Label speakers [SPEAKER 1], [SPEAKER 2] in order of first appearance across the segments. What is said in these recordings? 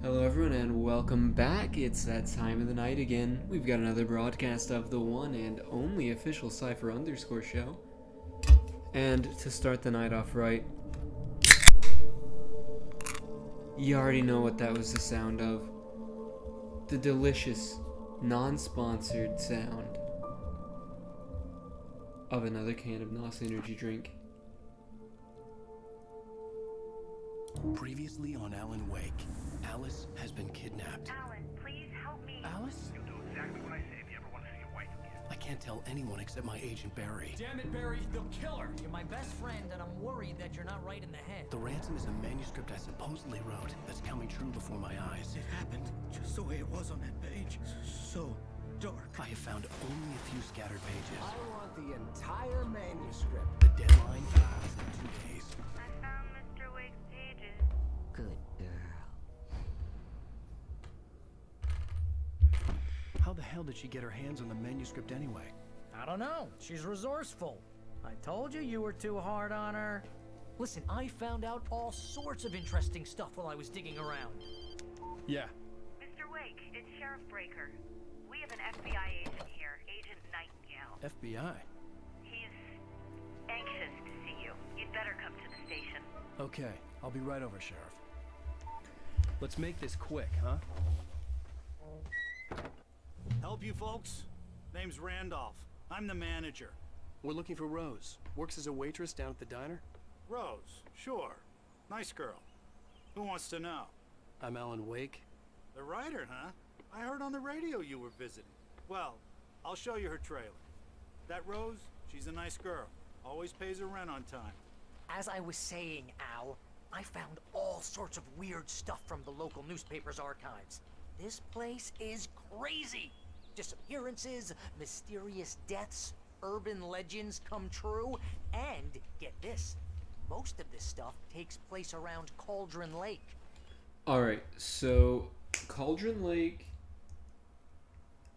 [SPEAKER 1] Hello everyone and welcome back. It's that time of the night again. We've got another broadcast of the one and only official Cypher _ show. And to start the night off right, you already know what that was the sound of. The delicious, non-sponsored sound of another can of NOS energy drink.
[SPEAKER 2] Previously on Alan Wake, Alice has been kidnapped.
[SPEAKER 3] Alan, please help me.
[SPEAKER 2] Alice?
[SPEAKER 4] You'll do exactly what I say if you ever want to see your wife again.
[SPEAKER 2] I can't tell anyone except my agent Barry.
[SPEAKER 3] Damn it, Barry, they'll kill her.
[SPEAKER 4] You're my best friend, and I'm worried that you're not right in the head.
[SPEAKER 2] The ransom is a manuscript I supposedly wrote that's coming true before my eyes.
[SPEAKER 5] It happened just the way it was on that page. So dark.
[SPEAKER 2] I have found only a few scattered pages.
[SPEAKER 6] I want the entire manuscript.
[SPEAKER 2] The deadline is in 2 days.
[SPEAKER 7] I found Mr. Wake's pages.
[SPEAKER 4] Good girl.
[SPEAKER 2] How the hell did she get her hands on the manuscript anyway?
[SPEAKER 4] I don't know. She's resourceful. I told you were too hard on her. Listen, I found out all sorts of interesting stuff while I was digging around.
[SPEAKER 2] Yeah.
[SPEAKER 7] Mr. Wake, it's Sheriff Breaker. We have an FBI agent here, Agent Nightingale.
[SPEAKER 2] FBI?
[SPEAKER 7] He's anxious to see you. You'd better come to the station.
[SPEAKER 2] Okay, I'll be right over, Sheriff. Let's make this quick, huh?
[SPEAKER 5] Help you folks? Name's Randolph. I'm the manager.
[SPEAKER 2] We're looking for Rose. Works as a waitress down at the diner.
[SPEAKER 5] Rose, sure. Nice girl. Who wants to know?
[SPEAKER 2] I'm Alan Wake.
[SPEAKER 5] The writer, huh? I heard on the radio you were visiting. Well, I'll show you her trailer. That Rose, she's a nice girl. Always pays her rent on time.
[SPEAKER 4] As I was saying, Al, I found all sorts of weird stuff from the local newspaper's archives. This place is crazy. Disappearances, mysterious deaths, urban legends come true, and get this, most of this stuff takes place around Cauldron Lake.
[SPEAKER 1] Alright, so Cauldron Lake,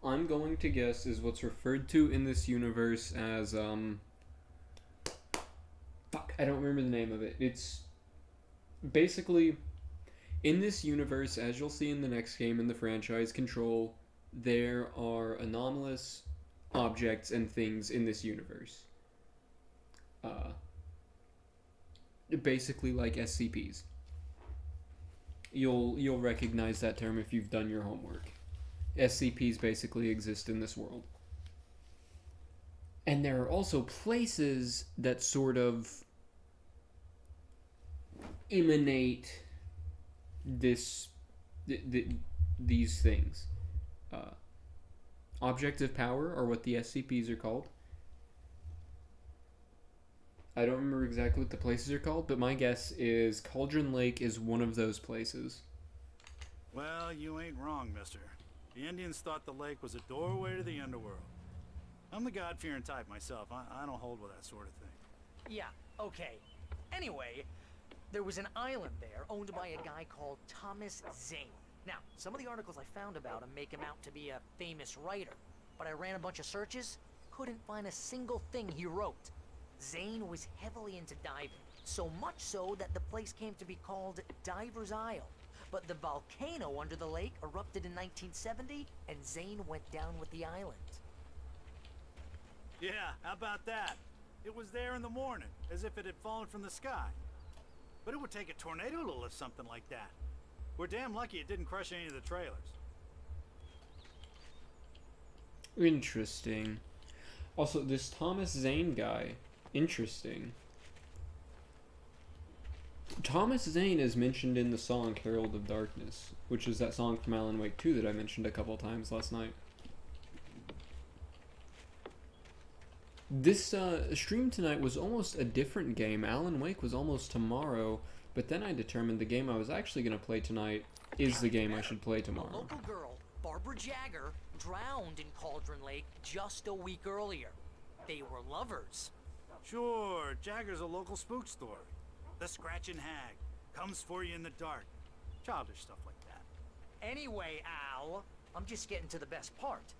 [SPEAKER 1] I'm going to guess, is what's referred to in this universe as, fuck, I don't remember the name of it. It's basically, in this universe, as you'll see in the next game in the franchise, Control, there are anomalous objects and things in this universe. Basically like SCPs. You'll recognize that term if you've done your homework. SCPs basically exist in this world. And there are also places that sort of emanate these things. Objects of power are what the SCPs are called. I don't remember exactly what the places are called, but my guess is Cauldron Lake is one of those places.
[SPEAKER 5] Well, you ain't wrong, mister. The Indians thought the lake was a doorway to the underworld. I'm the God-fearing type myself. I don't hold with that sort of thing.
[SPEAKER 4] Yeah, okay. Anyway, there was an island there owned by a guy called Thomas Zane. Now, some of the articles I found about him make him out to be a famous writer, but I ran a bunch of searches, couldn't find a single thing he wrote. Zane was heavily into diving, so much so that the place came to be called Diver's Isle. But the volcano under the lake erupted in 1970, and Zane went down with the island.
[SPEAKER 5] Yeah, how about that? It was there in the morning, as if it had fallen from the sky. But it would take a tornado to lift something like that. We're damn lucky it didn't crush any of the trailers.
[SPEAKER 1] Interesting. Also, this Thomas Zane guy, interesting. Thomas Zane is mentioned in the song Herald of Darkness, which is that song from Alan Wake 2 that I mentioned a couple times last night. This stream tonight was almost a different game. Alan Wake was almost tomorrow, but then I determined the game I was actually going to play tonight is the game I should play
[SPEAKER 4] A
[SPEAKER 1] tomorrow.
[SPEAKER 4] local girl, Barbara Jagger, drowned in Cauldron Lake just a week earlier. They were lovers.
[SPEAKER 5] Sure, Jagger's a local spook story. The Scratching Hag comes for you in the dark. Childish stuff like that.
[SPEAKER 4] Anyway, Al, I'm just getting to the best part.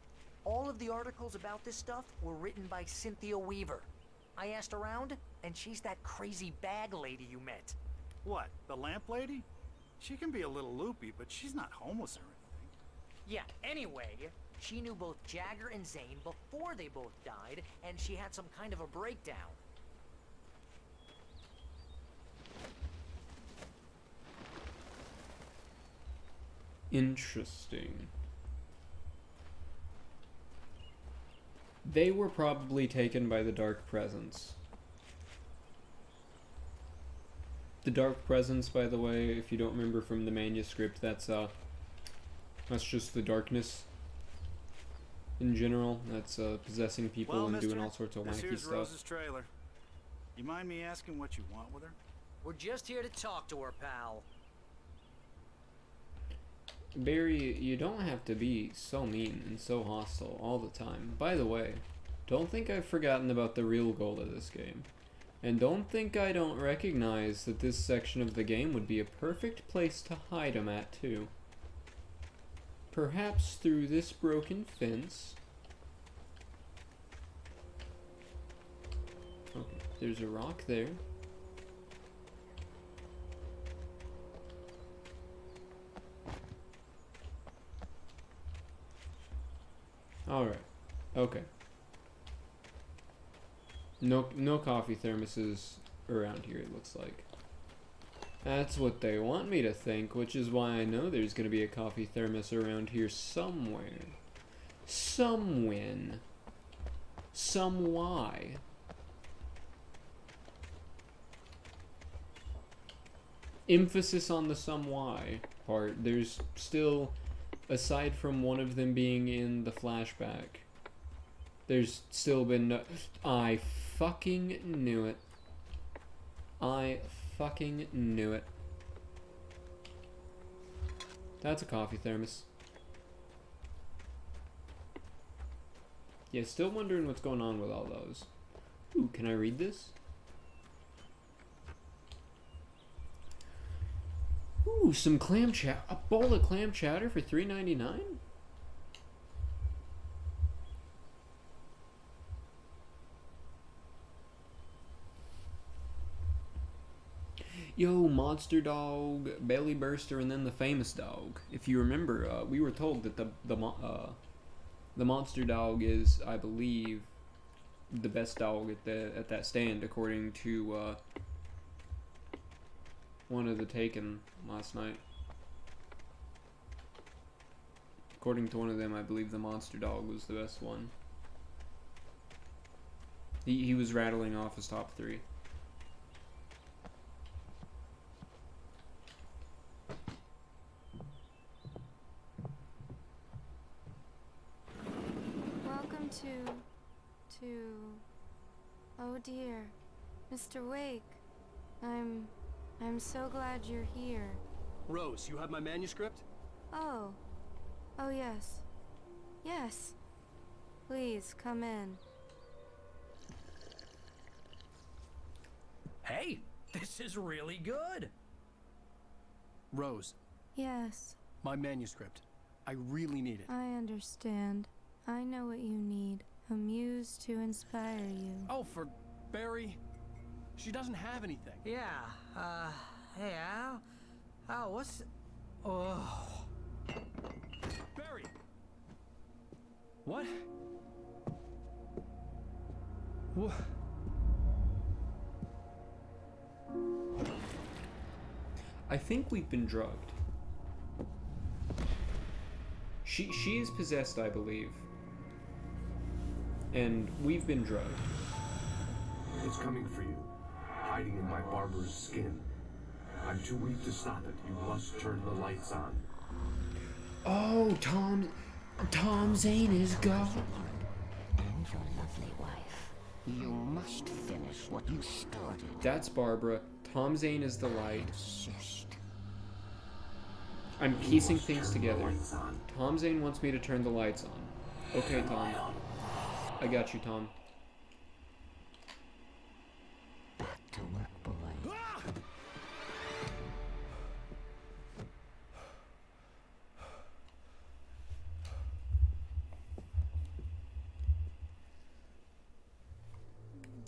[SPEAKER 4] All of the articles about this stuff were written by Cynthia Weaver. I asked around, and she's that crazy bag lady you met.
[SPEAKER 5] What, the lamp lady? She can be a little loopy, but she's not homeless or anything.
[SPEAKER 4] Yeah, anyway, she knew both Jagger and Zane before they both died, and she had some kind of a breakdown.
[SPEAKER 1] Interesting. They were probably taken by the Dark Presence. The Dark Presence, by the way, if you don't remember from the manuscript, that's just the darkness. in general. That's possessing people
[SPEAKER 5] Well,
[SPEAKER 1] and
[SPEAKER 5] mister,
[SPEAKER 1] doing all sorts of
[SPEAKER 5] this
[SPEAKER 1] wacky
[SPEAKER 5] here's
[SPEAKER 1] stuff.
[SPEAKER 5] Rose's trailer. You mind me asking what you want with her?
[SPEAKER 4] We're just here to talk to her, pal.
[SPEAKER 1] Barry, you don't have to be so mean and so hostile all the time. By the way, don't think I've forgotten about the real goal of this game. And don't think I don't recognize that this section of the game would be a perfect place to hide them at, too. Perhaps through this broken fence. Okay, there's a rock there. Alright. Okay. No coffee thermoses around here, it looks like. That's what they want me to think, which is why I know there's gonna be a coffee thermos around here somewhere. Somewhen. Some why. Emphasis on the some why part. There's still, aside from one of them being in the flashback, there's still been no... I fucking knew it. I fucking knew it. That's a coffee thermos. Yeah, still wondering what's going on with all those. Ooh, can I read this? Ooh, some clam chowder. A bowl of clam chowder for $3.99? Yo, Monster Dog, Belly Burster, and then the Famous Dog. If you remember, we were told that the Monster Dog is, I believe, the best dog at that stand, according to one of the Taken last night. According to one of them, I believe the Monster Dog was the best one. He was rattling off his top 3.
[SPEAKER 3] Welcome to... Oh dear, Mr. Wake. I'm so glad you're here.
[SPEAKER 2] Rose, you have my manuscript?
[SPEAKER 3] Oh. Oh yes. Yes. Please, come in.
[SPEAKER 4] Hey, this is really good.
[SPEAKER 2] Rose,
[SPEAKER 3] Yes,
[SPEAKER 2] my manuscript. I really need it.
[SPEAKER 3] I understand. I know what you need. A muse to inspire you.
[SPEAKER 2] Oh, for Barry. She doesn't have anything.
[SPEAKER 4] Yeah, hey, Al? Oh, what's... Oh...
[SPEAKER 2] Barry! What? What?
[SPEAKER 1] I think we've been drugged. She is possessed, I believe. And we've been drugged.
[SPEAKER 8] It's coming for you, hiding in my barber's skin. I'm too weak to stop it. You must turn the lights on.
[SPEAKER 1] Oh, Tom Zane is gone.
[SPEAKER 9] And your lovely wife. You must finish what you started.
[SPEAKER 1] That's Barbara. Tom Zane is the light.
[SPEAKER 9] Insist.
[SPEAKER 1] I'm piecing things
[SPEAKER 8] Turn the
[SPEAKER 1] together.
[SPEAKER 8] lights on.
[SPEAKER 1] Tom Zane wants me to turn the lights on. Okay, Tom. I got you, Tom.
[SPEAKER 9] Back to work, boy.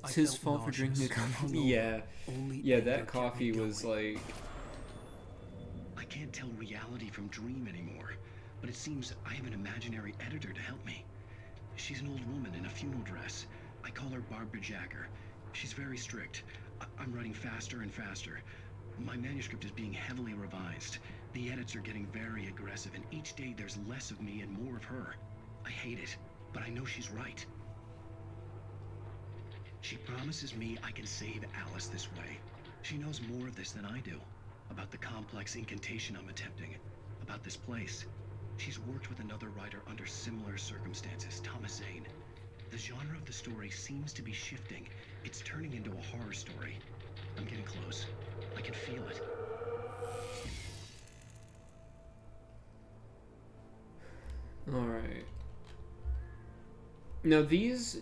[SPEAKER 1] It's his fault for drinking the coffee. Yeah. Yeah, that coffee was like...
[SPEAKER 10] I can't tell reality from dream anymore, but it seems I have an imaginary editor to help me. She's an old woman in a funeral dress. I call her Barbara Jacker. She's very strict. I'm writing faster and faster. My manuscript is being heavily revised. The edits are getting very aggressive, and each day there's less of me and more of her. I hate it, but I know she's right. She promises me I can save Alice this way. She knows more of this than I do. About the complex incantation I'm attempting. About this place. She's worked with another writer under similar circumstances, Thomas Zane. The genre of the story seems to be shifting. It's turning into a horror story. I'm getting close. I can feel it.
[SPEAKER 1] Alright. Now these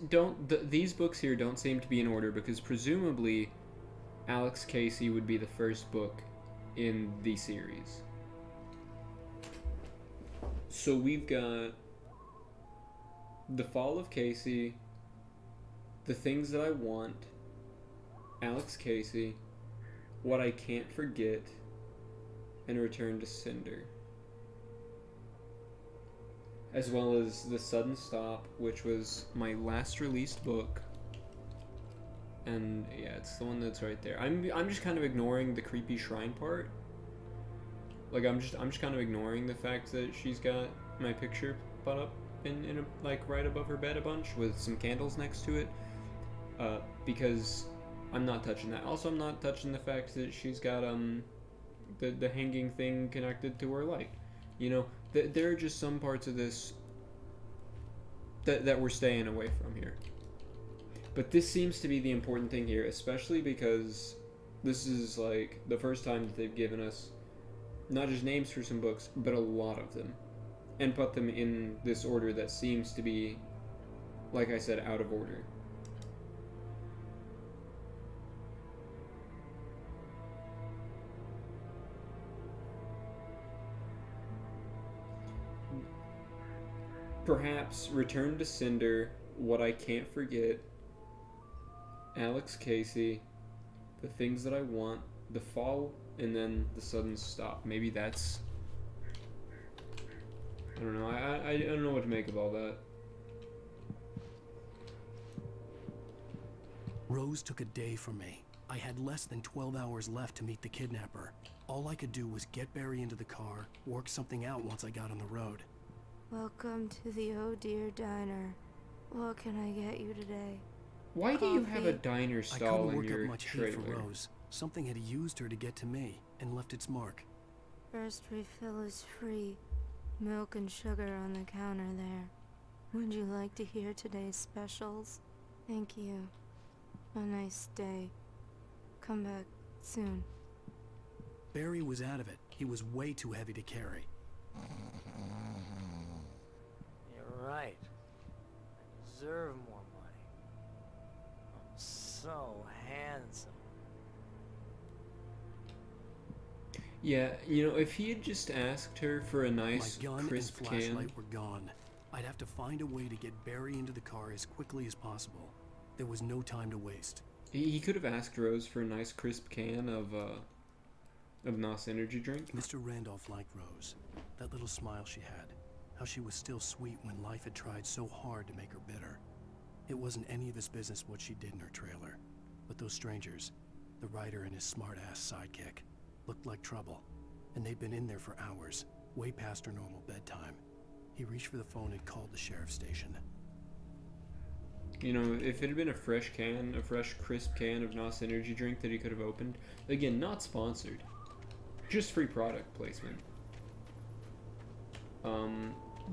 [SPEAKER 1] these books here don't seem to be in order because presumably Alex Casey would be the first book in the series. So we've got The Fall of Casey, The Things That I Want, Alex Casey, What I Can't Forget, and Return to Cinder. As well as The Sudden Stop, which was my last released book. And yeah, it's the one that's right there. I'm just kind of ignoring the creepy shrine part. Like I'm just kind of ignoring the fact that she's got my picture put up in a, like right above her bed a bunch with some candles next to it. Because I'm not touching that. Also, I'm not touching the fact that she's got the hanging thing connected to her light. You know, there are just some parts of this that we're staying away from here. But this seems to be the important thing here, especially because this is like the first time that they've given us not just names for some books, but a lot of them, and put them in this order that seems to be, like I said, out of order. Perhaps Return to Cinder, What I Can't Forget, Alex Casey, The Things That I Want, The Fall, and then The Sudden Stop. Maybe that's... I don't know. I don't know what to make of all that.
[SPEAKER 2] Rose took a day from me. I had less than 12 hours left to meet the kidnapper. All I could do was get Barry into the car, work something out once I got on the road.
[SPEAKER 3] Welcome to the Oh Dear Diner. What can I get you today?
[SPEAKER 1] Why do you have a
[SPEAKER 3] Coffee.
[SPEAKER 1] diner
[SPEAKER 2] I
[SPEAKER 1] stall
[SPEAKER 2] couldn't
[SPEAKER 1] in
[SPEAKER 2] work
[SPEAKER 1] your
[SPEAKER 2] up much hate for
[SPEAKER 1] trailer?
[SPEAKER 2] Rose. Something had used her to get to me and left its mark.
[SPEAKER 3] First refill is free. Milk and sugar on the counter there. Would you like to hear today's specials? Thank you. A nice day. Come back soon.
[SPEAKER 2] Barry was out of it. He was way too heavy to carry.
[SPEAKER 4] You're right. I deserve more money. I'm so handsome.
[SPEAKER 1] Yeah, you know, if he had just asked her for a nice,
[SPEAKER 2] My gun and
[SPEAKER 1] crisp
[SPEAKER 2] flashlight
[SPEAKER 1] can...
[SPEAKER 2] were gone. I'd have to find a way to get Barry into the car as quickly as possible. There was no time to waste.
[SPEAKER 1] He could have asked Rose for a nice, crisp can of NOS energy drink.
[SPEAKER 2] Mr. Randolph liked Rose. That little smile she had. How she was still sweet when life had tried so hard to make her bitter. It wasn't any of his business what she did in her trailer. But those strangers, the writer and his smart-ass sidekick, looked like trouble. And they'd been in there for hours, way past her normal bedtime. He reached for the phone and called the sheriff's station.
[SPEAKER 1] You know, if it had been a fresh can, a fresh, crisp can of NOS energy drink that he could have opened, again, not sponsored, just free product placement,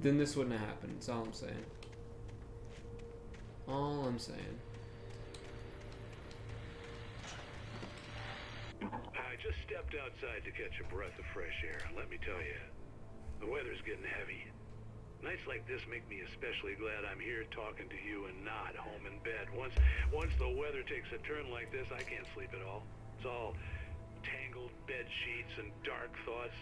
[SPEAKER 1] then this wouldn't have happened. That's all I'm saying. All I'm saying.
[SPEAKER 11] I just stepped outside to catch a breath of fresh air. Let me tell you, the weather's getting heavy. Nights like this make me especially glad I'm here talking to you and not home in bed. Once the weather takes a turn like this, I can't sleep at all. It's all tangled bed sheets and dark thoughts,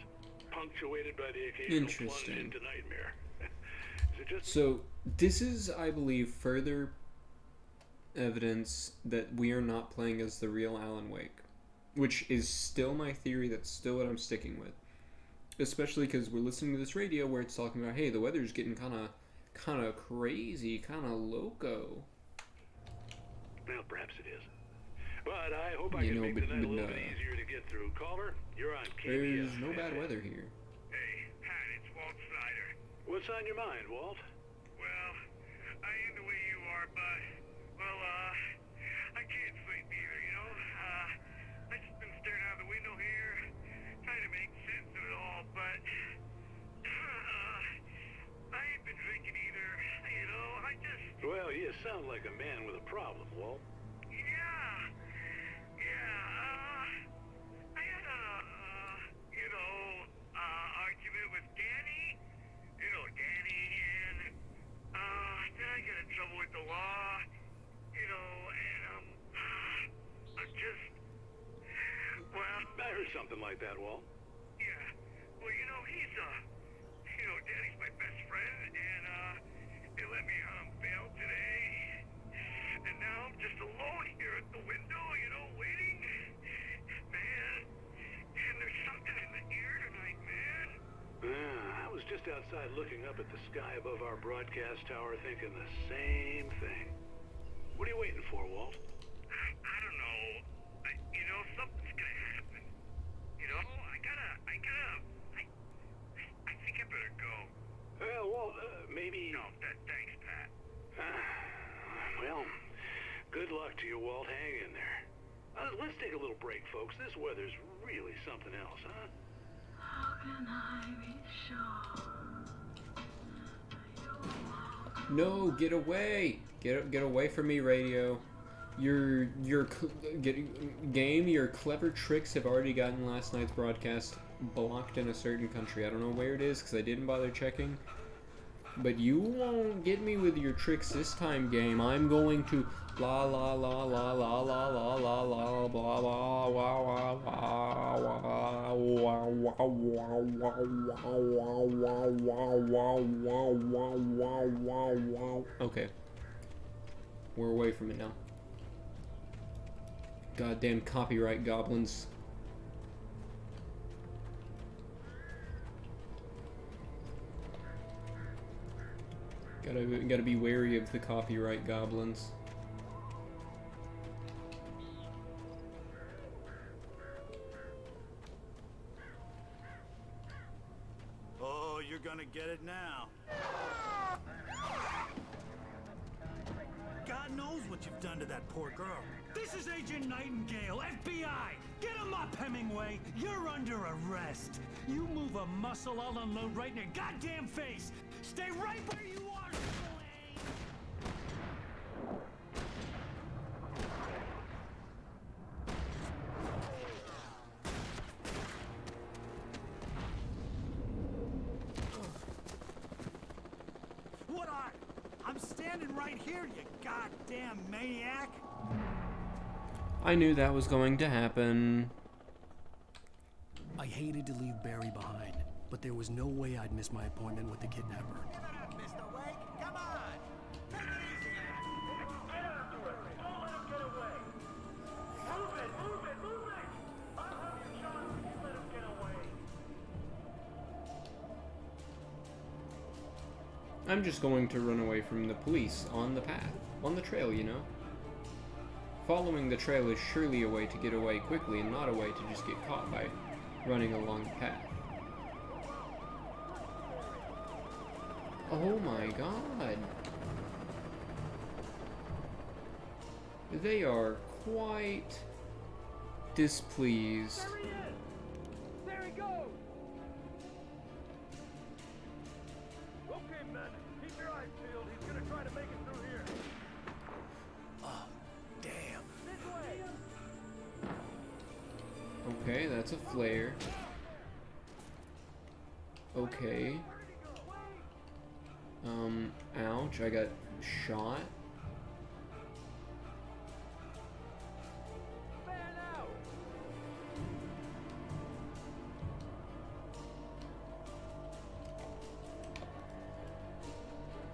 [SPEAKER 11] punctuated by the occasional plunge into nightmare. Is it just...
[SPEAKER 1] So, this is, I believe, further evidence that we are not playing as the real Alan Wake, which is still my theory. That's still what I'm sticking with. Especially because we're listening to this radio where it's talking about, hey, the weather's getting kind of crazy, kind of loco.
[SPEAKER 11] Well, perhaps it is. But I hope I can make the night a little bit easier to get through. Caller, you're on KBS.
[SPEAKER 1] There's no bad weather here.
[SPEAKER 11] Hey, Pat, it's Walt Snyder. What's on your mind, Walt?
[SPEAKER 12] Well, I ain't the way you are, but, well, I can't sleep either, you know? I just been staring out the window here, trying to make sense of it all, but,
[SPEAKER 11] Well, you sound like a man with a problem, Walt.
[SPEAKER 12] Yeah. I had a, argument with Danny. You know Danny, and, then I got in trouble with the law. I'm just, well...
[SPEAKER 11] I heard something like that, Walt.
[SPEAKER 12] Yeah. Well, he's, Danny's my best friend, and, they let me bail today. And now I'm just alone here at the window, waiting. Man, and there's something in the air tonight, man.
[SPEAKER 11] I was just outside looking up at the sky above our broadcast tower thinking the same thing. What are you waiting for, Walt?
[SPEAKER 12] I don't know. Something's gonna happen. I think I better go.
[SPEAKER 11] Walt, maybe...
[SPEAKER 12] No, thanks, Pat.
[SPEAKER 11] Well, good luck to you, Walt. Hang in there. Let's take a little break, folks. This weather's really something else, huh?
[SPEAKER 13] How can I be sure?
[SPEAKER 1] No, get away! Get away from me, radio. Your game, your clever tricks have already gotten last night's broadcast blocked in a certain country. I don't know where it is because I didn't bother checking. But you won't get me with your tricks this time, game. I'm going to la la la la la la la la la blah blah wah wah wah wah wah wah wah wah wah wah. Okay, we're away from it now. Goddamn copyright goblins. Gotta be wary of the copyright goblins.
[SPEAKER 5] Oh, you're gonna get it now. God knows what you've done to that poor girl.
[SPEAKER 14] This is Agent Nightingale, FBI! Get him up, Hemingway! You're under arrest! You move a muscle, I'll unload right in your goddamn face! Stay right where you are,
[SPEAKER 5] What are? I'm standing right here, you goddamn maniac!
[SPEAKER 1] I knew that was going to happen.
[SPEAKER 2] I hated to leave Barry behind, but there was no way I'd miss my appointment with the kidnapper.
[SPEAKER 6] Give it up, Mr. Wake. Come on. Take it easy now.
[SPEAKER 12] Get after it. Don't let him get away. Move it. I'll have you shot if you let him get away.
[SPEAKER 1] I'm just going to run away from the police on the path, on the trail, you know? Following the trail is surely a way to get away quickly and not a way to just get caught by running along the path. Oh my god! They are quite displeased.
[SPEAKER 12] There he is! There he goes! Okay, men, keep your eyes peeled. He's gonna try to make it through here.
[SPEAKER 2] Oh, damn.
[SPEAKER 12] This way!
[SPEAKER 1] Okay, that's a flare. Okay. Ouch, I got shot.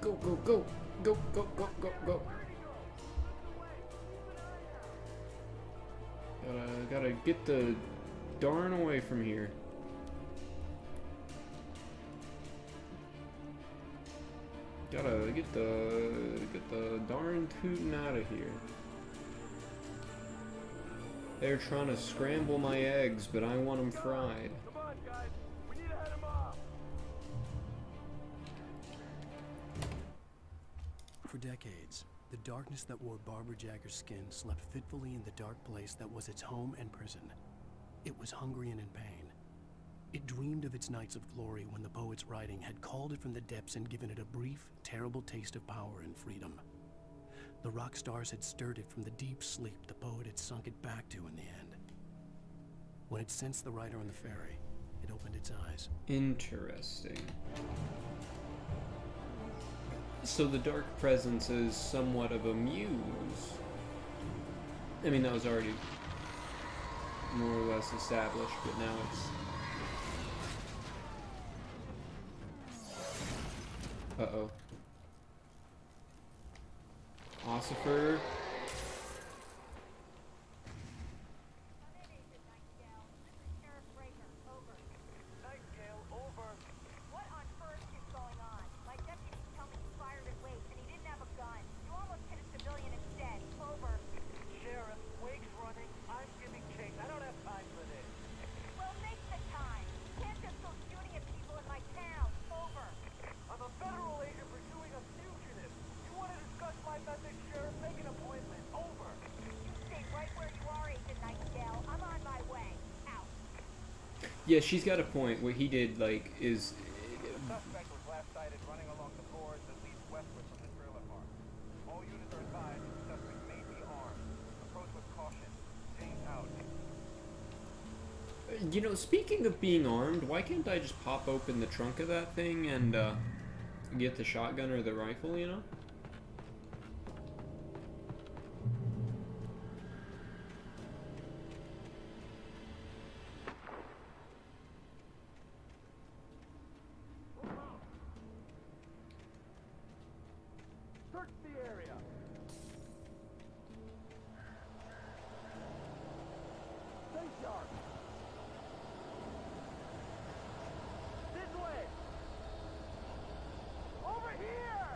[SPEAKER 1] Go, go, go! Go, go, go, go, go! Gotta get the darn away from here. Gotta get the darn tootin' out of here. They're trying to scramble my eggs, but I want them fried.
[SPEAKER 12] Come on, guys. We need to head him off.
[SPEAKER 2] For decades, the darkness that wore Barbara Jagger's skin slept fitfully in the dark place that was its home and prison. It was hungry and in pain. It dreamed of its nights of glory when the poet's writing had called it from the depths and given it a brief, terrible taste of power and freedom. The rock stars had stirred it from the deep sleep the poet had sunk it back to in the end. When it sensed the writer on the ferry, it opened its eyes.
[SPEAKER 1] Interesting. So the dark presence is somewhat of a muse. I mean, that was already more or less established, but now it's... Uh-oh. Ossifer. Yeah, she's got a point. What he did, like, is...
[SPEAKER 6] Suspect was last sighted running along the boards that leads westward from the trailer park. All units are advised the suspect may be armed. Approach with caution. James out.
[SPEAKER 1] You know, speaking of being armed, why can't I just pop open the trunk of that thing and, get the shotgun or the rifle, you know?
[SPEAKER 6] Search the area. Stay sharp. This way. Over here.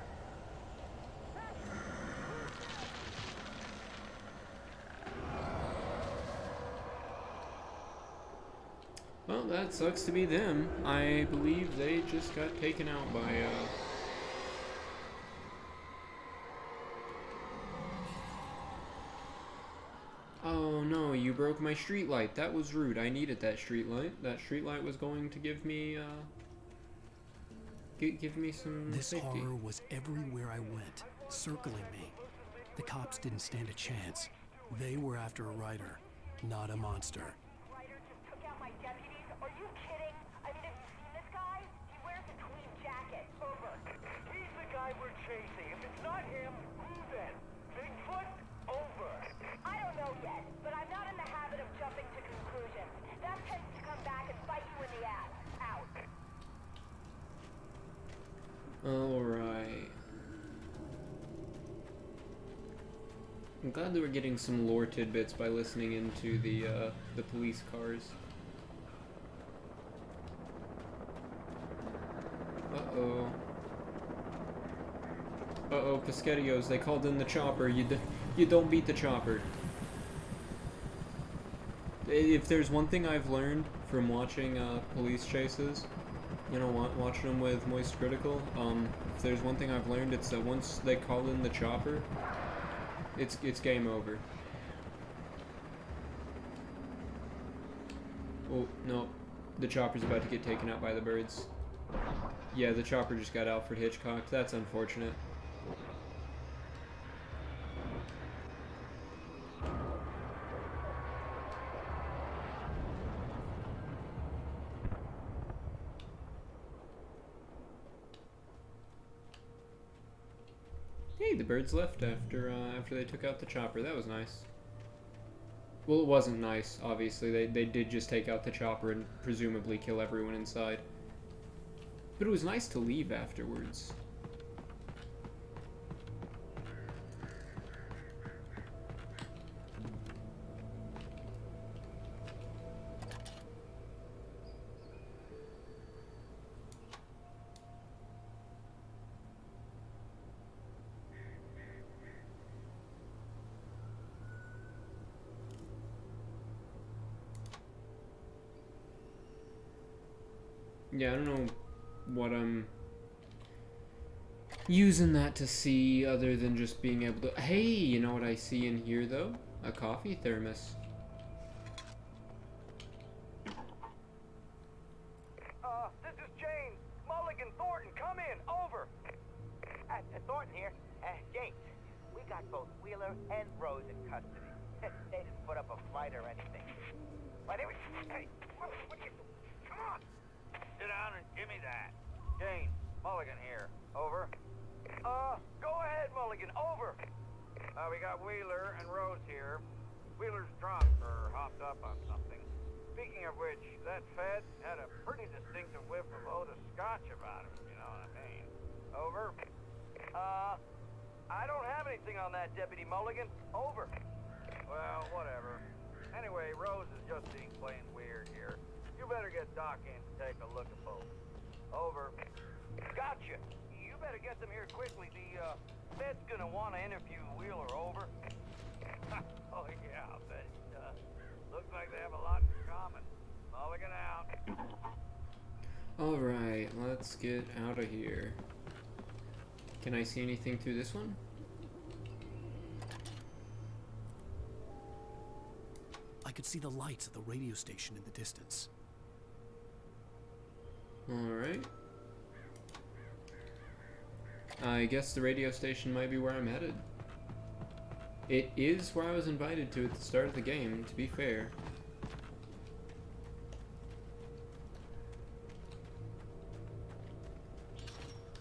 [SPEAKER 1] Well, that sucks to be them. I believe they just got taken out by, Oh no, you broke my street light. That was rude. I needed that street light. That street light was going to give me, give me some
[SPEAKER 2] This
[SPEAKER 1] safety.
[SPEAKER 2] horror was everywhere I went, circling me. The cops didn't stand a chance. They were after a writer, not a monster.
[SPEAKER 7] Ryder just took out my deputies? Are you kidding? I mean, have you seen this guy? He wears a tweed jacket. Over.
[SPEAKER 6] He's the guy we're chasing. If it's not him, who then? Bigfoot? Over.
[SPEAKER 7] I don't know yet, but I'm not in the habit of jumping to conclusions. That tends to come back and bite you in the ass. Out.
[SPEAKER 1] Alright. I'm glad that we're getting some lore tidbits by listening into the police cars. Uh-oh. Uh-oh, Pescatios, they called in the chopper. You don't beat the chopper. If there's one thing I've learned from watching police chases, you know, watching them with Moist Critical, if there's one thing I've learned, it's that once they call in the chopper, it's game over. Oh, no. The chopper's about to get taken out by the birds. Yeah, the chopper just got Alfred Hitchcocked. That's unfortunate. Hey, the birds left after they took out the chopper. That was nice. Well, it wasn't nice, obviously. They did just take out the chopper and presumably kill everyone inside. But it was nice to leave afterwards. Yeah, I don't know what I'm using that to see other than just being able to... Hey, you know what I see in here, though? A coffee thermos.
[SPEAKER 6] Thornton here. James, we got both Wheeler and Rose in custody. They didn't put up a fight or anything. Why, they were... Hey, what you... Come on! Sit down and give me that. Jane, Mulligan here. Over. Go ahead, Mulligan. Over. We got Wheeler and Rose here. Wheeler's drunk or hopped up on something. Speaking of which, that Fed had a pretty distinctive whiff of Otis Scotch about him, you know what I mean. Over. I don't have anything on that, Deputy Mulligan. Over. Well, whatever. Anyway, Rose is just being plain weird here. You better get Doc in to take a look at both. Over. Gotcha. You better get them here quickly. The Fed's gonna want to interview Wheeler. Over. Oh yeah, I'll bet it does. Looks like they have a lot in common. Mulligan out.
[SPEAKER 1] Alright, let's get out of here. Can I see anything through this one?
[SPEAKER 2] I could see the lights of the radio station in the distance.
[SPEAKER 1] Alright. I guess the radio station might be where I'm headed. It is where I was invited to at the start of the game, to be fair.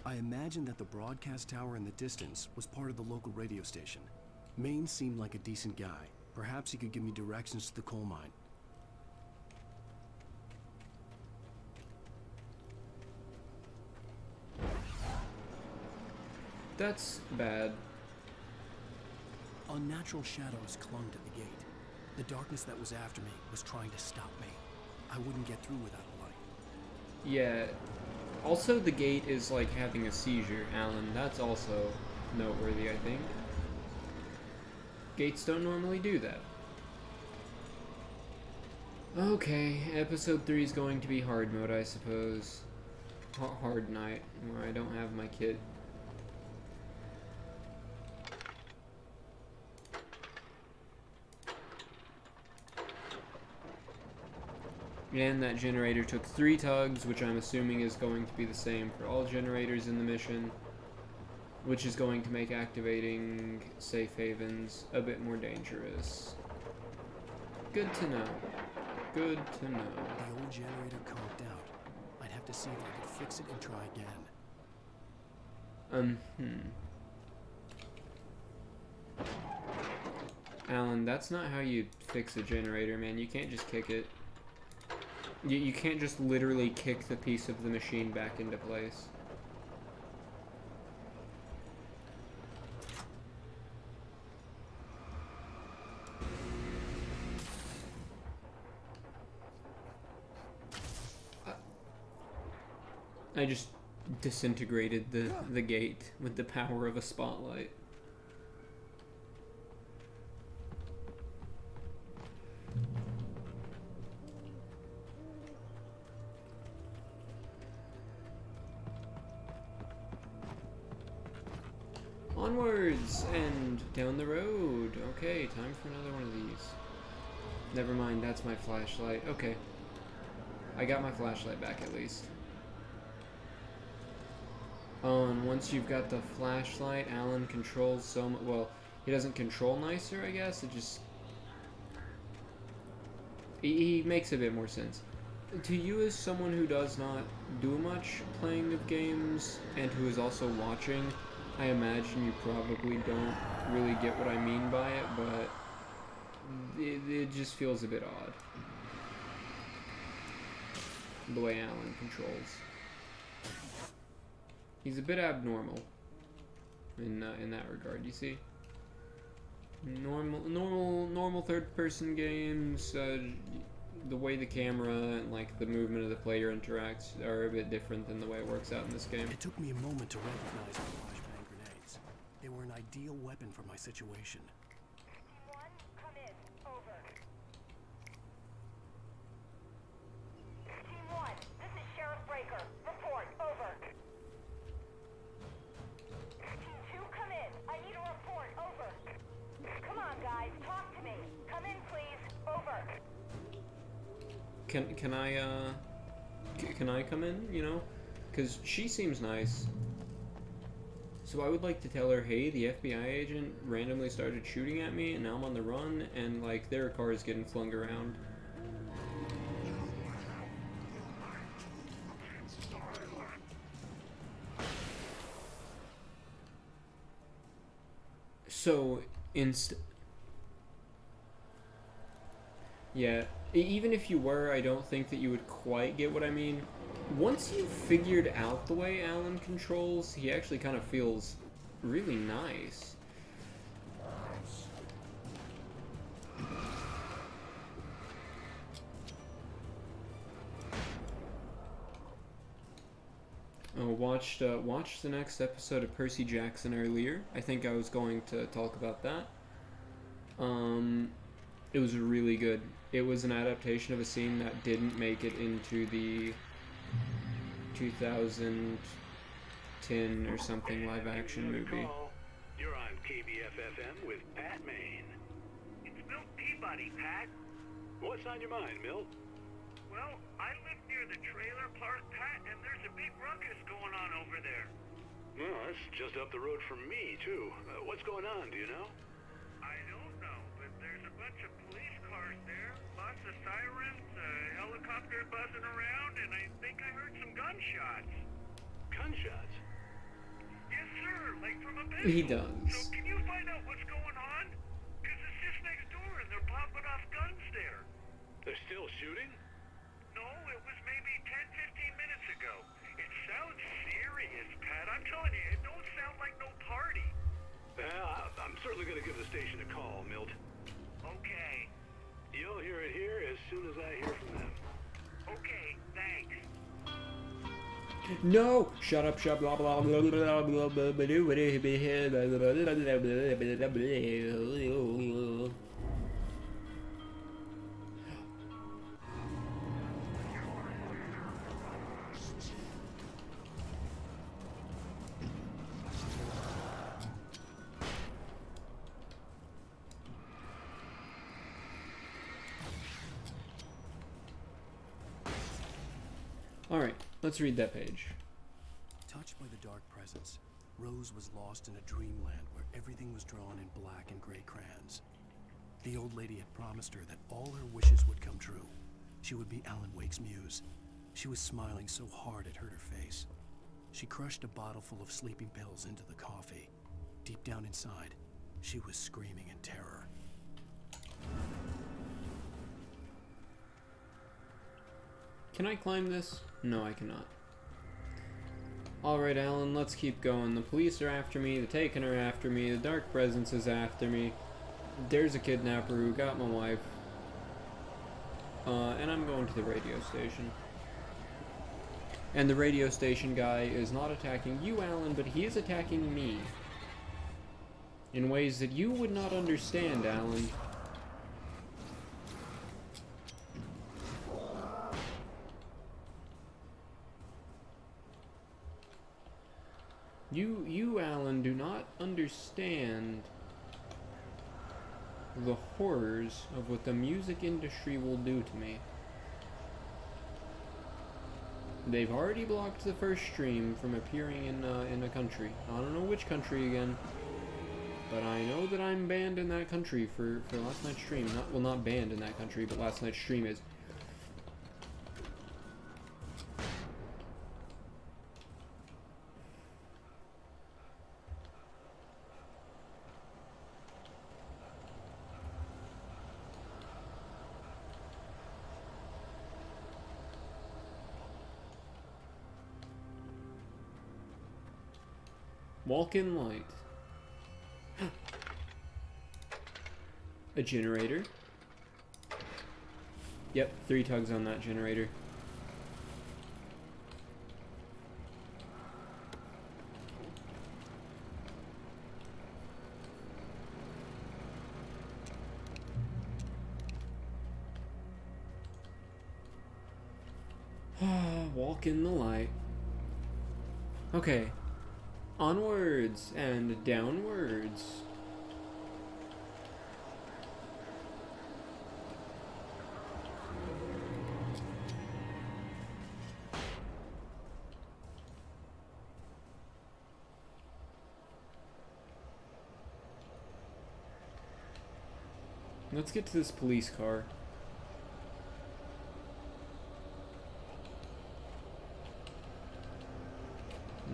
[SPEAKER 2] I imagined that the broadcast tower in the distance was part of the local radio station. Maine seemed like a decent guy. Perhaps he could give me directions to the coal mine.
[SPEAKER 1] That's bad.
[SPEAKER 2] Unnatural shadows clung to the gate. The darkness that was after me was trying to stop me. I wouldn't get through without a light.
[SPEAKER 1] Yeah. Also, the gate is like having a seizure, Alan. That's also noteworthy, I think. Gates don't normally do that. Okay, episode 3 is going to be hard mode, I suppose. Hard night, where I don't have my kit. And that generator took 3 tugs, which I'm assuming is going to be the same for all generators in the mission, which is going to make activating safe havens a bit more dangerous. Good to know. Good to know.
[SPEAKER 2] The old generator conked out. I'd have to see if I could fix it and try again.
[SPEAKER 1] Alan, that's not how you fix a generator, man. You can't just kick it. You can't just literally kick the piece of the machine back into place. I just disintegrated the gate with the power of a spotlight. Onwards and down the road. Okay, time for another one of these. Never mind, that's my flashlight. Okay. I got my flashlight back at least. And once you've got the flashlight, Alan controls so much. Well, he doesn't control nicer, I guess. It just... He makes a bit more sense. To you as someone who does not do much playing of games, and who is also watching, I imagine you probably don't really get what I mean by it, but it just feels a bit odd. The way Alan controls. He's a bit abnormal in that regard, you see? Normal third-person games, the way the camera and like the movement of the player interacts are a bit different than the way it works out in this game.
[SPEAKER 2] It took me a moment to recognize the flashbang grenades. They were an ideal weapon for my situation.
[SPEAKER 7] Team 1, come in. Over. Team 1, this is Sheriff Breaker. Report. Over. Team 2, come in. I need a report. Over. Come on, guys. Talk to me. Come in, please. Over.
[SPEAKER 1] Can I come in, you know? Because she seems nice. So So I would like to tell her, hey, the FBI agent randomly started shooting at me, and now I'm on the run, and, like, their car is getting flung around. So, yeah, even if you were, I don't think that you would quite get what I mean. Once you've figured out the way Alan controls, he actually kind of feels really nice. Watched the next episode of Percy Jackson earlier. I think I was going to talk about that. It was really good. It was an adaptation of a scene that didn't make it into the 2010 or something live action movie.
[SPEAKER 11] You're on KBFFM with Pat Maine.
[SPEAKER 12] It's Milt Peabody, Pat.
[SPEAKER 11] What's on your mind, Milt?
[SPEAKER 12] Well, I live near the trailer park, Pat, and there's a big ruckus going on over there.
[SPEAKER 11] Well, that's just up the road from me, too. What's going on, do you know?
[SPEAKER 12] I don't know, but there's a bunch of police cars there, lots of sirens, helicopters buzzing around, and I think I heard some gunshots.
[SPEAKER 11] Gunshots?
[SPEAKER 12] Yes, sir, like from a pistol.
[SPEAKER 1] He does.
[SPEAKER 12] So can you find out what's going on? Because it's just next door, and they're popping off guns there.
[SPEAKER 11] They're still shooting?
[SPEAKER 12] No, it was maybe 10-15 minutes ago. It sounds serious, Pat. I'm telling you, it don't sound like no party.
[SPEAKER 11] I'm certainly going to give the station a call, Milt.
[SPEAKER 12] Okay.
[SPEAKER 11] You'll hear it here as soon as I hear from them.
[SPEAKER 12] Okay, thanks.
[SPEAKER 1] No! Shut up, shut blah blah blah blah blah blah blah blah. Alright, let's read that page.
[SPEAKER 2] Touched by the dark presence, Rose was lost in a dreamland where everything was drawn in black and gray crayons. The old lady had promised her that all her wishes would come true. She would be Alan Wake's muse. She was smiling so hard it hurt her face. She crushed a bottle full of sleeping pills into the coffee. Deep down inside, she was screaming in terror.
[SPEAKER 1] Can I climb this? No, I cannot. Alright, Alan, let's keep going. The police are after me, the Taken are after me, the Dark Presence is after me. There's a kidnapper who got my wife. And I'm going to the radio station. And the radio station guy is not attacking you, Alan, but he is attacking me. In ways that you would not understand, Alan. You, Alan, do not understand the horrors of what the music industry will do to me. They've already blocked the first stream from appearing in a country. I don't know which country again, but I know that I'm banned in that country for last night's stream. Not banned in that country, but last night's stream is. Walk in light. A generator. Yep, 3 tugs on that generator. Walk in the light. Okay. Onwards and downwards. Let's get to this police car.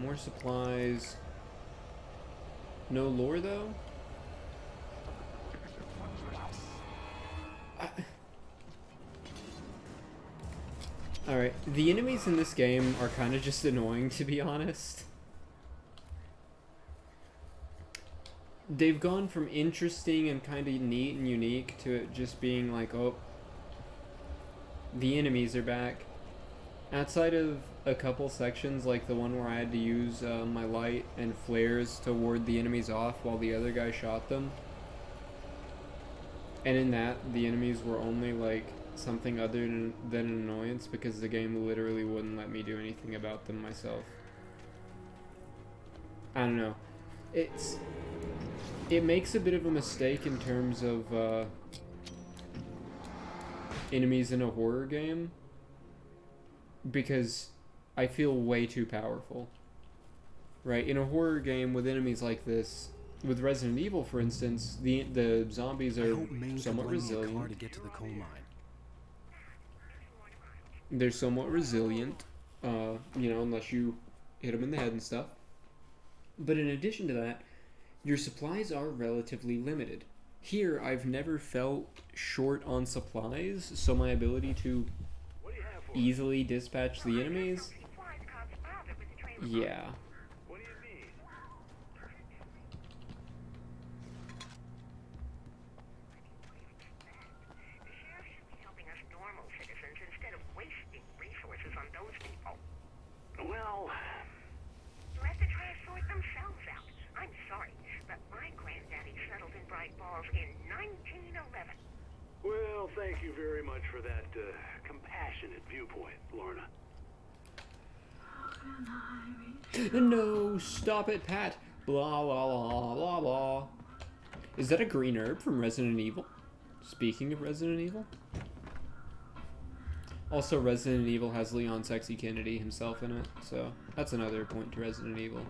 [SPEAKER 1] More supplies. No lore, though? Alright, the enemies in this game are kind of just annoying, to be honest. They've gone from interesting and kind of neat and unique to it just being like, oh, the enemies are back. Outside of a couple sections, like the one where I had to use my light and flares to ward the enemies off while the other guy shot them. And in that, the enemies were only like something other than an annoyance because the game literally wouldn't let me do anything about them myself. I don't know. It makes a bit of a mistake in terms of enemies in a horror game, because I feel way too powerful. Right? In a horror game with enemies like this, with Resident Evil, for instance, the zombies are somewhat resilient.
[SPEAKER 2] To get to the coal mine.
[SPEAKER 1] They're somewhat resilient, you know, unless you hit them in the head and stuff. But in addition to that, your supplies are relatively limited. Here, I've never felt short on supplies, so my ability to easily dispatch the enemies, yeah.
[SPEAKER 11] Well,
[SPEAKER 7] let the trash sort themselves out. I'm sorry, but my granddaddy settled in Bright Falls in 1911.
[SPEAKER 11] well, thank you very much for that compassionate viewpoint, Lorna.
[SPEAKER 1] No, stop it, Pat. Blah, blah, blah, blah, blah. Is that a green herb from Resident Evil? Speaking of Resident Evil. Also, Resident Evil has Leon Sexy Kennedy himself in it, so that's another point to Resident Evil.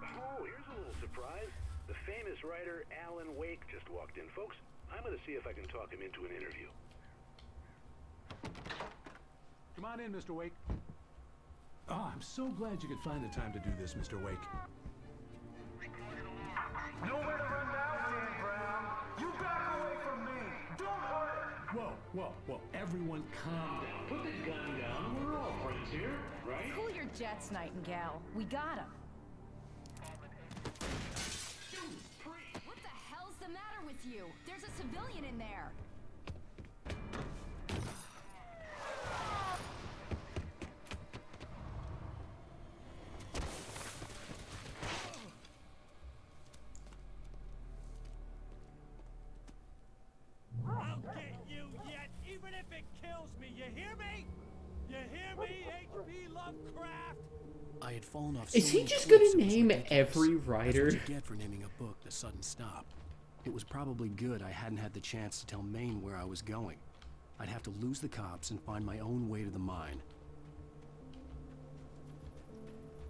[SPEAKER 11] Oh, here's a little surprise. The famous writer Alan Wake just walked in. Folks, I'm going to see if I can talk him into an interview.
[SPEAKER 2] Come on in, Mr. Wake. Oh, I'm so glad you could find the time to do this, Mr. Wake.
[SPEAKER 12] Nowhere to run now, Dan Brown. You back away from me. Don't hurt.
[SPEAKER 2] Whoa. Everyone calm down. Put the gun down. We're all friends here, right?
[SPEAKER 15] Cool your jets, Nightingale. We got him. What the hell's the matter with you? There's a civilian in there.
[SPEAKER 14] I'll get you yet, even if it kills me. You hear me? You hear me, H.P. Lovecraft?
[SPEAKER 2] I had fallen off.
[SPEAKER 1] Is he just gonna name every writer?
[SPEAKER 2] That's what you get for naming a book The Sudden Stop. It was probably good I hadn't had the chance to tell Maine where I was going. I'd have to lose the cops and find my own way to the mine.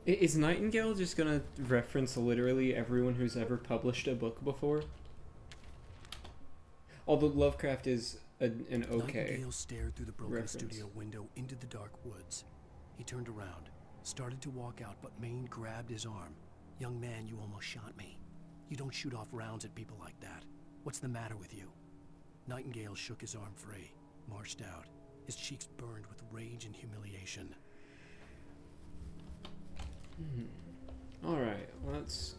[SPEAKER 1] Is Nightingale just gonna reference literally everyone who's ever published a book before? Although Lovecraft is an okay
[SPEAKER 2] Nightingale stared through the broken
[SPEAKER 1] reference.
[SPEAKER 2] studio window into the dark woods. He turned around, started to walk out, but Maine grabbed his arm. Young man, you almost shot me. You don't shoot off rounds at people like that. What's the matter with you? Nightingale shook his arm free, marched out. His cheeks burned with rage and humiliation.
[SPEAKER 1] Alright, let's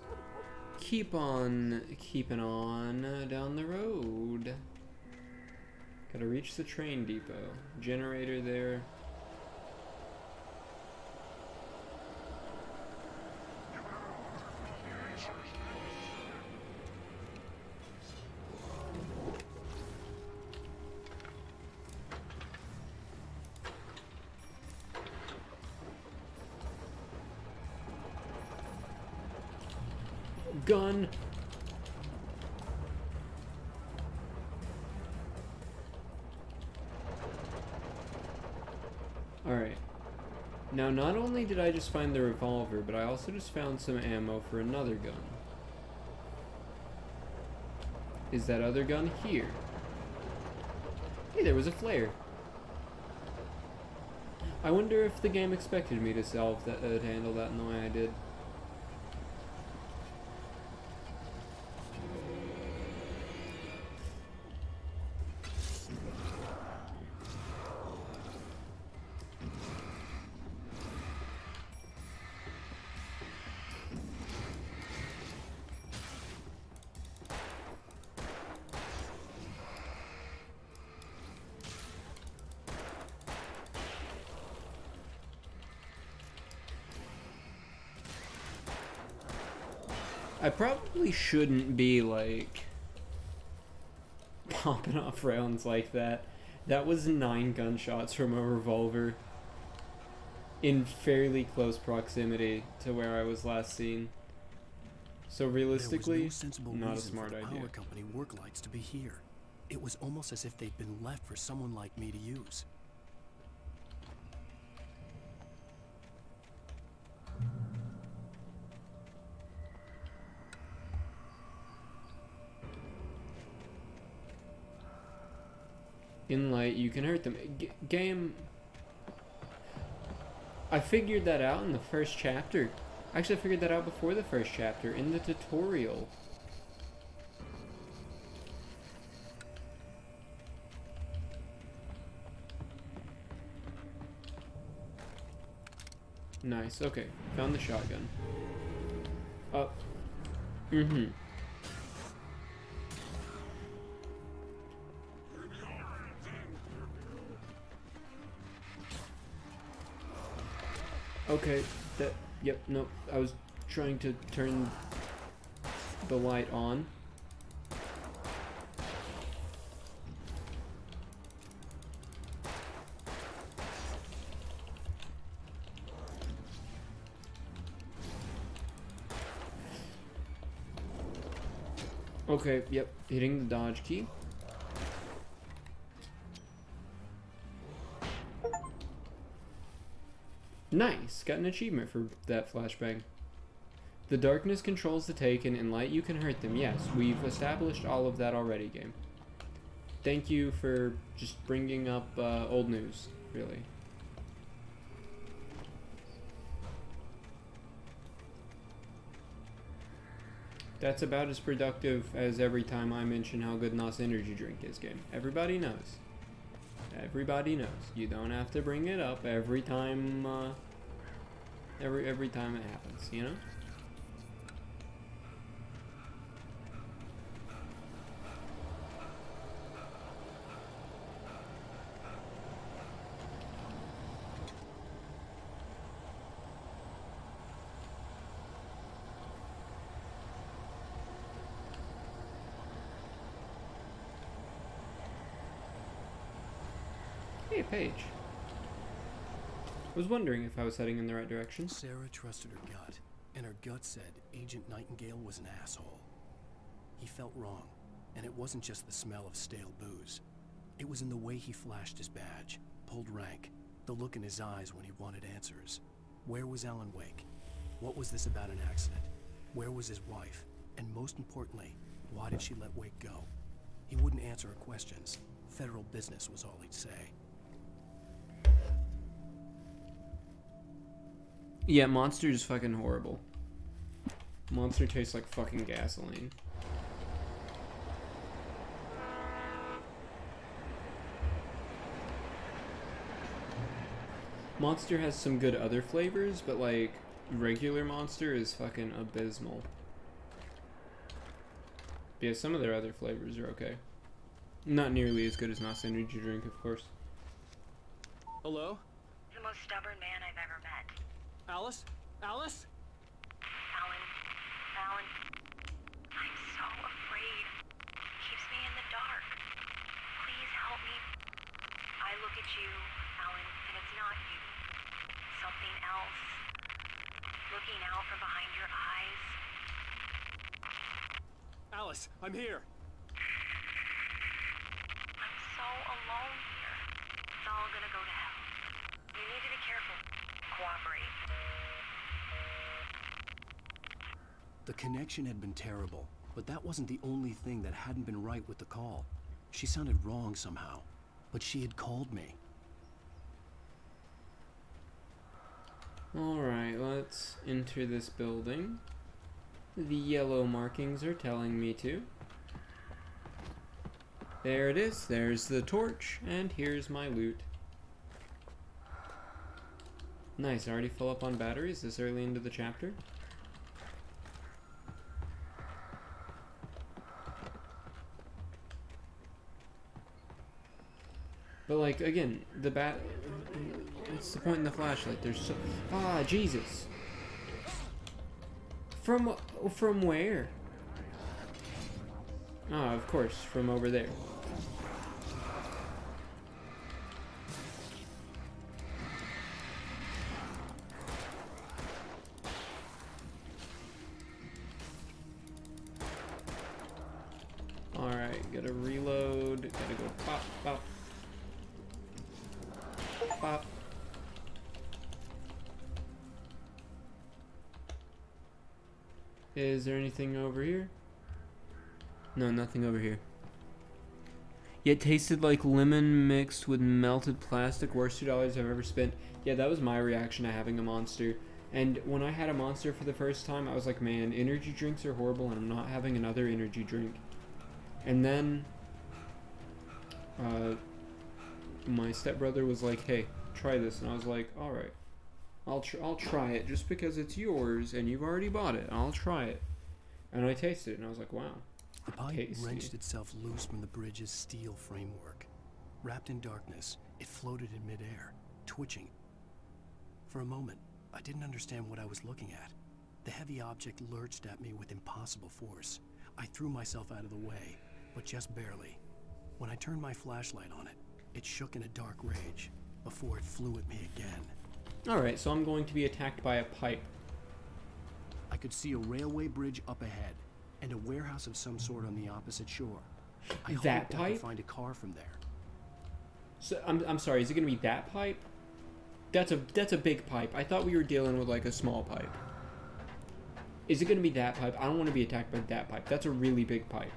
[SPEAKER 1] keep on keeping on down the road. Gotta reach the train depot. Generator there. Gun. Alright. Now, not only did I just find the revolver, but I also just found some ammo for another gun. is that other gun here. Hey, there was a flare. I wonder if the game expected me to solve that, to handle that in the way I did. I probably shouldn't be, like, popping off rounds like that. That was 9 gunshots from a revolver in fairly close proximity to where I was last seen. So realistically,
[SPEAKER 2] there was no sensible
[SPEAKER 1] not a
[SPEAKER 2] reason
[SPEAKER 1] smart
[SPEAKER 2] for the
[SPEAKER 1] idea.
[SPEAKER 2] power company work lights to be here. It was almost as if they'd been left for someone like me to use.
[SPEAKER 1] In light, you can hurt them. Game... I figured that out in the first chapter. Actually, I figured that out before the first chapter, in the tutorial. Nice, okay. Found the shotgun. Okay, yep, nope. I was trying to turn the light on. Okay, yep, hitting the dodge key. Nice, got an achievement for that flashbang. The darkness controls the taken, and light you can hurt them. Yes, we've established all of that already, game. Thank you for just bringing up old news, really. That's about as productive as every time I mention how good NOS energy drink is, game. Everybody knows. Everybody knows. You don't have to bring it up every time, every time it happens, you know? Hey, Paige. I was wondering if I was heading in the right direction.
[SPEAKER 2] Sarah trusted her gut, and her gut said Agent Nightingale was an asshole. He felt wrong, and it wasn't just the smell of stale booze. It was in the way he flashed his badge, pulled rank, the look in his eyes when he wanted answers. Where was Alan Wake? What was this about an accident? Where was his wife? And most importantly, why did she let Wake go? He wouldn't answer her questions. Federal business was all he'd say.
[SPEAKER 1] Yeah, Monster is fucking horrible. Monster tastes like fucking gasoline. Monster has some good other flavors, but like regular Monster is fucking abysmal. Yeah, some of their other flavors are okay. Not nearly as good as NOS energy drink, of course.
[SPEAKER 14] Hello?
[SPEAKER 7] The most stubborn man I've ever met.
[SPEAKER 14] Alice? Alice?
[SPEAKER 7] Alan, I'm so afraid. He keeps me in the dark. Please help me. I look at you, Alan, and it's not you. Something else. Looking out from behind your eyes.
[SPEAKER 14] Alice, I'm here.
[SPEAKER 7] I'm so alone here. It's all gonna go to hell. You need to be careful. Cooperate.
[SPEAKER 2] The connection had been terrible, But that wasn't the only thing that hadn't been right with the call. She sounded wrong somehow, but she had called me.
[SPEAKER 1] Alright, let's enter this building. The yellow markings are telling me to. There it is. There's the torch, and here's my loot. Nice, already full up on batteries this early into the chapter. But like, again, what's the point in the flashlight? There's so... Ah, Jesus! From where? Ah, of course, from over there. Alright, gotta reload, gotta go pop, pop. Pop. Is there anything over here? No, nothing over here. Yet tasted like lemon mixed with melted plastic. Worst $2 I've ever spent. Yeah, that was my reaction to having a monster. And when I had a monster for the first time, I was like, man, energy drinks are horrible and I'm not having another energy drink. And then my stepbrother was like, hey, try this. And I was like, alright. I'll try it just because it's yours and you've already bought it. I'll try it. And I tasted it and I was like, wow.
[SPEAKER 2] The pipe
[SPEAKER 1] Tasty.
[SPEAKER 2] wrenched itself loose from the bridge's steel framework. Wrapped in darkness, it floated in midair, twitching. For a moment, I didn't understand what I was looking at. The heavy object lurched at me with impossible force. I threw myself out of the way, but just barely. When I turned my flashlight on it, it shook in a dark rage before it flew at me again.
[SPEAKER 1] Alright, so I'm going to be attacked by a pipe.
[SPEAKER 2] I could see a railway bridge up ahead, and a warehouse of some sort on the opposite shore. I hoped I could find a car from there.
[SPEAKER 1] So I'm sorry, is it gonna be that pipe? That's a big pipe. I thought we were dealing with like a small pipe. Is it gonna be that pipe? I don't want to be attacked by that pipe. That's a really big pipe.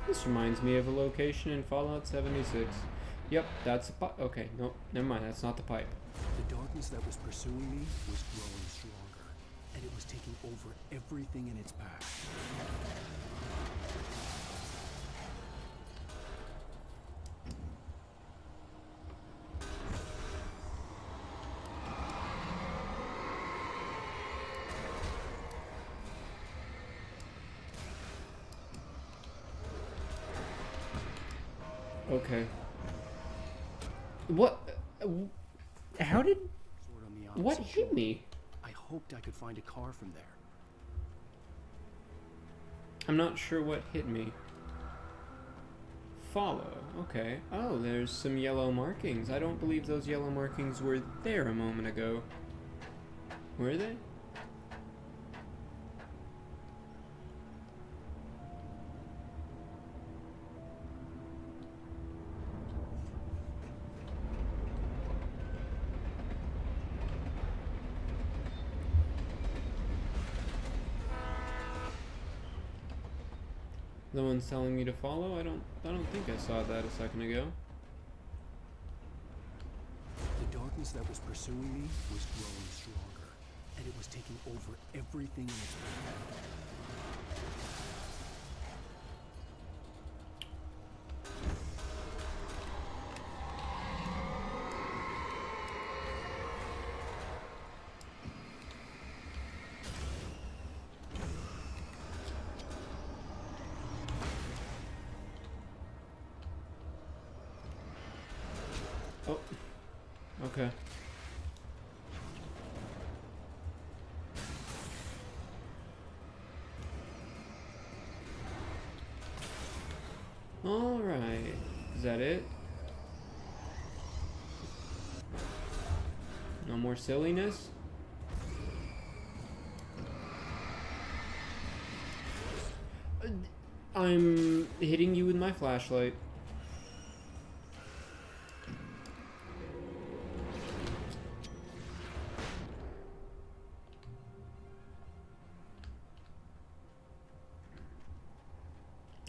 [SPEAKER 1] This reminds me of a location in Fallout 76. Yep, that's a pipe. Okay, no, never mind. That's not the pipe.
[SPEAKER 2] The darkness that was pursuing me was growing stronger, and it was taking over everything in its path.
[SPEAKER 1] Okay. What? How did? What hit me?
[SPEAKER 2] I hoped I could find a car from there.
[SPEAKER 1] I'm not sure what hit me. Follow. Okay. Oh, there's some yellow markings. I don't believe those yellow markings were there a moment ago. Were they? The one's telling me to follow? I don't think I saw that a second ago.
[SPEAKER 2] The darkness that was pursuing me was growing stronger, and it was taking over everything in its path.
[SPEAKER 1] Oh. Okay. Alright. Is that it? No more silliness? I'm hitting you with my flashlight.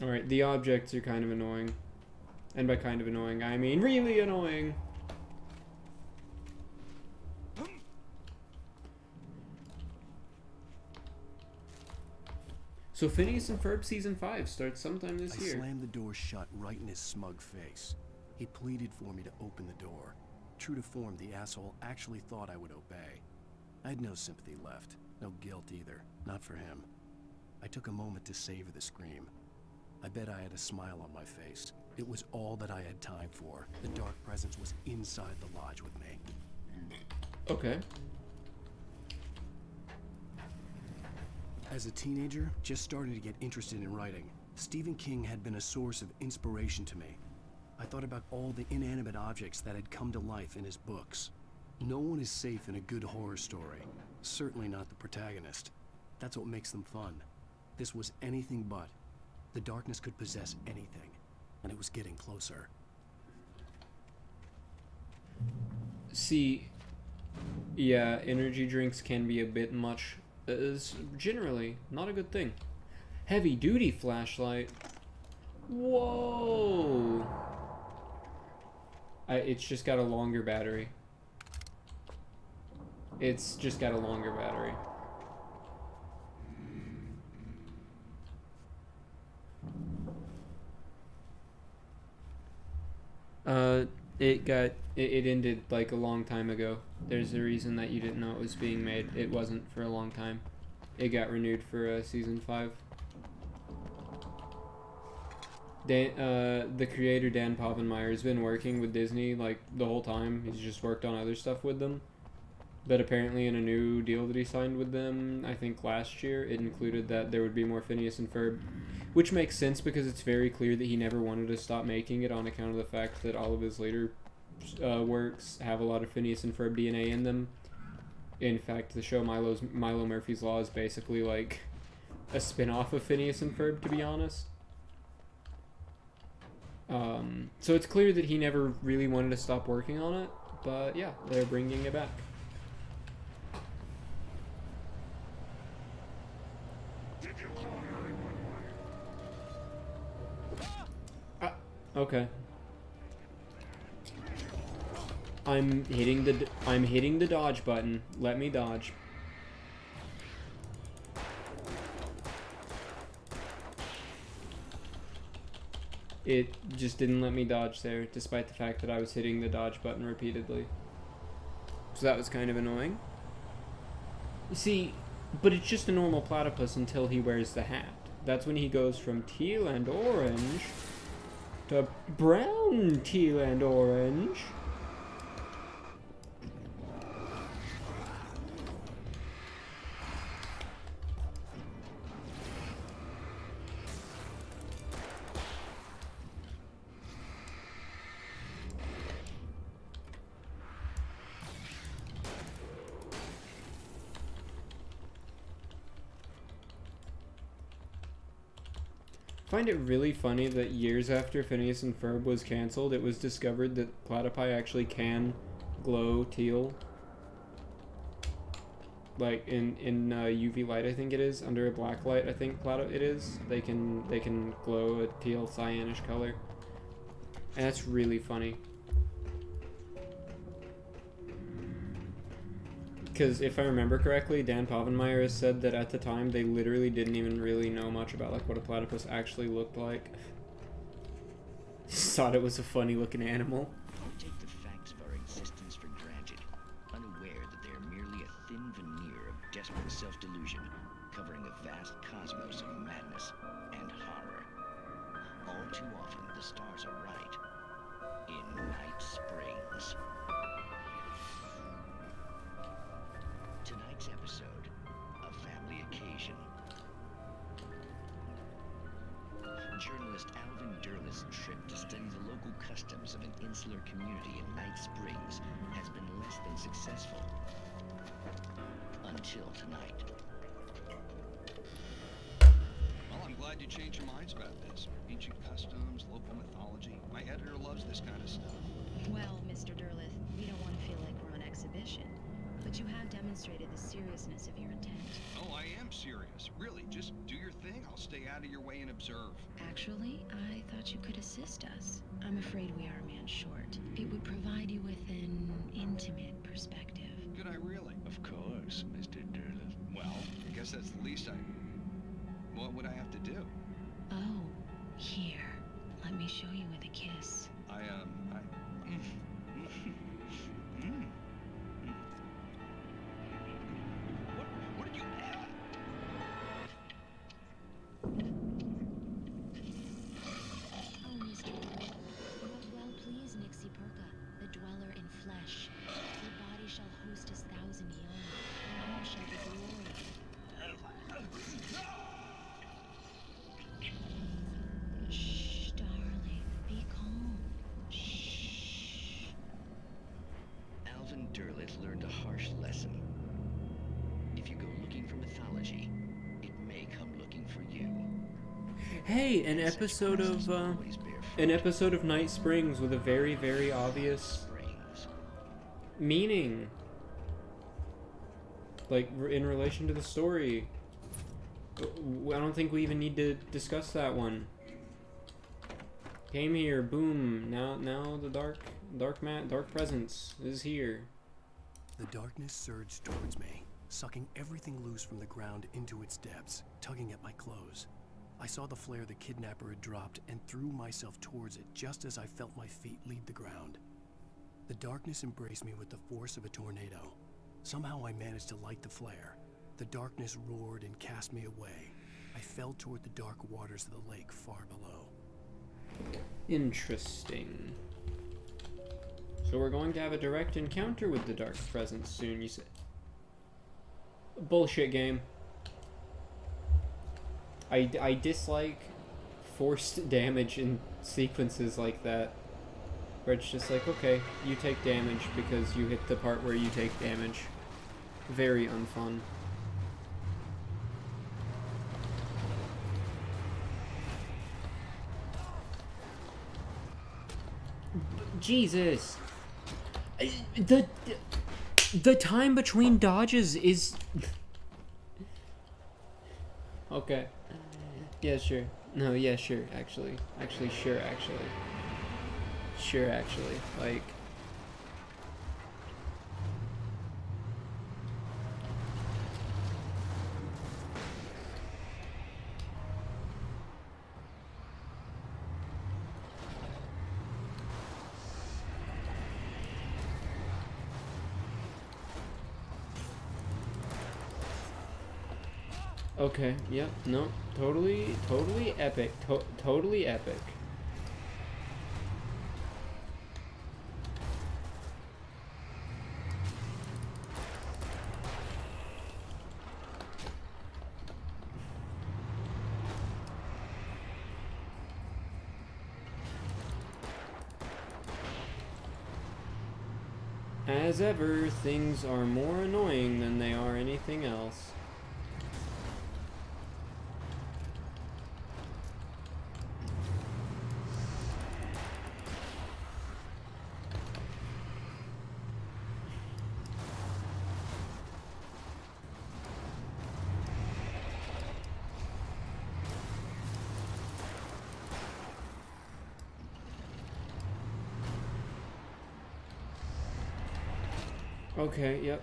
[SPEAKER 1] Alright, the objects are kind of annoying. And by kind of annoying, I mean really annoying. So Phineas and Ferb Season 5 starts sometime this year.
[SPEAKER 2] I slammed the door shut right in his smug face. He pleaded for me to open the door. True to form, the asshole actually thought I would obey. I had no sympathy left, no guilt either, not for him. I took a moment to savor the scream. I bet I had a smile on my face. It was all that I had time for. The dark presence was inside the lodge with me.
[SPEAKER 1] Okay.
[SPEAKER 2] As a teenager, just starting to get interested in writing, Stephen King had been a source of inspiration to me. I thought about all the inanimate objects that had come to life in his books. No one is safe in a good horror story. Certainly not the protagonist. That's what makes them fun. This was anything but. The darkness could possess anything, and it was getting closer.
[SPEAKER 1] See, yeah, energy drinks can be a bit much. Is generally not a good thing. Heavy duty flashlight. Whoa! It's just got a longer battery. It's just got a longer battery. It ended like a long time ago. There's a reason that you didn't know it was being made. It wasn't for a long time. It got renewed for season 5. The creator Dan Povenmire has been working with Disney like the whole time. He's just worked on other stuff with them. But apparently in a new deal that he signed with them, I think last year, it included that there would be more Phineas and Ferb. Which makes sense because it's very clear that he never wanted to stop making it on account of the fact that all of his later works have a lot of Phineas and Ferb DNA in them. In fact, the show Milo Murphy's Law is basically like a spin-off of Phineas and Ferb, to be honest. So it's clear that he never really wanted to stop working on it, but yeah, they're bringing it back. Okay. I'm hitting the dodge button. Let me dodge. It just didn't let me dodge there, despite the fact that I was hitting the dodge button repeatedly. So that was kind of annoying. You see, but it's just a normal platypus until he wears the hat. That's when he goes from teal and orange to brown, teal, and orange. I find it really funny that years after Phineas and Ferb was cancelled, it was discovered that platypi actually can glow teal. Like in UV light, I think it is. Under a black light, I think it is. They can glow a teal cyanish color, and that's really funny. Because if I remember correctly, Dan Povenmire has said that at the time they literally didn't even really know much about like what a platypus actually looked like. Just thought it was a funny looking animal.
[SPEAKER 16] Don't take the facts of our existence for granted, unaware that they are merely a thin veneer of desperate self-delusion, covering a vast cosmos of madness and horror. All too often, the stars are right. In Night Springs. Tonight's episode, a family occasion. Journalist Alvin Derlis' trip to study the local customs of an insular community in Night Springs has been less than successful. Until tonight.
[SPEAKER 17] Well, I'm glad you changed your minds about this. Ancient customs, local mythology. My editor loves this kind of stuff.
[SPEAKER 18] Well, Mr. Derleth, we don't want to feel like we're on exhibition. But you have demonstrated the seriousness of your intent.
[SPEAKER 17] Oh, I am serious. Really, just do your thing. I'll stay out of your way and observe.
[SPEAKER 18] Actually, I thought you could assist us. I'm afraid we are a man short. It would provide you with an intimate perspective.
[SPEAKER 17] Could I really?
[SPEAKER 16] Of course, Mr. Derleth.
[SPEAKER 17] Well, I guess that's the least I... What would I have to do?
[SPEAKER 18] Oh, here. Let me show you with a kiss.
[SPEAKER 17] What did you...
[SPEAKER 18] Oh, Mr. You have well pleased Nixie Perka, the dweller in flesh. Your body shall host 1,000 young, and all shall be glory. Shh, darling, be calm. Shh.
[SPEAKER 16] Alvin Derleth learned a harsh lesson. If you go looking for mythology, it may come looking for you.
[SPEAKER 1] Hey, an episode of Night Springs with a very, very obvious meaning, like in relation to the story. I don't think we even need to discuss that one. Came here, boom. Now the dark presence is here.
[SPEAKER 2] The darkness surged towards me, sucking everything loose from the ground into its depths, tugging at my clothes. I saw the flare the kidnapper had dropped and threw myself towards it just as I felt my feet leave the ground. The darkness embraced me with the force of a tornado. Somehow I managed to light the flare. The darkness roared and cast me away. I fell toward the dark waters of the lake far below.
[SPEAKER 1] Interesting. So we're going to have a direct encounter with the dark presence soon, you say? Bullshit game. I dislike forced damage in sequences like that, where it's just like, okay, you take damage because you hit the part where you take damage. Very unfun. Jesus! The time between dodges is... Okay. Yeah, sure. No, yeah, sure, actually. Sure, actually. Like... Okay, yep, no, totally epic, totally epic. As ever, things are more annoying than they are anything else. Okay, yep.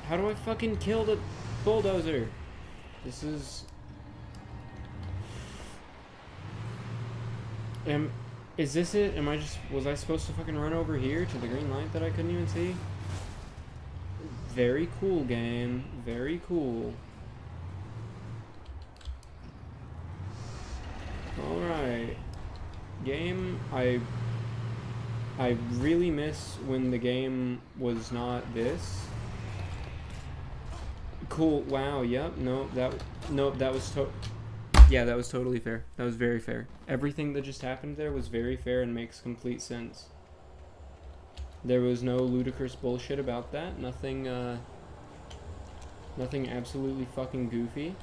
[SPEAKER 1] How do I fucking kill the bulldozer? This is... Is this it? Was I supposed to fucking run over here to the green light that I couldn't even see? Very cool, game. Very cool. Alright. Game, I really miss when the game was not this. Cool. Wow. Yep. Nope. That was yeah, that was totally fair. That was very fair. Everything that just happened there was very fair and makes complete sense. There was no ludicrous bullshit about that. Nothing absolutely fucking goofy.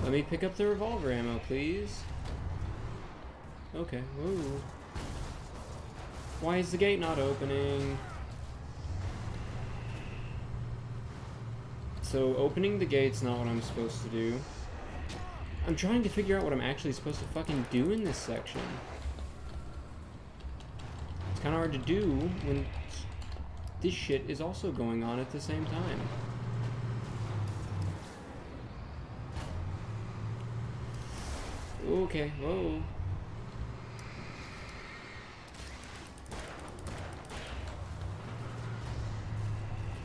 [SPEAKER 1] Let me pick up the revolver ammo, please. Okay, whoa. Why is the gate not opening? So, opening the gate's not what I'm supposed to do. I'm trying to figure out what I'm actually supposed to fucking do in this section. It's kind of hard to do when this shit is also going on at the same time. Okay, whoa.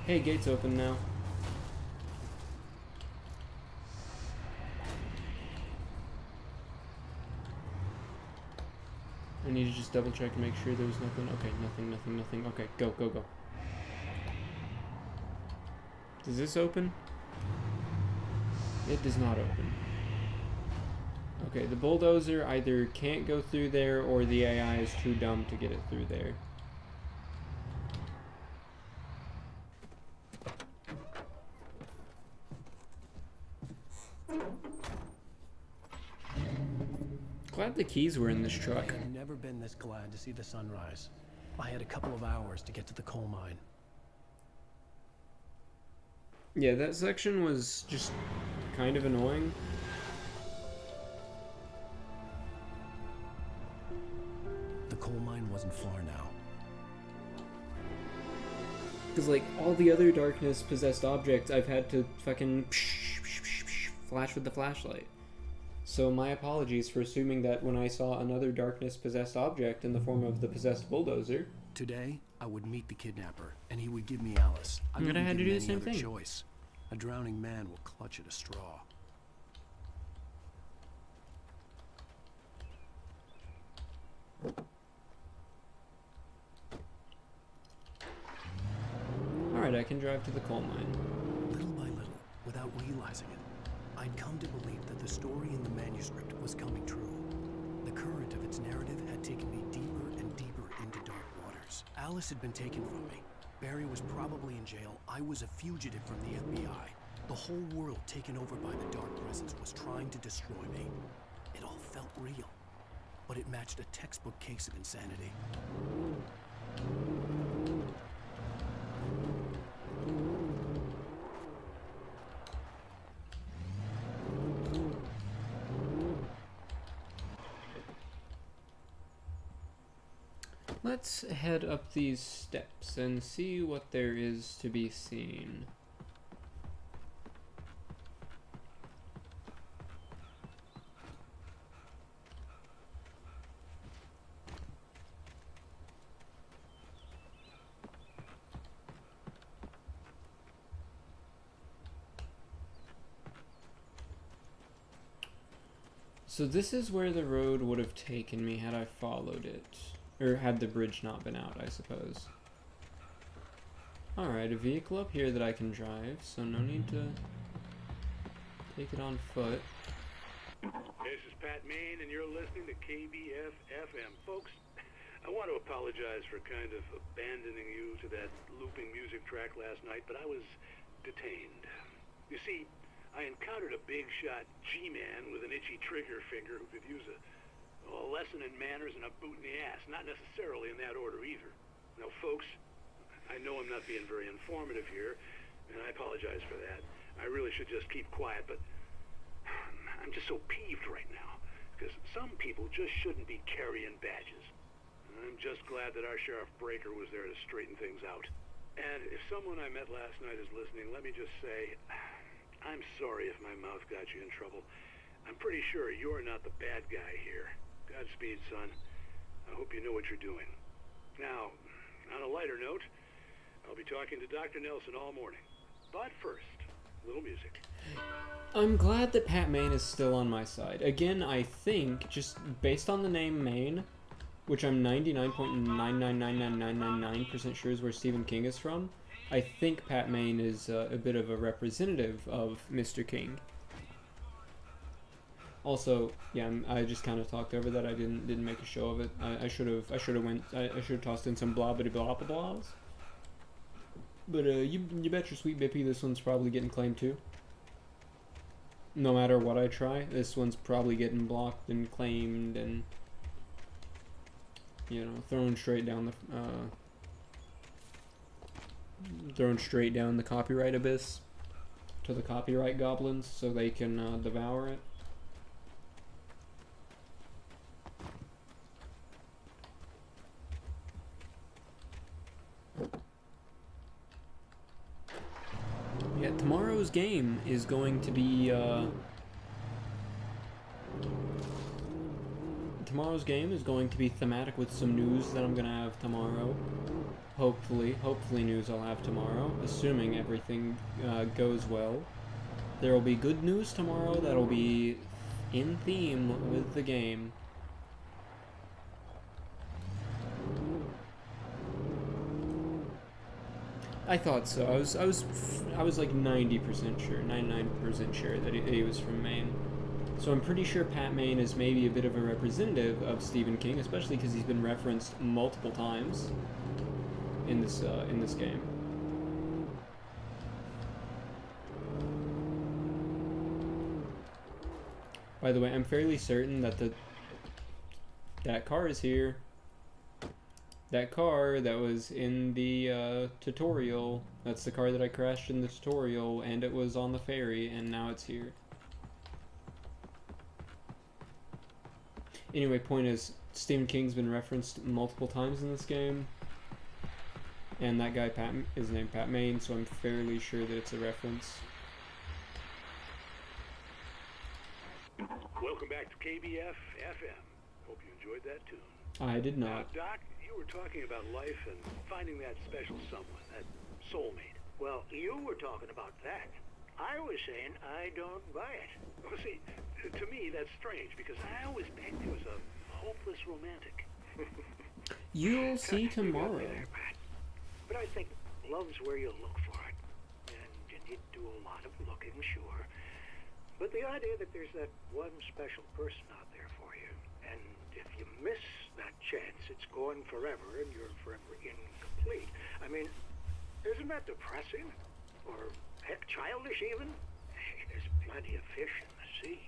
[SPEAKER 1] Hey, gate's open now. I need to just double check and make sure there was nothing. Okay, nothing. Okay, go. Does this open? It does not open. Okay, the bulldozer either can't go through there or the AI is too dumb to get it through there. Glad the keys were in this truck.
[SPEAKER 2] I had never been this glad to see the sunrise. I had a couple of hours to get to the coal mine.
[SPEAKER 1] Yeah, that section was just kind of annoying.
[SPEAKER 2] The coal mine wasn't far now.
[SPEAKER 1] Because, like, all the other darkness-possessed objects, I've had to fucking flash with the flashlight. So my apologies for assuming that when I saw another darkness-possessed object in the form of the possessed bulldozer.
[SPEAKER 2] Today, I would meet the kidnapper, and he would give me Alice. I
[SPEAKER 1] I'm gonna
[SPEAKER 2] wouldn't
[SPEAKER 1] have to
[SPEAKER 2] give
[SPEAKER 1] do
[SPEAKER 2] him
[SPEAKER 1] the
[SPEAKER 2] any
[SPEAKER 1] same
[SPEAKER 2] other
[SPEAKER 1] thing.
[SPEAKER 2] choice. A drowning man will clutch at a straw.
[SPEAKER 1] Alright, I can drive to the coal mine.
[SPEAKER 2] Little by little, without realizing it, I'd come to believe that the story in the manuscript was coming true. The current of its narrative had taken me deeper and deeper into dark waters. Alice had been taken from me. Barry was probably in jail. I was a fugitive from the FBI. The whole world taken over by the dark presence was trying to destroy me. It all felt real, but it matched a textbook case of insanity.
[SPEAKER 1] Let's head up these steps and see what there is to be seen. So this is where the road would have taken me had I followed it. Or had the bridge not been out, I suppose. Alright, a vehicle up here that I can drive, so no need to take it on foot.
[SPEAKER 11] This is Pat Main, and you're listening to KBF-FM. Folks, I want to apologize for kind of abandoning you to that looping music track last night, but I was detained. You see, I encountered a big-shot G-man with an itchy trigger finger who could use a lesson in manners and a boot in the ass. Not necessarily in that order either. Now, folks, I know I'm not being very informative here, and I apologize for that. I really should just keep quiet, but I'm just so peeved right now, because some people just shouldn't be carrying badges. I'm just glad that our Sheriff Breaker was there to straighten things out. And if someone I met last night is listening, let me just say, I'm sorry if my mouth got you in trouble. I'm pretty sure you're not the bad guy here. Godspeed, son. I hope you know what you're doing. Now, on a lighter note, I'll be talking to Dr. Nelson all morning. But first, a little music.
[SPEAKER 1] I'm glad that Pat Maine is still on my side. Again, I think, just based on the name Maine, which I'm 99.9999999% sure is where Stephen King is from, I think Pat Maine is a bit of a representative of Mr. King. Also, yeah, I just kind of talked over that. I didn't make a show of it. I should have tossed in some blah blah blah blahs. But you bet your sweet bippy this one's probably getting claimed too. No matter what I try, this one's probably getting blocked and claimed and, you know, thrown straight down the copyright abyss to the copyright goblins so they can devour it. Yeah, tomorrow's game is going to be thematic with some news that I'm gonna have tomorrow. Hopefully news I'll have tomorrow, assuming everything goes well. There will be good news tomorrow that'll be in theme with the game. I thought so. I was like 90% sure, 99% sure that he was from Maine. So I'm pretty sure Pat Maine is maybe a bit of a representative of Stephen King, especially because he's been referenced multiple times in this game. By the way, I'm fairly certain that that car is here. That car that was in the tutorial, that's the car that I crashed in the tutorial, and it was on the ferry, and now it's here. Anyway, point is, Stephen King's been referenced multiple times in this game, and that guy is named Pat Maine, so I'm fairly sure that it's a reference.
[SPEAKER 11] Welcome back to KBF FM. Hope you enjoyed that tune.
[SPEAKER 1] I did not.
[SPEAKER 11] Now, Doc, you were talking about life and finding that special someone, that soulmate.
[SPEAKER 6] Well, you were talking about that. I was saying I don't buy it.
[SPEAKER 11] Well, see, to me that's strange because I always pegged you as a hopeless romantic.
[SPEAKER 1] You'll see tomorrow.
[SPEAKER 6] But I think love's where you look for it. And you need to do a lot of looking, sure. But the idea that there's that one special person out there for you, and if you miss that chance, it's gone forever, and you're forever incomplete. I mean, isn't that depressing? Or, heck, childish even? There's plenty of fish in the sea.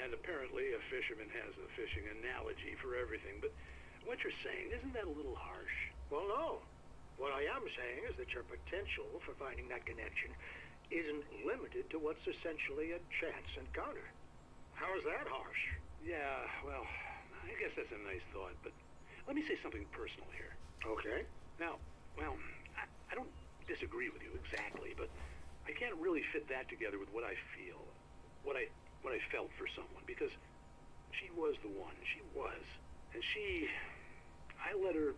[SPEAKER 11] And apparently a fisherman has a fishing analogy for everything, but what you're saying, isn't that a little harsh?
[SPEAKER 6] Well, no. What I am saying is that your potential for finding that connection isn't limited to what's essentially a chance encounter. How is that harsh?
[SPEAKER 11] Yeah, well, I guess that's a nice thought, but let me say something personal here.
[SPEAKER 6] Okay.
[SPEAKER 11] Now, well, I don't disagree with you exactly, but I can't really fit that together with what I feel, what I felt for someone, because she was the one. She was. And I let her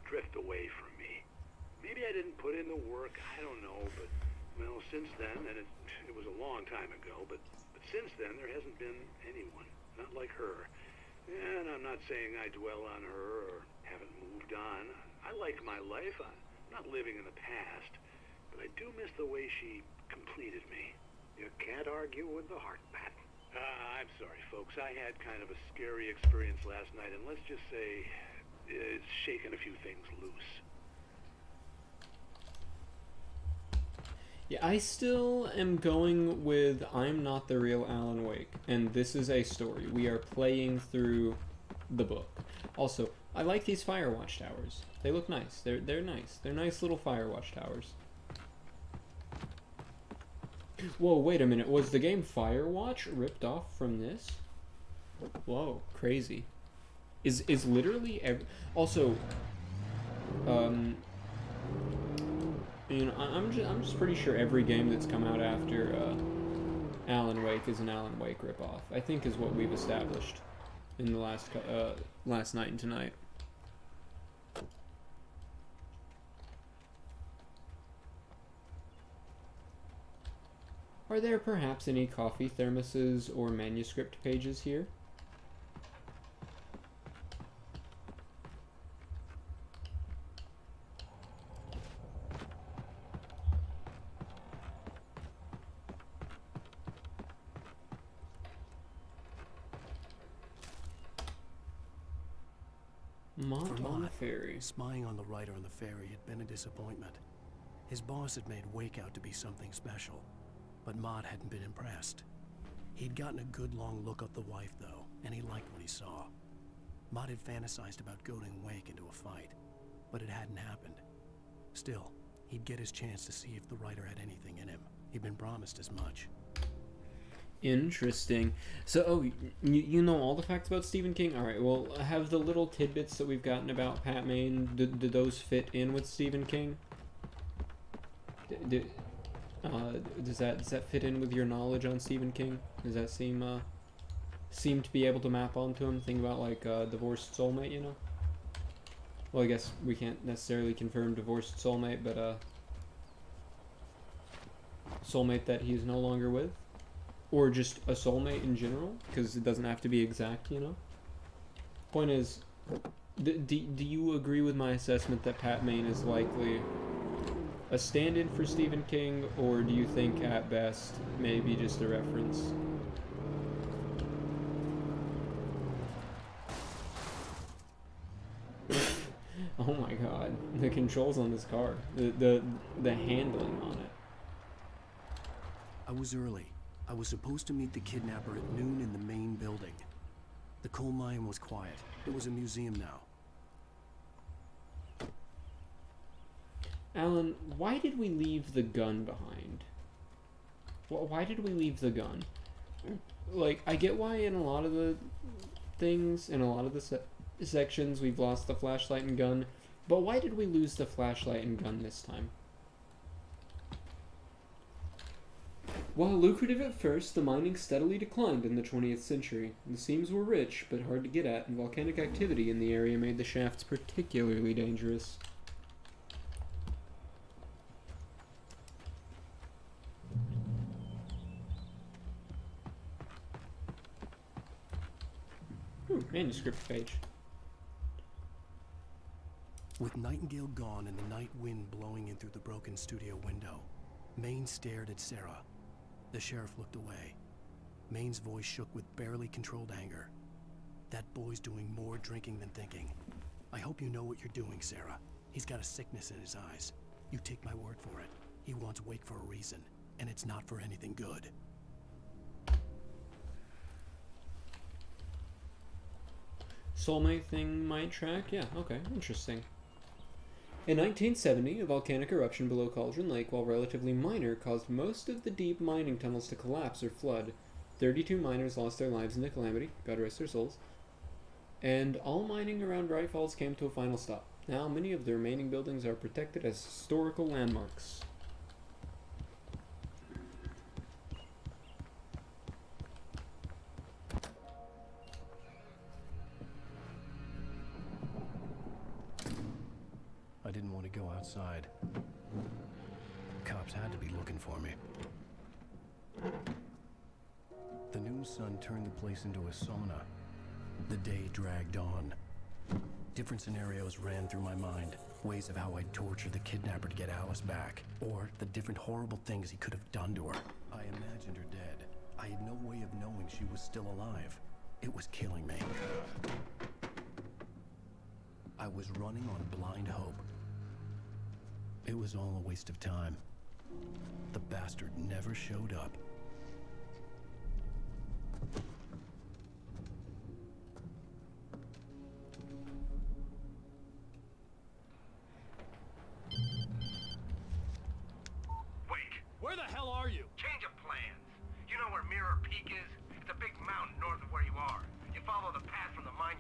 [SPEAKER 11] drift away from me. Maybe I didn't put in the work, I don't know, but, well, since then, and it was a long time ago, but since then there hasn't been anyone, not like her. And I'm not saying I dwell on her or haven't moved on. I like my life. I'm not living in the past, but I do miss the way she completed me.
[SPEAKER 6] You can't argue with the heart, Pat.
[SPEAKER 11] I'm sorry, folks. I had kind of a scary experience last night, and let's just say it's shaken a few things loose.
[SPEAKER 1] Yeah, I still am going with I'm not the real Alan Wake, and this is a story. We are playing through the book. Also, I like these fire watchtowers. They look nice. They're nice. They're nice little fire watchtowers. Whoa, wait a minute. Was the game Firewatch ripped off from this? Whoa, crazy. Is literally also you know, I'm just pretty sure every game that's come out after Alan Wake is an Alan Wake ripoff. I think is what we've established in the last night and tonight. Are there perhaps any coffee thermoses or manuscript pages here?
[SPEAKER 2] For
[SPEAKER 1] on the
[SPEAKER 2] Mott,
[SPEAKER 1] ferry.
[SPEAKER 2] Spying on the writer on the ferry had been a disappointment. His boss had made Wake out to be something special, but Mott hadn't been impressed. He'd gotten a good long look at the wife, though, and he liked what he saw. Mott had fantasized about goading Wake into a fight, but it hadn't happened. Still, he'd get his chance to see if the writer had anything in him. He'd been promised as much.
[SPEAKER 1] Interesting. So, oh, you know all the facts about Stephen King? Alright, well, have the little tidbits that we've gotten about Pat Maine, did those fit in with Stephen King? Does that fit in with your knowledge on Stephen King? Does that seem to be able to map onto him? Think about, like, divorced soulmate, you know? Well, I guess we can't necessarily confirm divorced soulmate, but, soulmate that he's no longer with? Or just a soulmate in general, because it doesn't have to be exact, you know? Point is, do you agree with my assessment that Pat Maine is likely a stand-in for Stephen King, or do you think at best maybe just a reference? Oh my god, the controls on this car, the handling on it.
[SPEAKER 2] I was early. I was supposed to meet the kidnapper at noon in the main building. The coal mine was quiet. It was a museum now.
[SPEAKER 1] Alan, why did we leave the gun behind? Why did we leave the gun? Like, I get why in a lot of the things, in a lot of the sections, we've lost the flashlight and gun, but why did we lose the flashlight and gun this time? While lucrative at first, the mining steadily declined in the 20th century. The seams were rich, but hard to get at, and volcanic activity in the area made the shafts particularly dangerous. Ooh, manuscript page.
[SPEAKER 2] With Nightingale gone and the night wind blowing in through the broken studio window, Maine stared at Sarah. The sheriff looked away. Maine's voice shook with barely controlled anger. That boy's doing more drinking than thinking. I hope you know what you're doing, Sarah. He's got a sickness in his eyes. You take my word for it. He wants Wake for a reason, and it's not for anything good.
[SPEAKER 1] Soulmate thing might track? Yeah, okay, interesting. In 1970, a volcanic eruption below Cauldron Lake, while relatively minor, caused most of the deep mining tunnels to collapse or flood. 32 miners lost their lives in the calamity, God rest their souls. And all mining around Bright Falls came to a final stop. Now, many of the remaining buildings are protected as historical landmarks.
[SPEAKER 2] I didn't want to go outside. Cops had to be looking for me. The noon sun turned the place into a sauna. The day dragged on. Different scenarios ran through my mind. Ways of how I'd torture the kidnapper to get Alice back. Or the different horrible things he could have done to her. I imagined her dead. I had no way of knowing she was still alive. It was killing me. I was running on blind hope. It was all a waste of time. The bastard never showed up.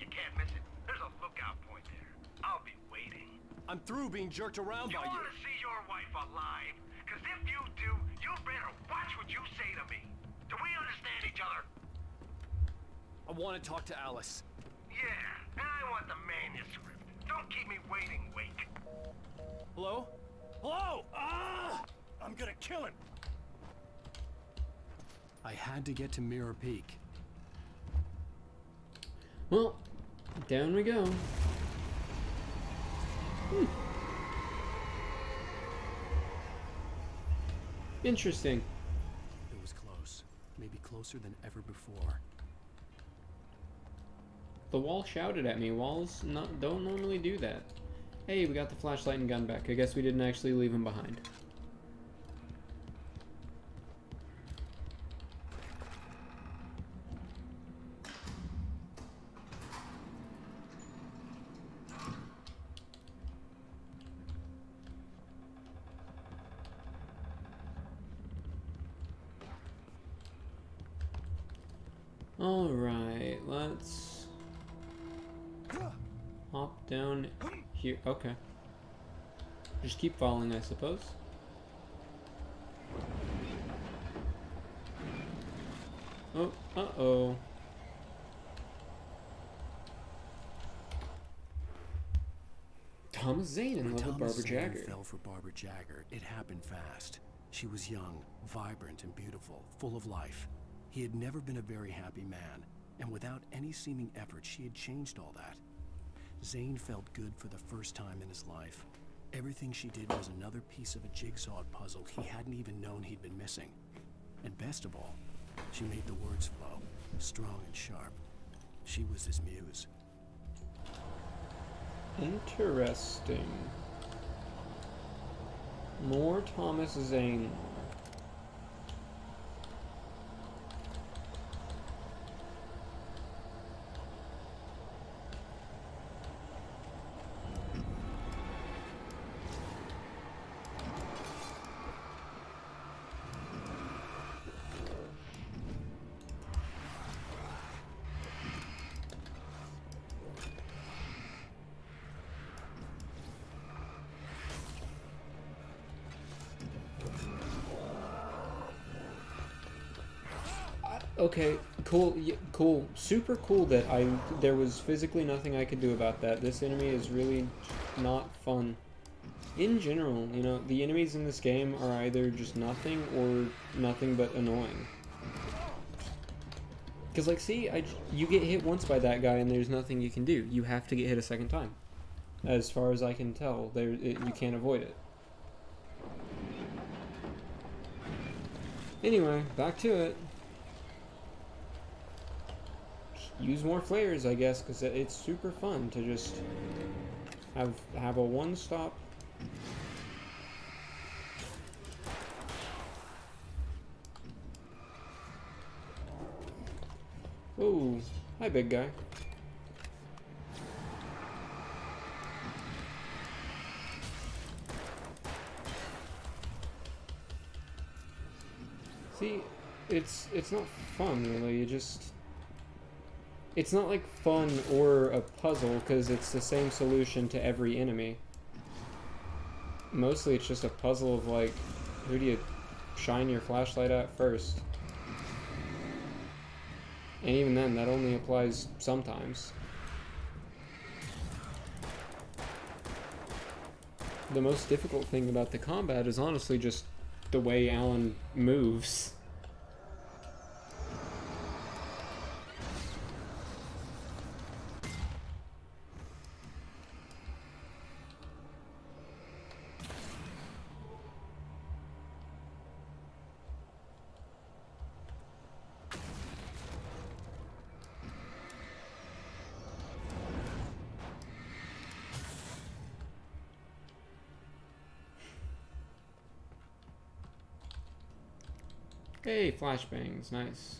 [SPEAKER 12] you can't miss it. There's a lookout point there. I'll be waiting.
[SPEAKER 2] I'm through being jerked around by
[SPEAKER 12] You
[SPEAKER 2] you.
[SPEAKER 12] want to see your wife alive? Because if you do, you better watch what you say to me. Do we understand each other?
[SPEAKER 2] I want to talk to Alice.
[SPEAKER 12] Yeah, and I want the manuscript. Don't keep me waiting, Wake.
[SPEAKER 2] Hello? Hello! Ah! I'm gonna kill him! I had to get to Mirror Peak.
[SPEAKER 1] Well, down we go. Interesting.
[SPEAKER 2] It was close. Maybe closer than ever before.
[SPEAKER 1] The wall shouted at me. Walls don't normally do that. Hey, we got the flashlight and gun back. I guess we didn't actually leave them behind. Alright, let's hop down here. Okay. Just keep falling, I suppose. Oh, uh-oh. Thomas Zane in love with Barbara Jagger.
[SPEAKER 2] Fell for Barbara Jagger. It happened fast. She was young, vibrant, and beautiful, full of life. He had never been a very happy man, and without any seeming effort, she had changed all that. Zane felt good for the first time in his life. Everything she did was another piece of a jigsaw puzzle he hadn't even known he'd been missing. And best of all, she made the words flow, strong and sharp. She was his muse.
[SPEAKER 1] Interesting. More Thomas Zane. Okay, cool, cool, super cool that there was physically nothing I could do about that. This enemy is really not fun. In general, you know, the enemies in this game are either just nothing or nothing but annoying. Because, like, see, you get hit once by that guy and there's nothing you can do. You have to get hit a second time. As far as I can tell, you can't avoid it. Anyway, back to it. Use more flares, I guess, because it's super fun to just have a one-stop. Ooh, hi, big guy. See, it's not fun, really. It's not like fun or a puzzle, because it's the same solution to every enemy. Mostly it's just a puzzle of, like, who do you shine your flashlight at first? And even then, that only applies sometimes. The most difficult thing about the combat is honestly just the way Alan moves. Hey, flashbangs, nice.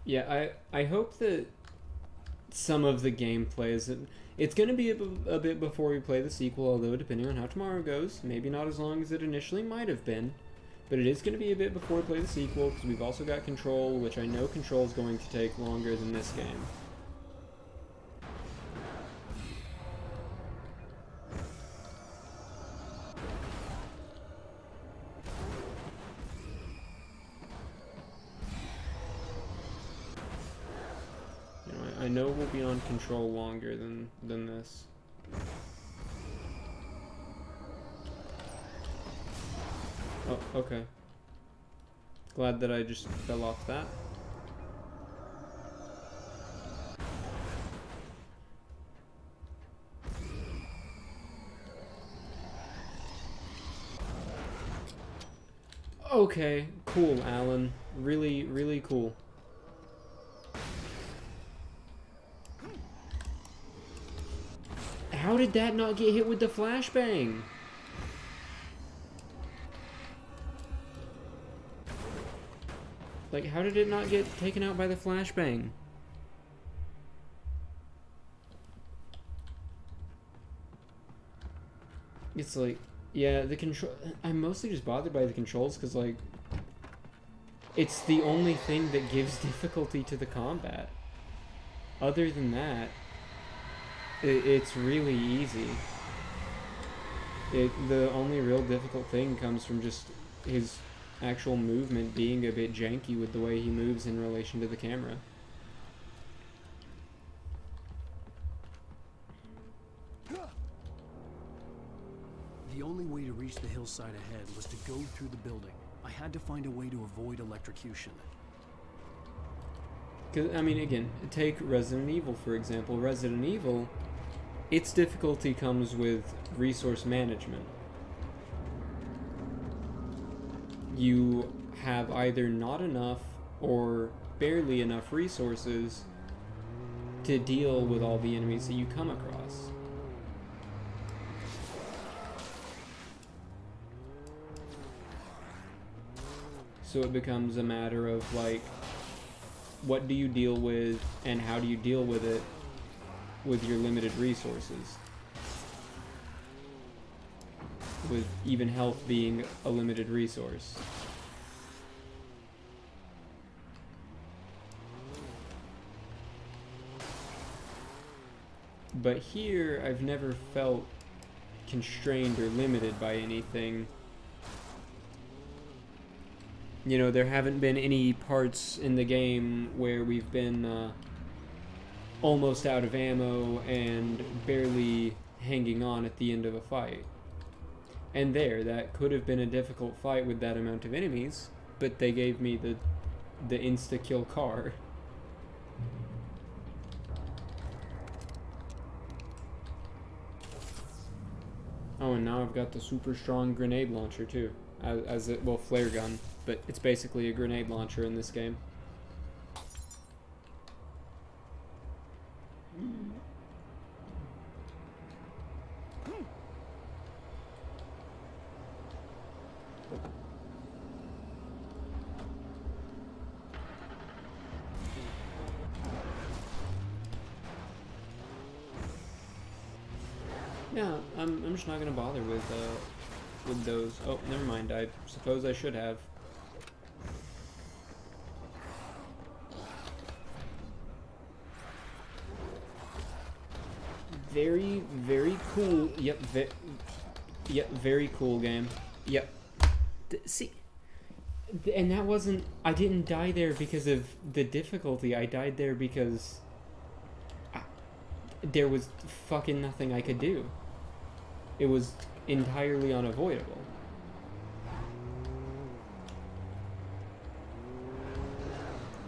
[SPEAKER 1] Yeah, I hope that some of the gameplay is... It's going to be a bit before we play the sequel, although depending on how tomorrow goes, maybe not as long as it initially might have been. But it is going to be a bit before we play the sequel, because we've also got Control, which I know Control is going to take longer than this game. You know, I know we'll be on Control longer than this. Oh, okay. Glad that I just fell off that. Okay, cool, Alan. Really, really cool. How did that not get hit with the flashbang? Like, how did it not get taken out by the flashbang? It's like, yeah, the control... I'm mostly just bothered by the controls because, like, it's the only thing that gives difficulty to the combat. Other than that, it's really easy. The only real difficult thing comes from just his actual movement being a bit janky with the way he moves in relation to the camera.
[SPEAKER 2] The only way to reach the hillside ahead was to go through the building. I had to find a way to avoid electrocution.
[SPEAKER 1] Because, I mean, again, take Resident Evil, for example. Resident Evil, its difficulty comes with resource management. You have either not enough or barely enough resources to deal with all the enemies that you come across. So it becomes a matter of, like, what do you deal with and how do you deal with it with your limited resources? With even health being a limited resource. But here, I've never felt constrained or limited by anything. You know, there haven't been any parts in the game where we've been almost out of ammo and barely hanging on at the end of a fight. And that could have been a difficult fight with that amount of enemies, but they gave me the insta-kill car. Oh, and now I've got the super strong grenade launcher too. Well, flare gun, but it's basically a grenade launcher in this game. Yeah, I'm just not gonna bother with those. Oh, never mind. I suppose I should have. Very, very cool. Yep, very cool game. Yep. See, and that wasn't... I didn't die there because of the difficulty. I died there because there was fucking nothing I could do. It was entirely unavoidable.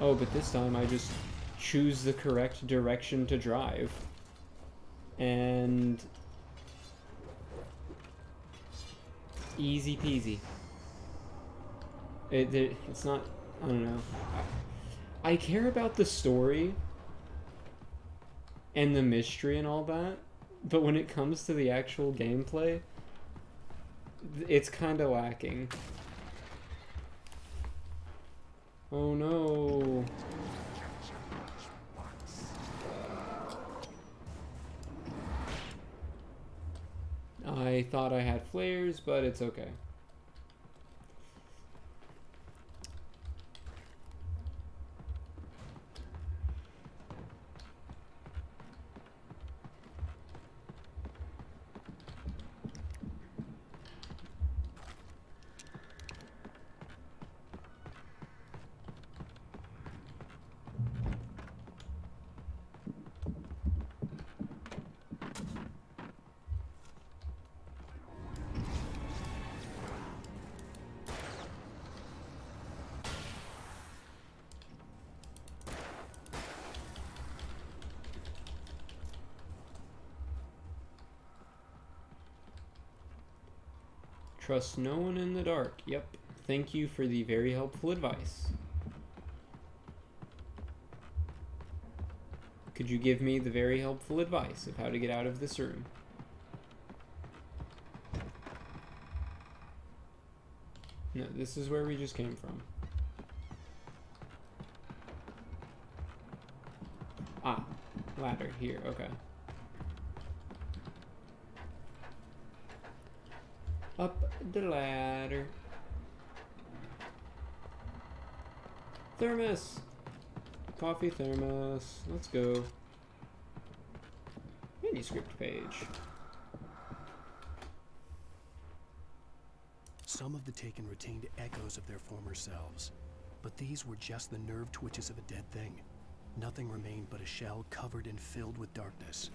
[SPEAKER 1] Oh, but this time I just choose the correct direction to drive. And... easy peasy. It's not... I don't know. I care about the story and the mystery and all that, but when it comes to the actual gameplay, it's kind of lacking. Oh no. they thought I had flares, but it's okay. Trust no one in the dark. Yep. Thank you for the very helpful advice. Could you give me the very helpful advice of how to get out of this room? No, this is where we just came from. Ah, ladder here, okay. Up the ladder. Thermos! Coffee thermos. Let's go. Manuscript page.
[SPEAKER 2] Some of the Taken retained echoes of their former selves, but these were just the nerve twitches of a dead thing. Nothing remained but a shell covered and filled with darkness.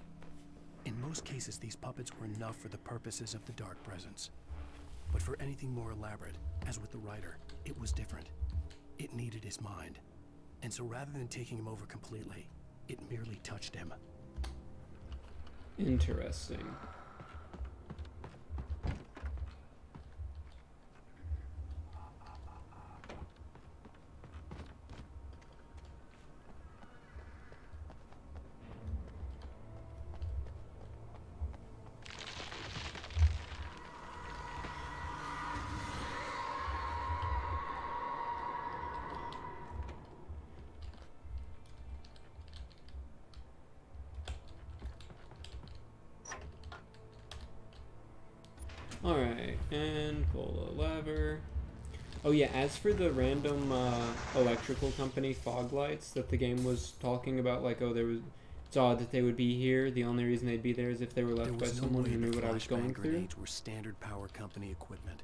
[SPEAKER 2] In most cases, these puppets were enough for the purposes of the Dark Presence. But for anything more elaborate, as with the writer, it was different. It needed his mind. And so rather than taking him over completely, it merely touched him.
[SPEAKER 1] Interesting. Alright, and pull a lever. Oh yeah, as for the random electrical company fog lights that the game was talking about, like, oh, it's odd that they would be here. The only reason they'd be there is if they were left by someone who knew what I was going through.
[SPEAKER 2] Grenades were standard power company equipment.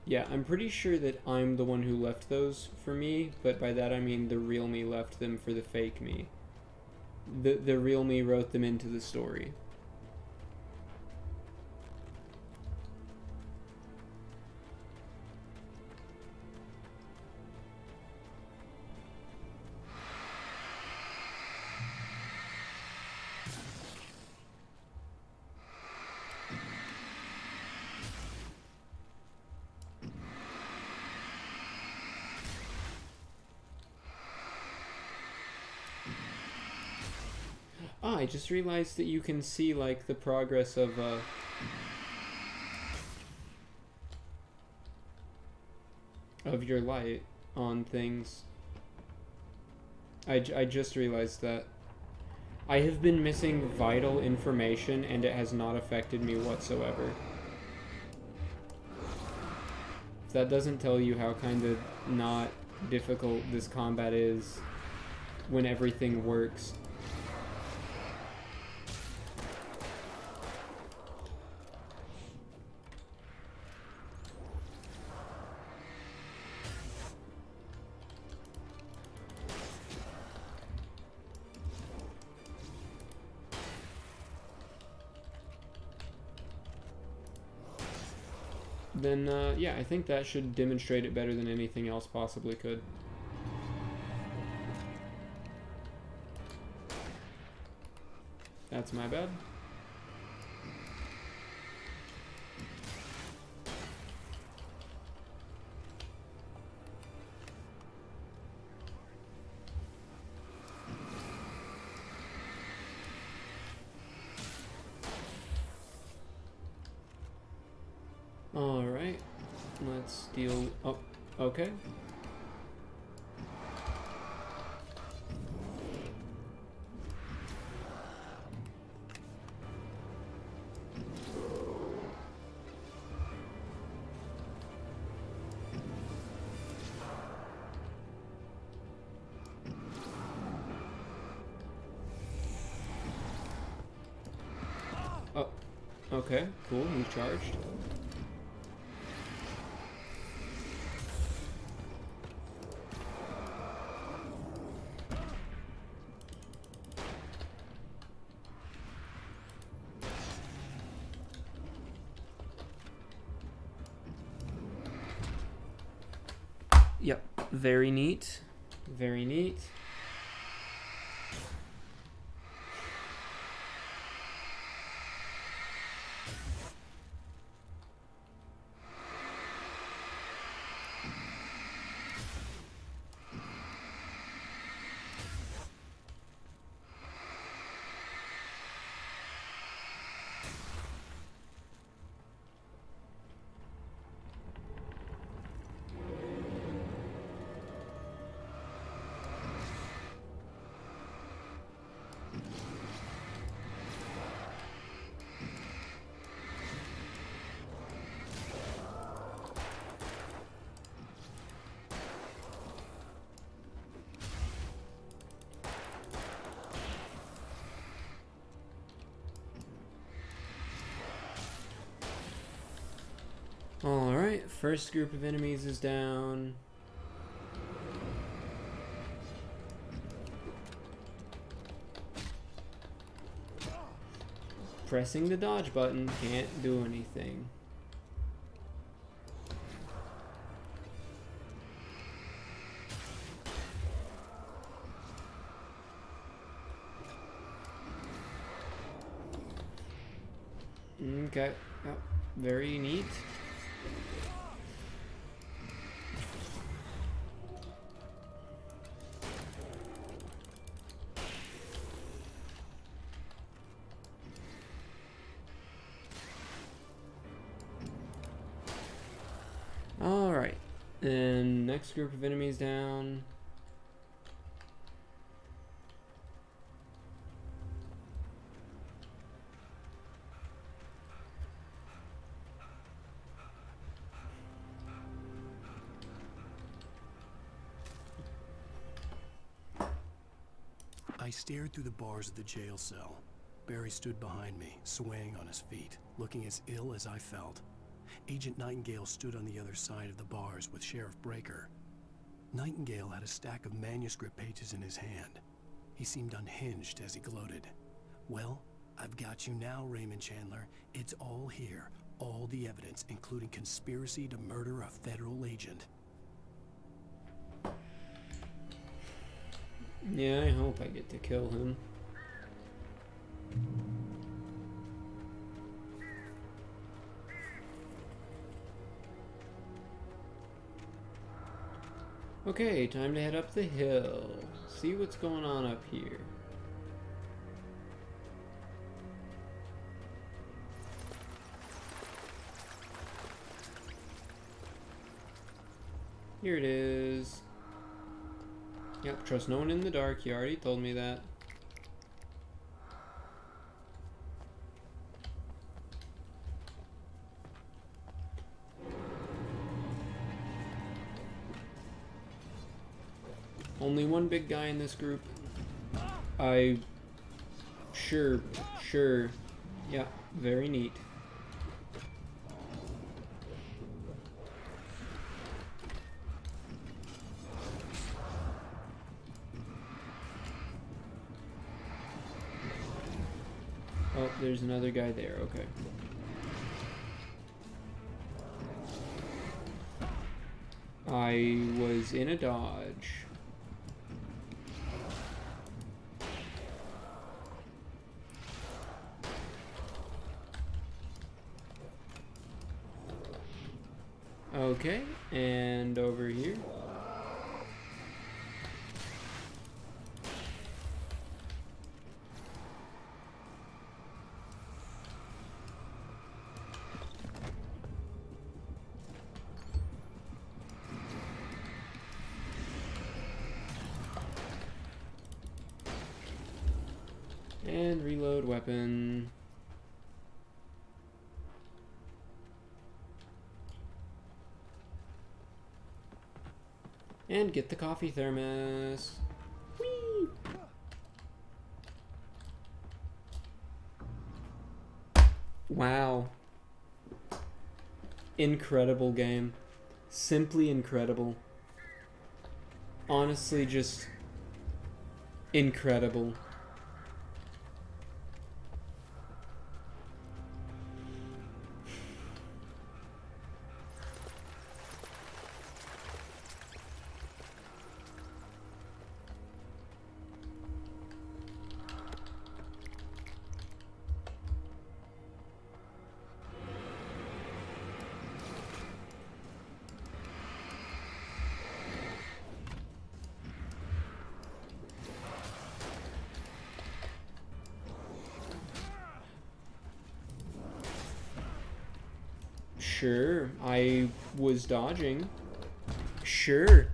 [SPEAKER 1] Yeah, I'm pretty sure that I'm the one who left those for me, but by that I mean the real me left them for the fake me. The real me wrote them into the story. Ah, I just realized that you can see, like, the progress of your light on things. I just realized that. I have been missing vital information, and it has not affected me whatsoever. If that doesn't tell you how kind of not difficult this combat is when everything works. Then, yeah, I think that should demonstrate it better than anything else possibly could. That's my bad. Alright, let's deal. Oh, okay. Okay, cool. Move charged. Yep, very neat. Very neat. Alright, first group of enemies is down. Pressing the dodge button can't do anything. Okay, yep. Very neat. Alright, and next group of enemies down.
[SPEAKER 2] I stared through the bars of the jail cell. Barry stood behind me, swaying on his feet, looking as ill as I felt. Agent Nightingale stood on the other side of the bars with Sheriff Breaker. Nightingale had a stack of manuscript pages in his hand. He seemed unhinged as he gloated. Well, I've got you now, Raymond Chandler. It's all here. All the evidence, including conspiracy to murder a federal agent.
[SPEAKER 1] Yeah, I hope I get to kill him. Okay, time to head up the hill. See what's going on up here. Here it is. Yep, trust no one in the dark. You already told me that. Only one big guy in this group. Sure. Yeah, very neat. Oh, there's another guy there, okay. I was in a dodge. Okay, and over here. And reload weapon. And get the coffee thermos. Whee! Wow. Incredible game. Simply incredible. Honestly, just incredible. Sure, I was dodging. Sure,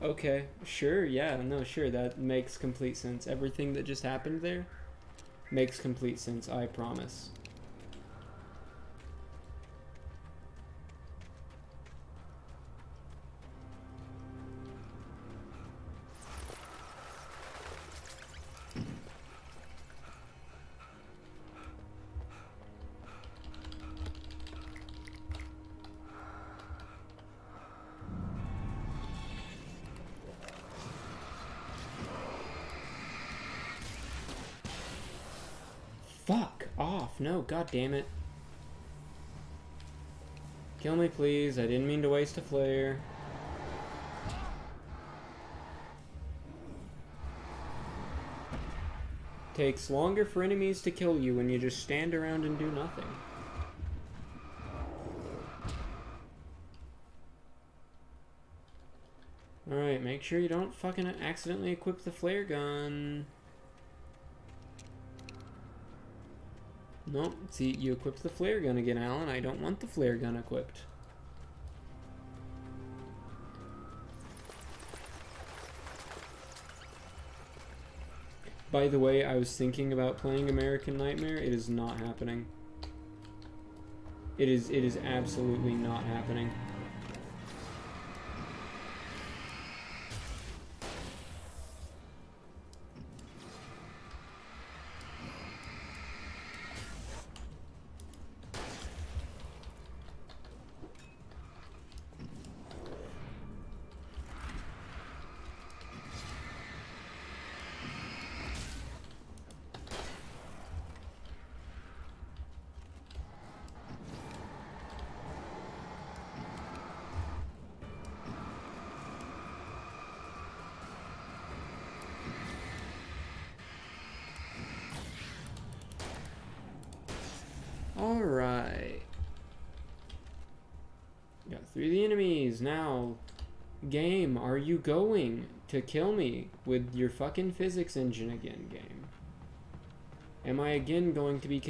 [SPEAKER 1] okay, sure, yeah, no, sure, that makes complete sense. Everything that just happened there makes complete sense, I promise. Fuck off. No, god damn it. Kill me, please. I didn't mean to waste a flare. Takes longer for enemies to kill you when you just stand around and do nothing. Alright, make sure you don't fucking accidentally equip the flare gun. Nope, see, you equipped the flare gun again, Alan. I don't want the flare gun equipped. By the way, I was thinking about playing American Nightmare. It is not happening. It is absolutely not happening. Alright. Got through the enemies. Now, game, are you going to kill me with your fucking physics engine again, game? Am I again going to be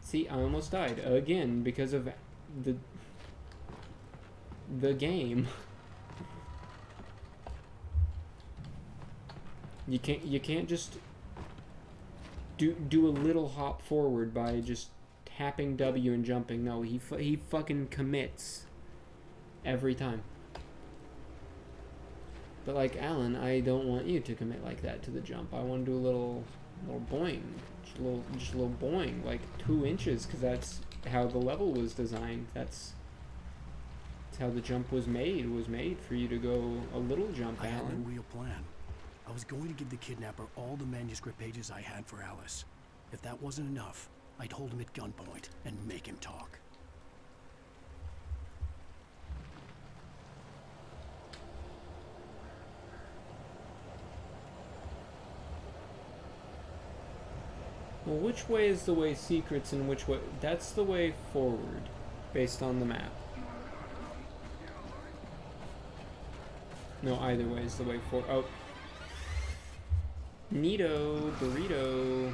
[SPEAKER 1] See, I almost died again because of the game. You can't just do a little hop forward by just tapping W and jumping. No, he fucking commits every time. But like Alan, I don't want you to commit like that to the jump. I want to do a little boing, just a little boing, like 2 inches, because that's how the level was designed. That's how the jump was made. It was made for you to go a little jump,
[SPEAKER 2] I had
[SPEAKER 1] Alan.
[SPEAKER 2] no real plan. I was going to give the kidnapper all the manuscript pages I had for Alice. If that wasn't enough, I'd hold him at gunpoint and make him talk.
[SPEAKER 1] Well, which way is the way secrets and which way? That's the way forward, based on the map. No, either way is the way forward. Oh. Neato, burrito.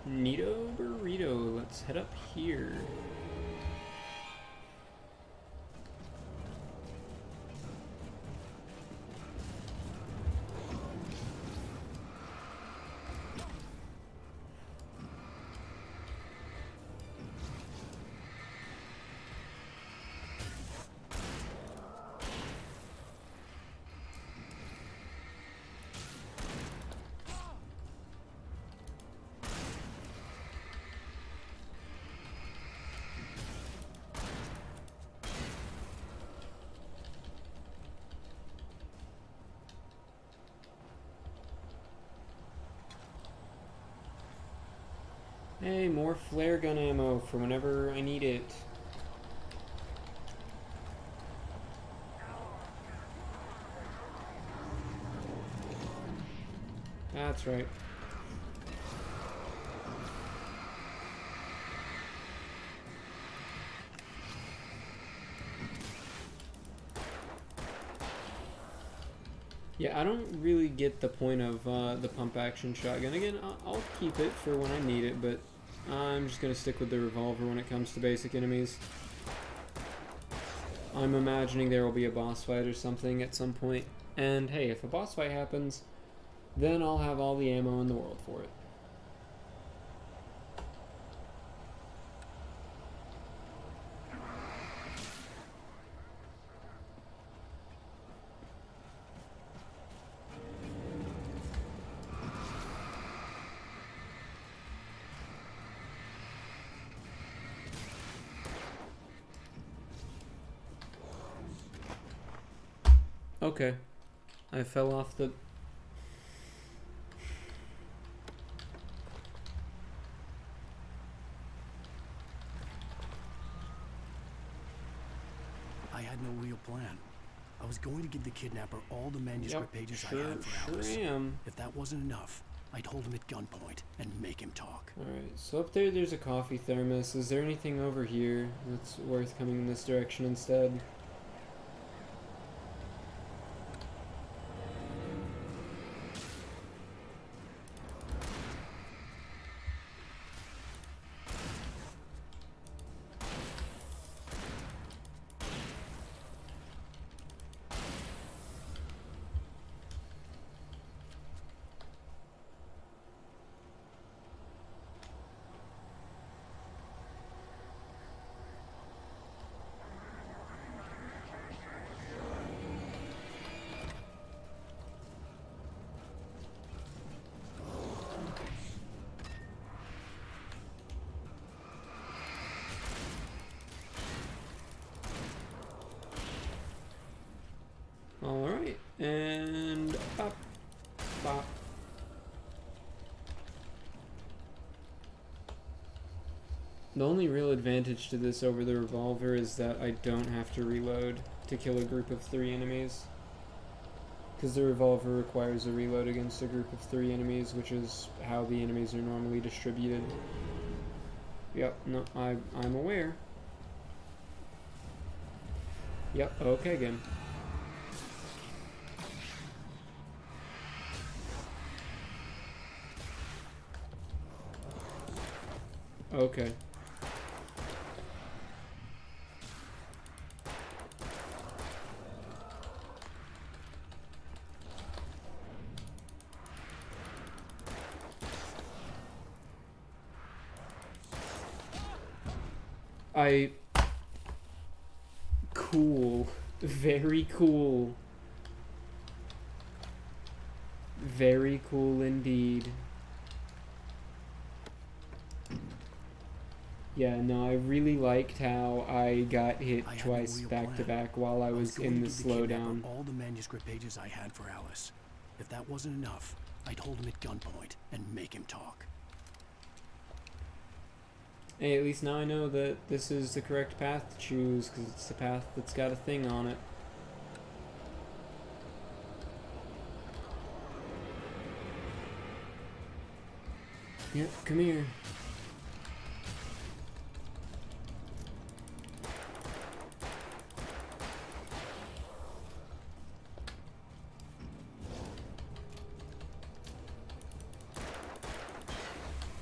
[SPEAKER 1] Neato Burrito. Let's head up here. Hey, more flare gun ammo for whenever I need it. That's right. Yeah, I don't really get the point of the pump action shotgun. Again, I'll keep it for when I need it, but I'm just going to stick with the revolver when it comes to basic enemies. I'm imagining there will be a boss fight or something at some point. And hey, if a boss fight happens, then I'll have all the ammo in the world for it. Okay. I fell off the...
[SPEAKER 2] I had no real plan. I was going to give the kidnapper all the manuscript pages I had for Alice. If that wasn't enough, I'd hold him at gunpoint and make him talk.
[SPEAKER 1] Alright, so up there's a coffee thermos. Is there anything over here that's worth coming in this direction instead? Alright, and pop, pop. The only real advantage to this over the revolver is that I don't have to reload to kill a group of 3 enemies. Because the revolver requires a reload against a group of 3 enemies, which is how the enemies are normally distributed. Yep, no, I'm aware. Yep, okay, game. Okay. Cool. Very cool. Very cool indeed. Yeah, no, I really liked how I got hit twice back to back while I was in the slowdown.
[SPEAKER 2] All the manuscript pages I had for Alice. If that wasn't enough, I'd hold him at gunpoint and make him talk.
[SPEAKER 1] Hey, at least now I know that this is the correct path to choose, because it's the path that's got a thing on it. Yep, come here.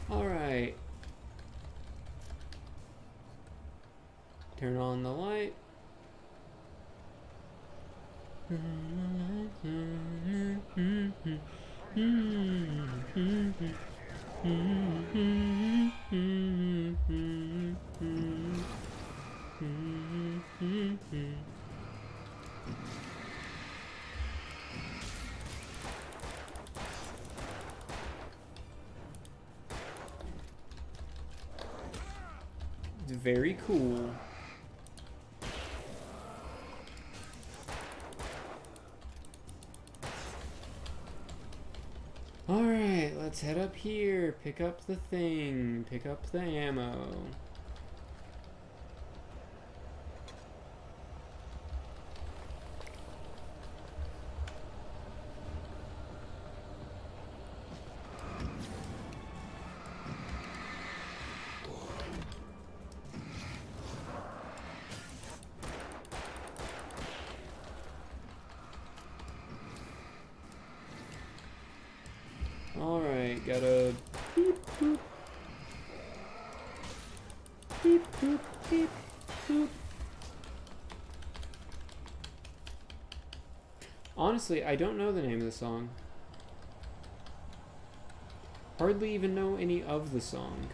[SPEAKER 1] Alright. Turn on the light. Very cool. Alright, let's head up here. Pick up the thing. Pick up the ammo. Alright, gotta beep boop. Beep boop, beep boop. Honestly, I don't know the name of the song. Hardly even know any of the song.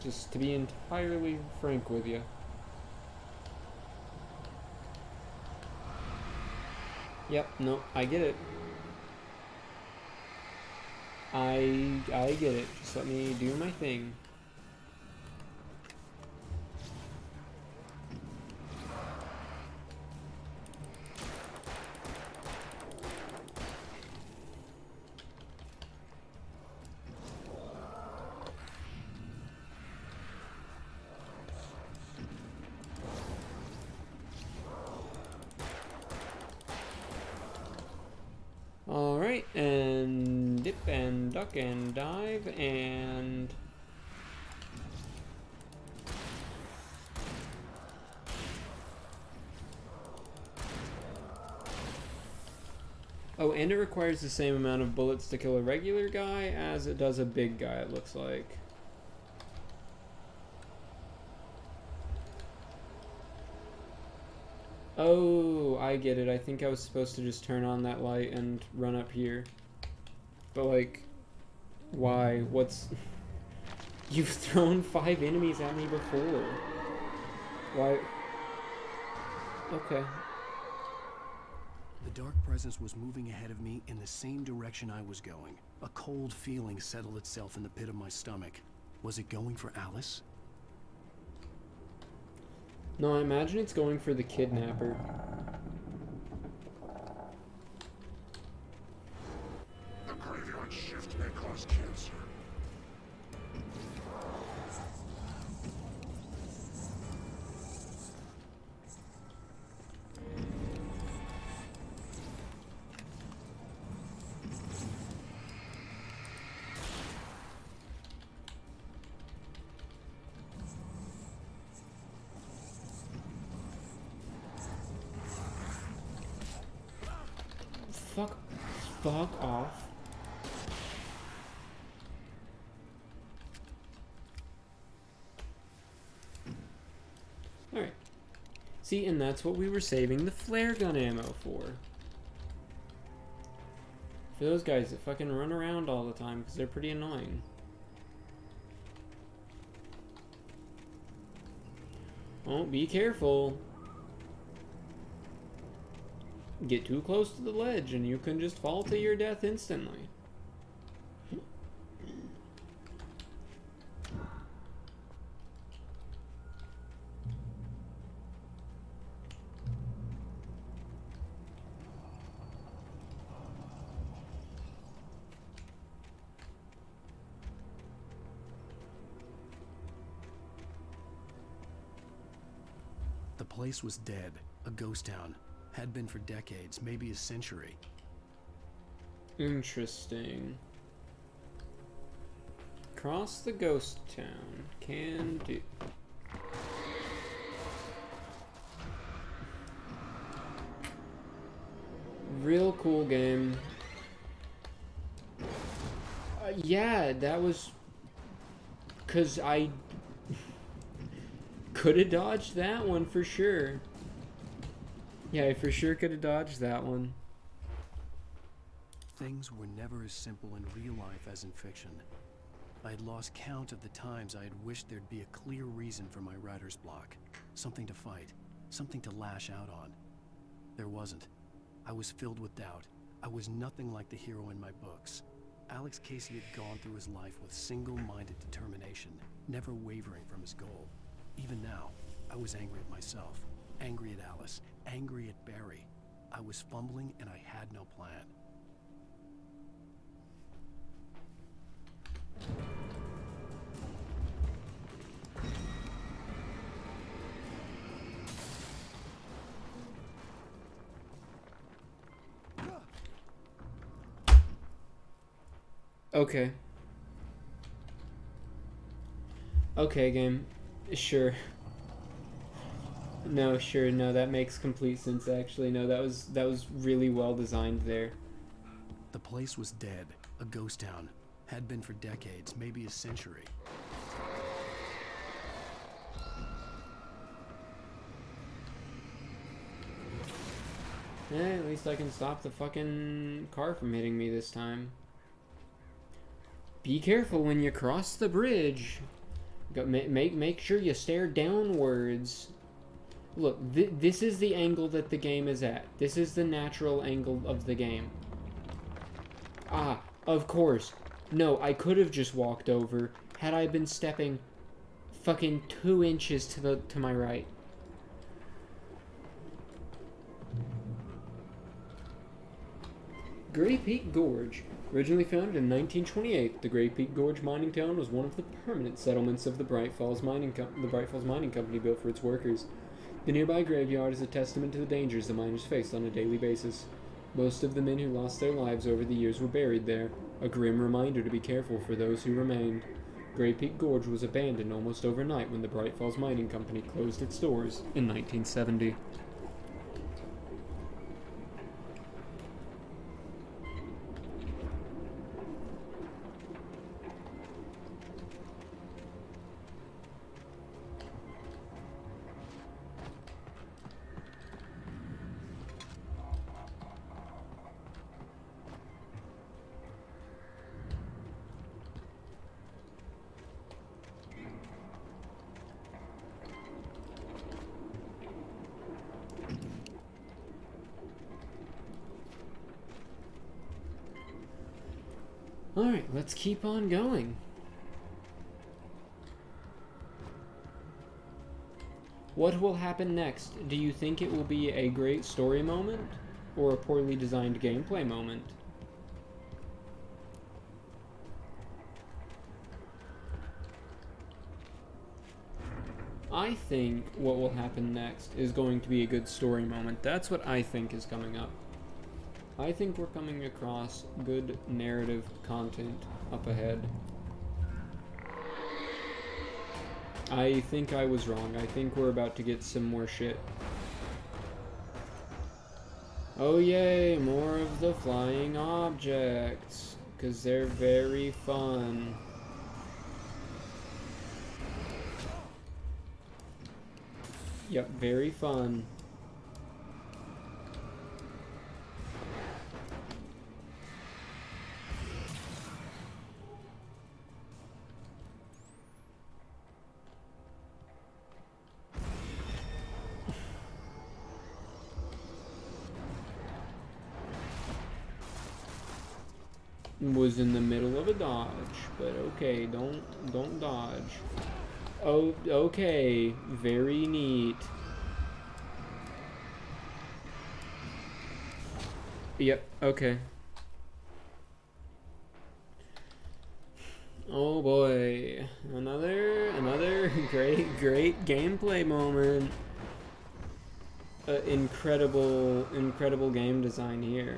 [SPEAKER 1] Just to be entirely frank with you. Yep, no, I get it. I get it. Just let me do my thing. Alright, and dip and duck and dive and... Oh, and it requires the same amount of bullets to kill a regular guy as it does a big guy, it looks like. Oh, I get it. I think I was supposed to just turn on that light and run up here. But, like, why? What's... You've thrown 5 enemies at me before. Why? Okay.
[SPEAKER 2] The dark presence was moving ahead of me in the same direction I was going. A cold feeling settled itself in the pit of my stomach. Was it going for Alice?
[SPEAKER 1] No, I imagine it's going for the kidnapper.
[SPEAKER 8] The graveyard shift may cause cancer.
[SPEAKER 1] Fuck off. Alright. See, and that's what we were saving the flare gun ammo for. For those guys that fucking run around all the time, because they're pretty annoying. Oh, be careful. Get too close to the ledge and you can just fall to your death instantly.
[SPEAKER 2] The place was dead, a ghost town. Had been for decades, maybe a century.
[SPEAKER 1] Interesting. Cross the ghost town. Can do. Real cool game. Yeah, that was... 'cause I Could have dodged that one for sure. Yeah, I for sure could have dodged that one.
[SPEAKER 2] Things were never as simple in real life as in fiction. I had lost count of the times I had wished there'd be a clear reason for my writer's block. Something to fight, something to lash out on. There wasn't. I was filled with doubt. I was nothing like the hero in my books. Alex Casey had gone through his life with single-minded determination, never wavering from his goal. Even now, I was angry at myself, angry at Alice, angry at Barry. I was fumbling and I had no plan.
[SPEAKER 1] Okay. Okay, game. Sure. No, sure, no, that makes complete sense actually. No, that was really well designed there.
[SPEAKER 2] The place was dead, a ghost town. Had been for decades, maybe a century.
[SPEAKER 1] At least I can stop the fucking car from hitting me this time. Be careful when you cross the bridge. Make sure you stare downwards. Look, this is the angle that the game is at. This is the natural angle of the game. Ah, of course. No, I could have just walked over had I been stepping fucking 2 inches to my right. Gray Peak Gorge. Originally founded in 1928, the Gray Peak Gorge mining town was one of the permanent settlements of the Bright Falls Mining Company built for its workers. The nearby graveyard is a testament to the dangers the miners faced on a daily basis. Most of the men who lost their lives over the years were buried there, a grim reminder to be careful for those who remained. Gray Peak Gorge was abandoned almost overnight when the Bright Falls Mining Company closed its doors in 1970. Alright, let's keep on going. What will happen next? Do you think it will be a great story moment or a poorly designed gameplay moment? I think what will happen next is going to be a good story moment. That's what I think is coming up. I think we're coming across good narrative content up ahead. I think I was wrong. I think we're about to get some more shit. Oh yay, more of the flying objects, 'cause they're very fun. Yep, very fun. Was in the middle of a dodge, but okay, don't dodge. Oh, okay, very neat. Yep, okay. Oh boy, another great gameplay moment. Incredible game design here.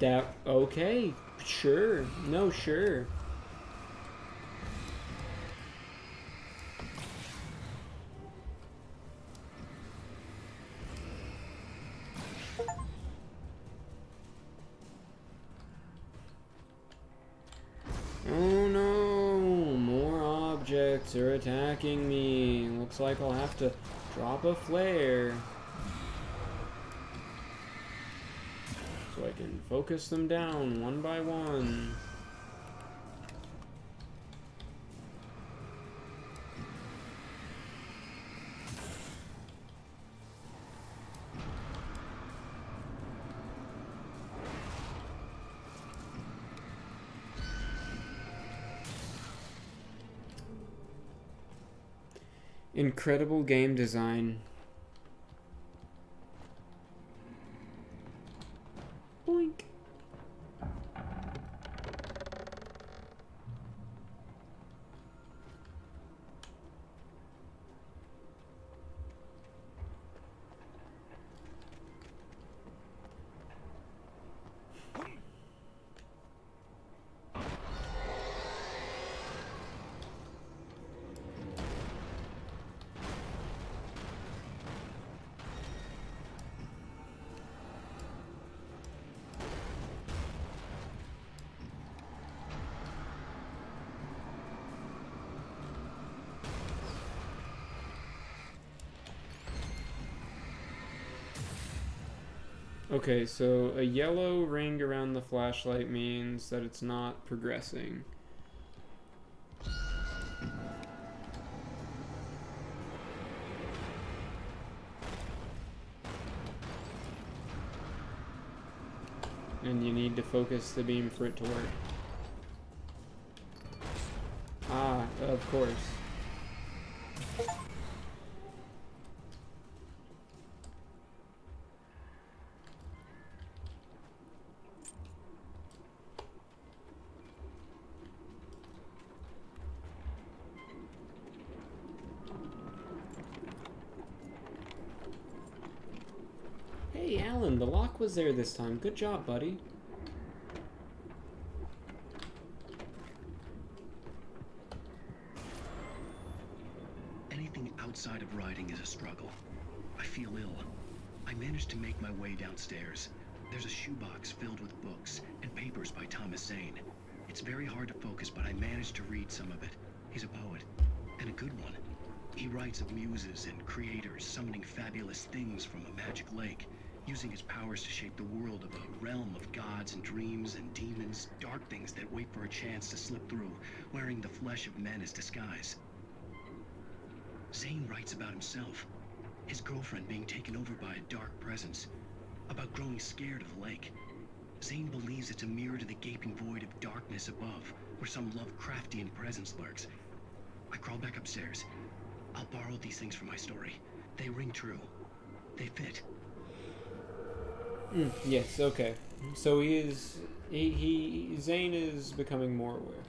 [SPEAKER 1] That, okay, sure, no, sure. Oh no, more objects turrets are attacking me. Looks like I'll have to drop a flare so I can focus them down one by one. Incredible game design. Boink. Okay, so a yellow ring around the flashlight means that it's not progressing. And you need to focus the beam for it to work. Ah, of course. Hey, Alan, the lock was there this time. Good job, buddy.
[SPEAKER 10] Anything outside of writing is a struggle. I feel ill. I managed to make my way downstairs. There's a shoebox filled with books and papers by Thomas Zane. It's very hard to focus, but I managed to read some of it. He's a poet, and a good one. He writes of muses and creators summoning fabulous things from a magic lake, using his powers to shape the world of a realm of gods and dreams and demons, dark things that wait for a chance to slip through, wearing the flesh of men as disguise. Zane writes about himself, his girlfriend being taken over by a dark presence, about growing scared of the lake. Zane believes it's a mirror to the gaping void of darkness above, where some Lovecraftian presence lurks. I crawl back upstairs. I'll borrow these things for my story. They ring true. They fit.
[SPEAKER 1] Yes, okay. So Zane is becoming more aware.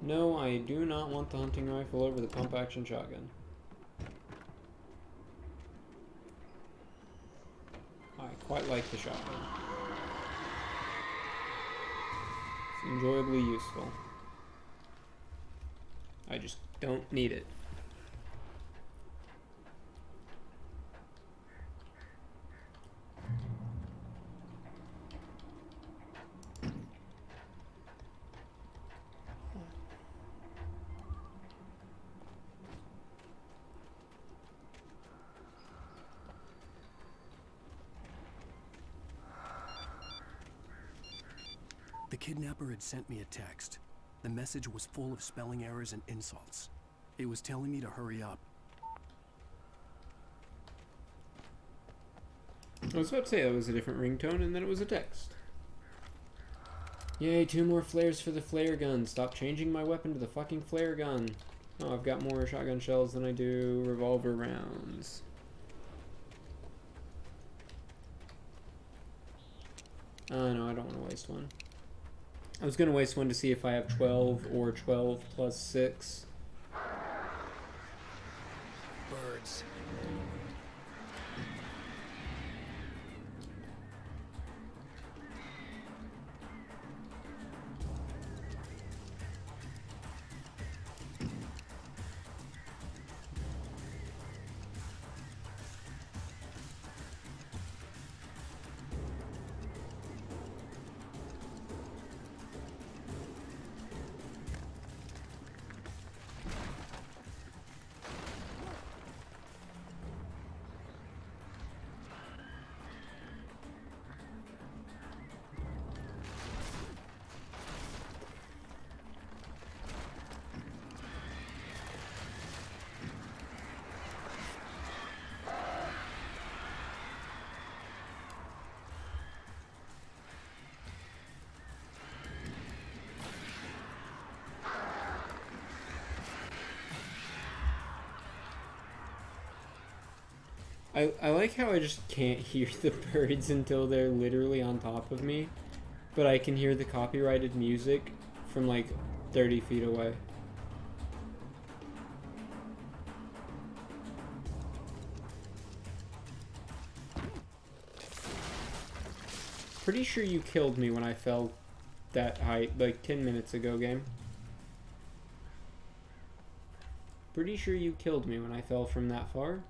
[SPEAKER 1] No, I do not want the hunting rifle over the pump-action shotgun. I quite like the shotgun. It's enjoyably useful. I just don't need it.
[SPEAKER 2] The kidnapper had sent me a text. The message was full of spelling errors and insults. It was telling me to hurry up.
[SPEAKER 1] I was about to say that was a different ringtone, and then it was a text. Yay, 2 more flares for the flare gun. Stop changing my weapon to the fucking flare gun. Oh, I've got more shotgun shells than I do revolver rounds. No, I don't want to waste one. I was going to waste one to see if I have 12 or 12 plus 6.
[SPEAKER 2] Birds.
[SPEAKER 1] I like how I just can't hear the birds until they're literally on top of me, but I can hear the copyrighted music from like 30 feet away. Pretty sure you killed me when I fell that height, like 10 minutes ago, game. Pretty sure you killed me when I fell from that far.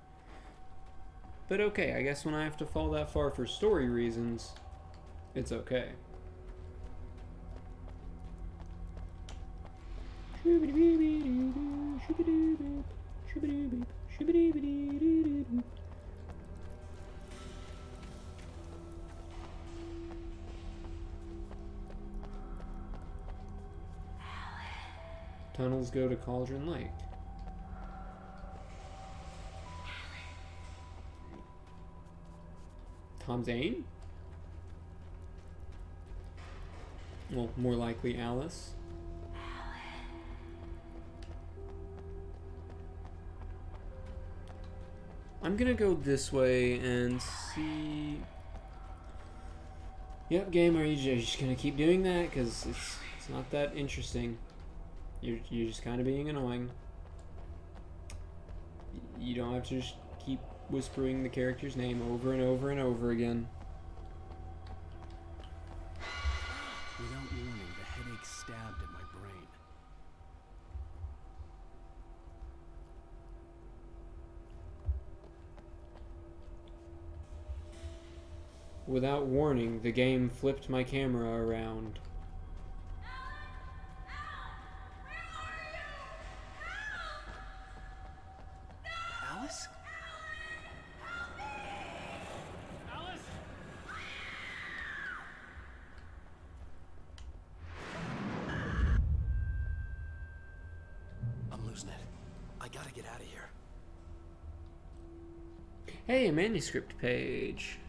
[SPEAKER 1] But okay, I guess when I have to fall that far for story reasons, it's okay. Tunnels go to Cauldron Lake. Tom Zane? Well, more likely Alice. I'm gonna go this way and see... Yep, game, are you just gonna keep doing that? Because it's not that interesting. You're just kind of being annoying. You don't have to just keep whispering the character's name over and over and over again.
[SPEAKER 2] Without warning, the headache stabbed at my brain.
[SPEAKER 1] Without warning, the game flipped my camera around.
[SPEAKER 2] Alice? I'm losing it. I gotta get out of here.
[SPEAKER 1] Hey, a manuscript page.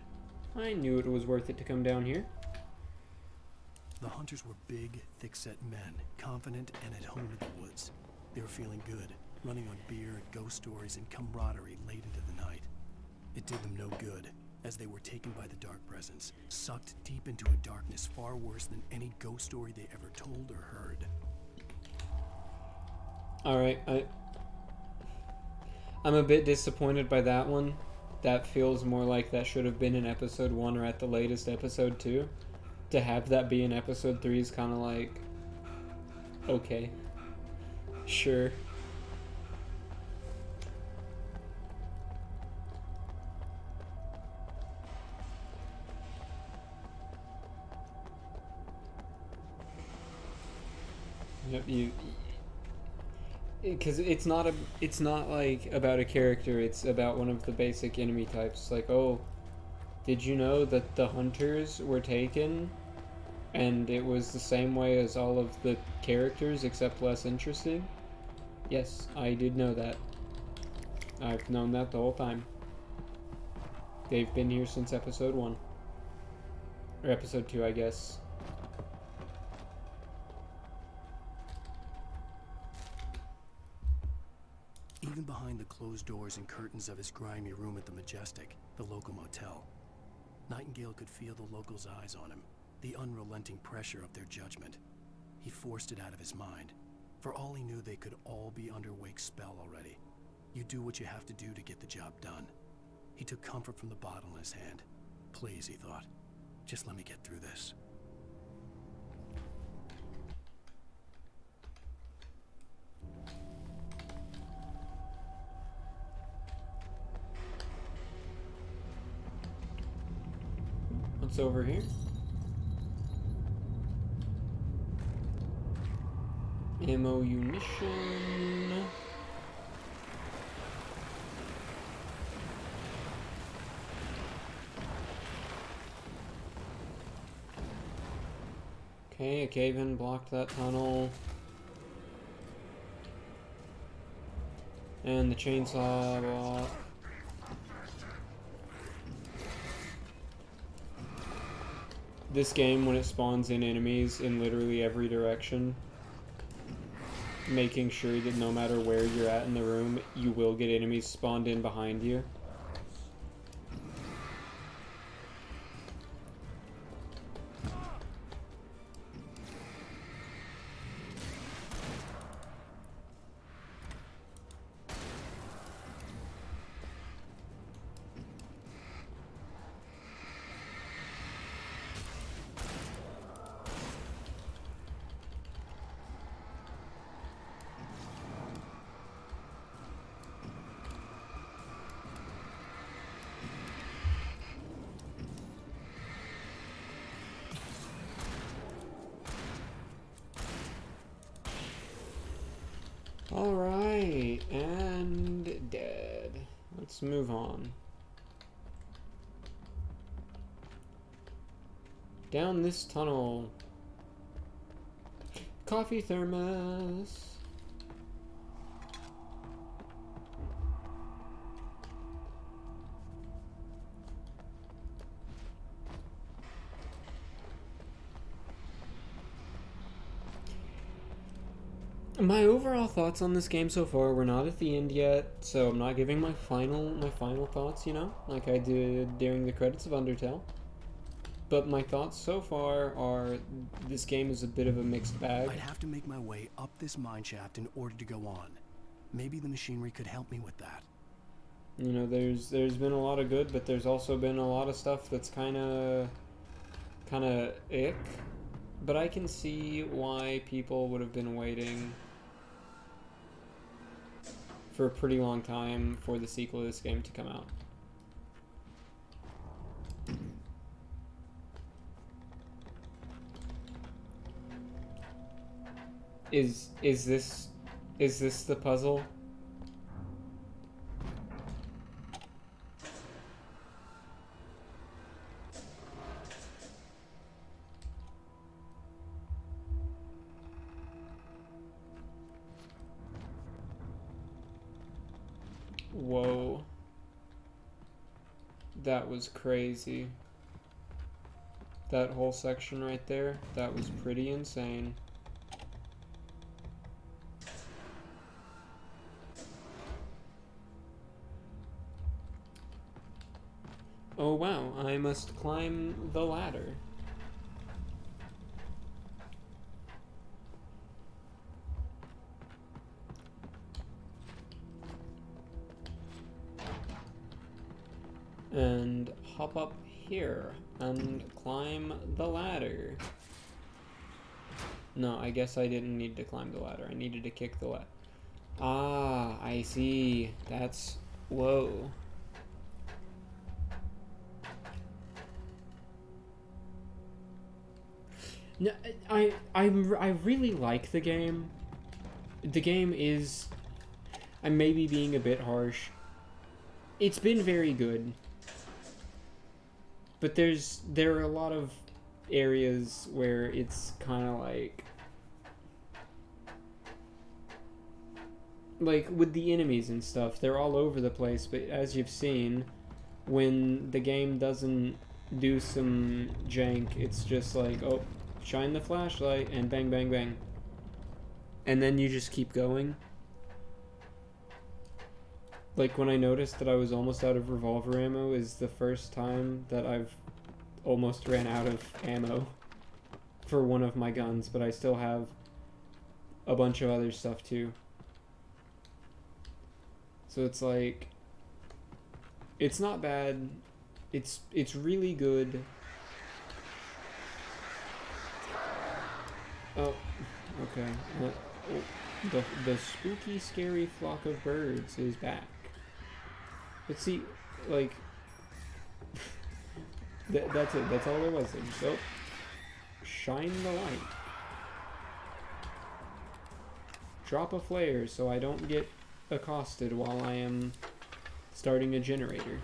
[SPEAKER 1] I knew it was worth it to come down here.
[SPEAKER 2] The hunters were big, thick-set men, confident and at home in the woods. They were feeling good, running on beer and ghost stories and camaraderie late into the night. It did them no good, as they were taken by the dark presence, sucked deep into a darkness far worse than any ghost story they ever told or heard.
[SPEAKER 1] Alright, I'm a bit disappointed by that one. That feels more like that should have been in episode 1 or at the latest episode 2. To have that be in episode 3 is kind of like... okay. Sure. Yep, because it's not like about a character, it's about one of the basic enemy types. Like, oh, did you know that the hunters were taken and it was the same way as all of the characters except less interesting? Yes, I did know that. I've known that the whole time. They've been here since episode 1. Or episode 2, I guess.
[SPEAKER 2] Even behind the closed doors and curtains of his grimy room at the Majestic, the local motel, Nightingale could feel the locals' eyes on him, the unrelenting pressure of their judgment. He forced it out of his mind. For all he knew, they could all be under Wake's spell already. You do what you have to do to get the job done. He took comfort from the bottle in his hand. Please, he thought, just let me get through this.
[SPEAKER 1] What's over here? Ammunition. Okay, a cave-in blocked that tunnel. And the chainsaw blocked. This game, when it spawns in enemies in literally every direction, making sure that no matter where you're at in the room, you will get enemies spawned in behind you. Alright, and dead. Let's move on. Down this tunnel. Coffee thermos. My overall thoughts on this game so far, we're not at the end yet, so I'm not giving my final thoughts, you know, like I did during the credits of Undertale. But my thoughts so far are this game is a bit of a mixed bag.
[SPEAKER 2] I'd have to make my way up this mine shaft in order to go on. Maybe the machinery could help me with that.
[SPEAKER 1] You know, there's been a lot of good, but there's also been a lot of stuff that's kind of ick. But I can see why people would have been waiting for a pretty long time for the sequel to this game to come out. Is this the puzzle? Whoa. That was crazy. That whole section right there, that was pretty insane. Oh wow, I must climb the ladder. And hop up here and climb the ladder. No, I guess I didn't need to climb the ladder. I needed to kick the ladder. Ah, I see. That's... whoa. No, I really like the game. The game is... I'm maybe being a bit harsh. It's been very good. But there are a lot of areas where it's kind of like with the enemies and stuff, they're all over the place, but as you've seen, when the game doesn't do some jank, it's just like, oh, shine the flashlight and bang bang bang. And then you just keep going. Like, when I noticed that I was almost out of revolver ammo is the first time that I've almost ran out of ammo for one of my guns, but I still have a bunch of other stuff too. So it's like, it's not bad. It's really good. Oh, okay. The spooky, scary flock of birds is back. But see, like, that's it. That's all there was. Just, oh, shine the light. Drop a flare so I don't get accosted while I am starting a generator.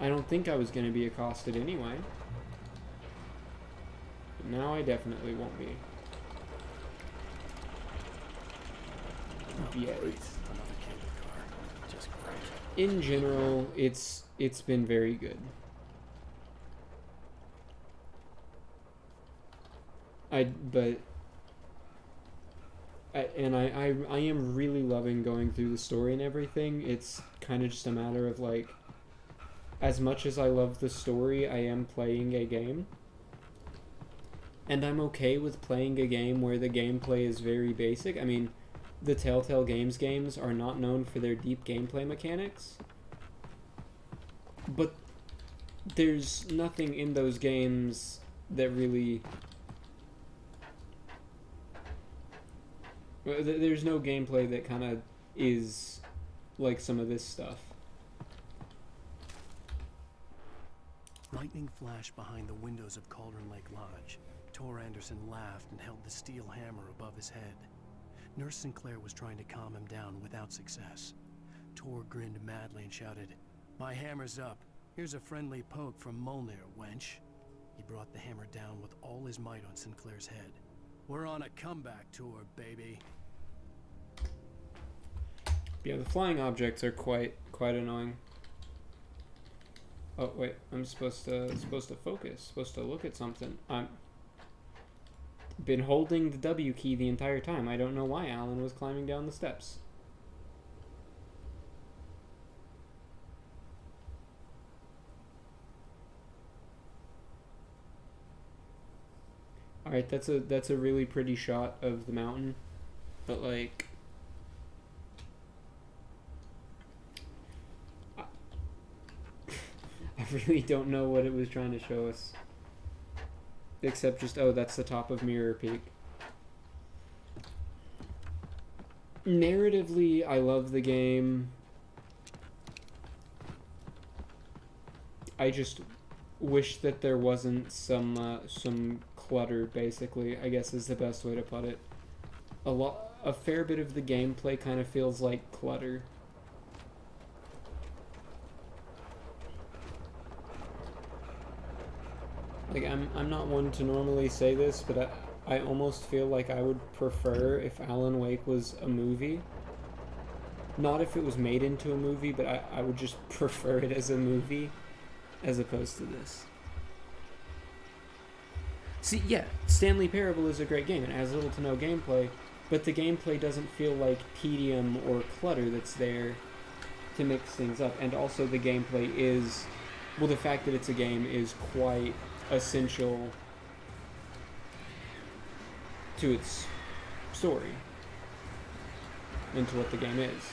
[SPEAKER 1] I don't think I was going to be accosted anyway. But now I definitely won't be. Yeah, in general, it's been very good. I am really loving going through the story and everything. It's kind of just a matter of like, as much as I love the story, I am playing a game. And I'm okay with playing a game where the gameplay is very basic. I mean, the Telltale games are not known for their deep gameplay mechanics. But there's nothing in those games that really... There's no gameplay that kind of is like some of this stuff.
[SPEAKER 2] Lightning flashed behind the windows of Cauldron Lake Lodge. Tor Anderson laughed and held the steel hammer above his head. Nurse Sinclair was trying to calm him down without success. Tor grinned madly and shouted, "My hammer's up. Here's a friendly poke from Molnir, wench." He brought the hammer down with all his might on Sinclair's head. "We're on a comeback tour, baby."
[SPEAKER 1] Yeah, the flying objects are quite annoying. Oh wait, I'm supposed to focus, supposed to look at something. I'm been holding the W key the entire time. I don't know why Alan was climbing down the steps. All right, that's a really pretty shot of the mountain, but like I really don't know what it was trying to show us. Except just, oh, that's the top of Mirror Peak. Narratively, I love the game. I just wish that there wasn't some clutter, basically, I guess is the best way to put it. A fair bit of the gameplay kind of feels like clutter. Like, I'm not one to normally say this, but I almost feel like I would prefer if Alan Wake was a movie. Not if it was made into a movie, but I would just prefer it as a movie as opposed to this. See, yeah, Stanley Parable is a great game. It has little to no gameplay, but the gameplay doesn't feel like tedium or clutter that's there to mix things up. And also the gameplay is, well, the fact that it's a game is quite essential to its story and to what the game is.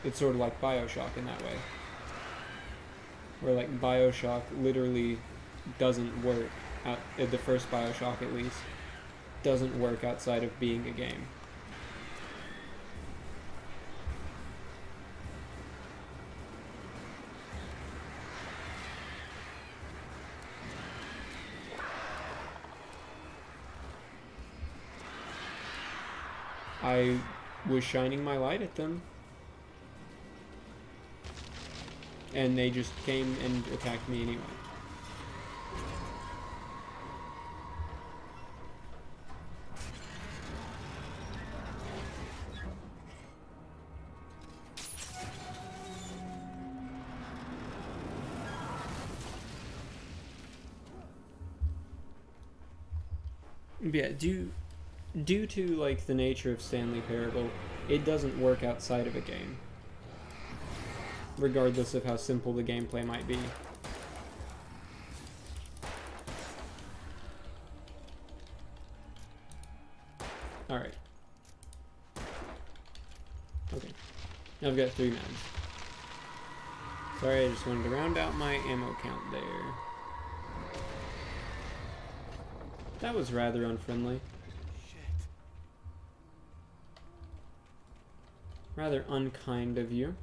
[SPEAKER 1] It's sort of like BioShock in that way, where like BioShock literally doesn't work out, the first BioShock at least doesn't work outside of being a game. I was shining my light at them, and they just came and attacked me anyway. Yeah, due to like the nature of Stanley Parable, it doesn't work outside of a game, regardless of how simple the gameplay might be. Alright. Okay. I've got 3 mags. Sorry, I just wanted to round out my ammo count there. That was rather unfriendly. Rather unkind of you.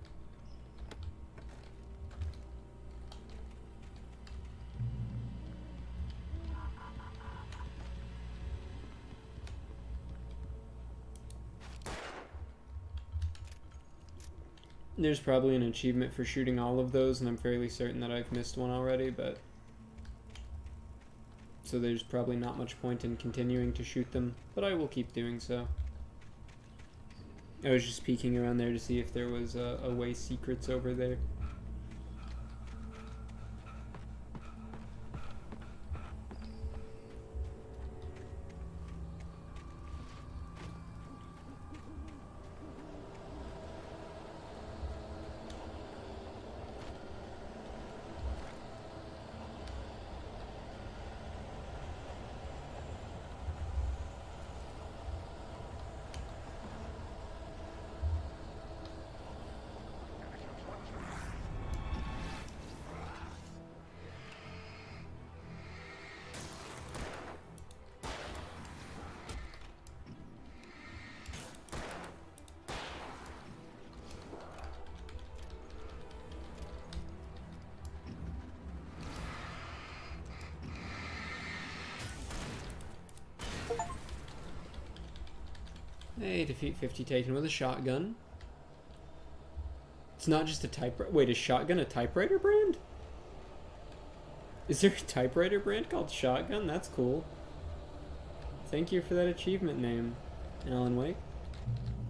[SPEAKER 1] There's probably an achievement for shooting all of those, and I'm fairly certain that I've missed one already, but... So there's probably not much point in continuing to shoot them, but I will keep doing so. I was just peeking around there to see if there was away secrets over there. Hey, defeat 50 taken with a shotgun. It's not just a typewriter. Wait, is shotgun a typewriter brand? Is there a typewriter brand called Shotgun? That's cool. Thank you for that achievement name, Alan Wake.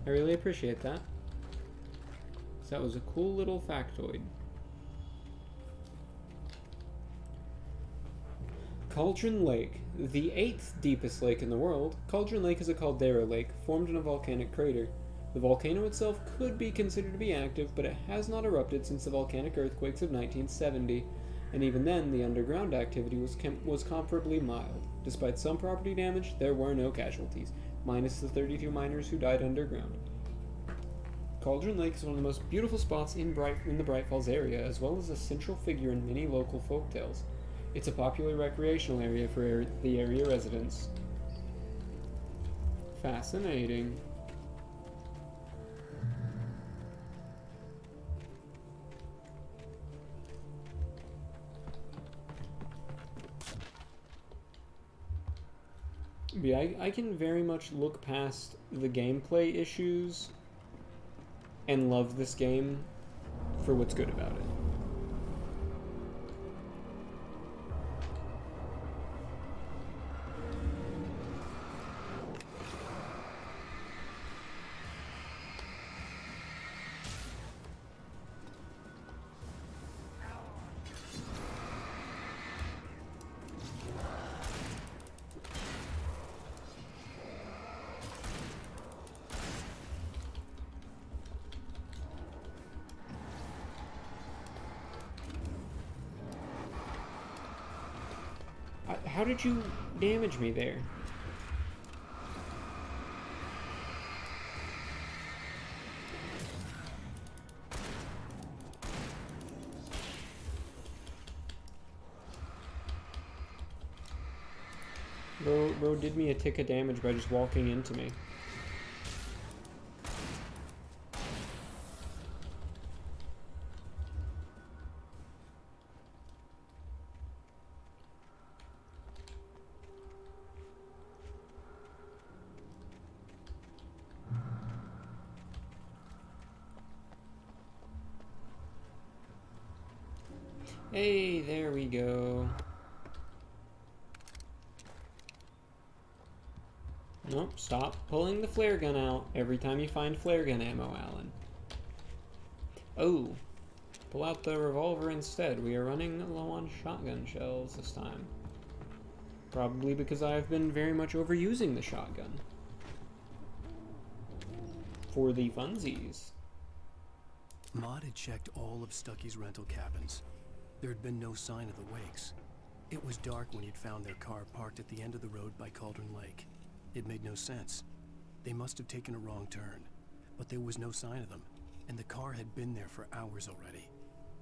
[SPEAKER 1] I really appreciate that. So that was a cool little factoid. Cauldron Lake. The 8th deepest lake in the world, Cauldron Lake is a caldera lake formed in a volcanic crater. The volcano itself could be considered to be active, but it has not erupted since the volcanic earthquakes of 1970. And even then, the underground activity was comparably mild. Despite some property damage, there were no casualties, minus the 32 miners who died underground. Cauldron Lake is one of the most beautiful spots in the Bright Falls area, as well as a central figure in many local folktales. It's a popular recreational area for the area residents. Fascinating. Yeah, I can very much look past the gameplay issues and love this game for what's good about it. How did you damage me there? Bro did me a tick of damage by just walking into me. Hey, there we go. Nope, stop pulling the flare gun out every time you find flare gun ammo, Alan. Oh, pull out the revolver instead. We are running low on shotgun shells this time. Probably because I've been very much overusing the shotgun. For the funsies.
[SPEAKER 2] Maud had checked all of Stucky's rental cabins. There had been no sign of the Wakes. It was dark when he'd found their car parked at the end of the road by Cauldron Lake. It made no sense. They must have taken a wrong turn, but there was no sign of them, and the car had been there for hours already.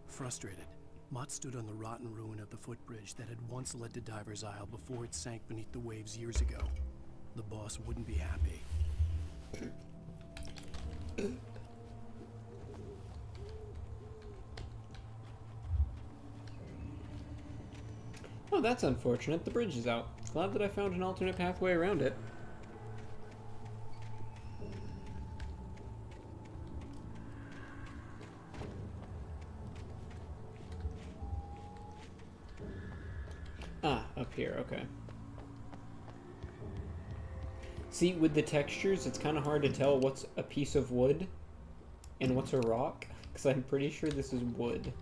[SPEAKER 2] Frustrated, Mott stood on the rotten ruin of the footbridge that had once led to Diver's Isle before it sank beneath the waves years ago. The boss wouldn't be happy.
[SPEAKER 1] Oh, that's unfortunate. The bridge is out. Glad that I found an alternate pathway around it. Ah, up here, okay. See, with the textures, it's kind of hard to tell what's a piece of wood and what's a rock, because I'm pretty sure this is wood.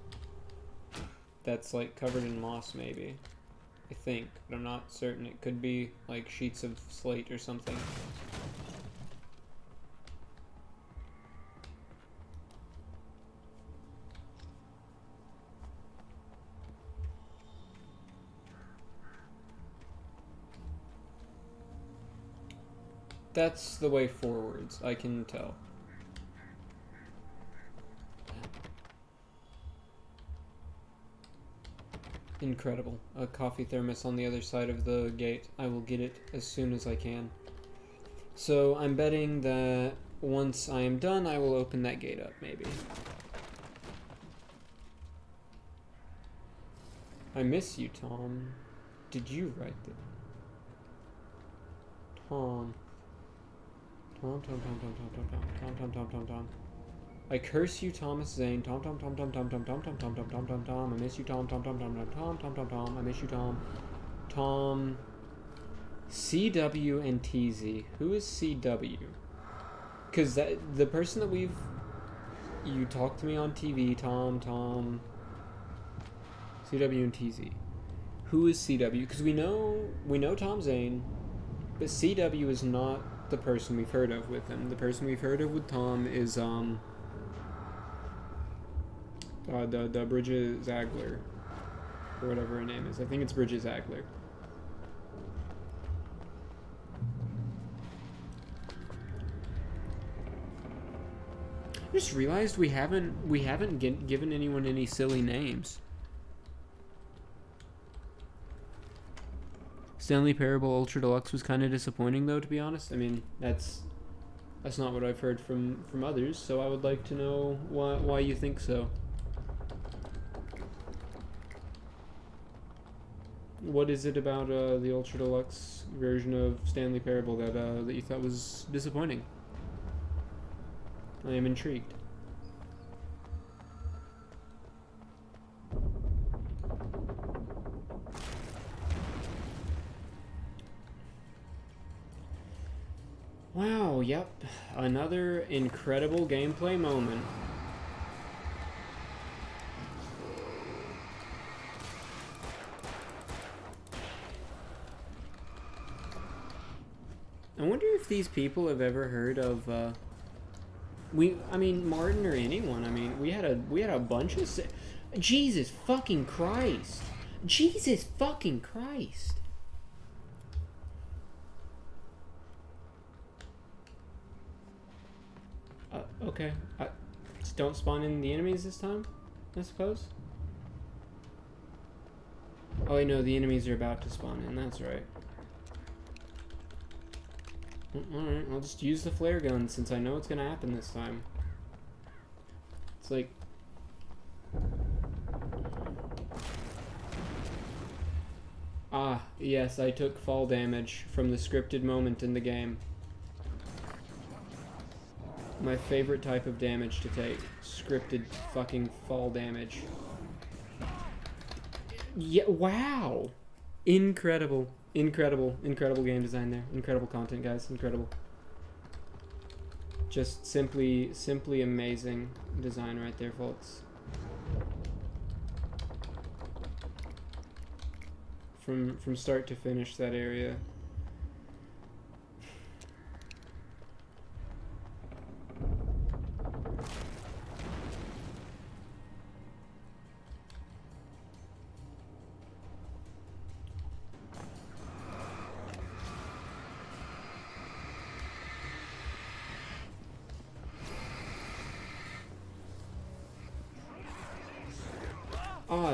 [SPEAKER 1] That's, like, covered in moss, maybe. I think, but I'm not certain. It could be, like, sheets of slate or something. That's the way forwards, I can tell. Incredible. A coffee thermos on the other side of the gate. I will get it as soon as I can. So I'm betting that once I am done, I will open that gate up, maybe. I miss you, Tom. Did you write that? Tom. Tom, Tom, Tom, Tom, Tom, Tom, Tom, Tom, Tom, Tom, Tom, Tom. I curse you, Thomas Zane. Tom, Tom, Tom, Tom, Tom, Tom, Tom, Tom, Tom, Tom, Tom, Tom, Tom. I miss you, Tom, Tom, Tom, Tom, Tom, Tom, Tom, Tom, Tom. I miss you, Tom. Tom. CW and TZ. Who is CW? Because the person that you talked to me on TV, Tom, CW and TZ. Who is CW? Because we know Tom Zane, but CW is not the person we've heard of with him. The person we've heard of with Tom is the Bridget Zagler, or whatever her name is. I think it's Bridget Zagler. I just realized we haven't given anyone any silly names. Stanley Parable Ultra Deluxe was kind of disappointing, though, to be honest. I mean, that's not what I've heard from others, so I would like to know why you think so. What is it about the Ultra Deluxe version of Stanley Parable that you thought was disappointing? I am intrigued. Wow, yep. Another incredible gameplay moment. I wonder if these people have ever heard of I mean Martin or anyone. I mean, we had a bunch of Jesus fucking Christ. Jesus fucking Christ. Okay. Just don't spawn in the enemies this time, I suppose. Oh, I know the enemies are about to spawn in. That's right. Alright, I'll just use the flare gun since I know it's gonna happen this time. It's like... Ah, yes, I took fall damage from the scripted moment in the game. My favorite type of damage to take. Scripted fucking fall damage. Yeah, wow! Incredible. Incredible game design there. Incredible content, guys. Incredible. Just simply amazing design right there, folks. From start to finish, that area.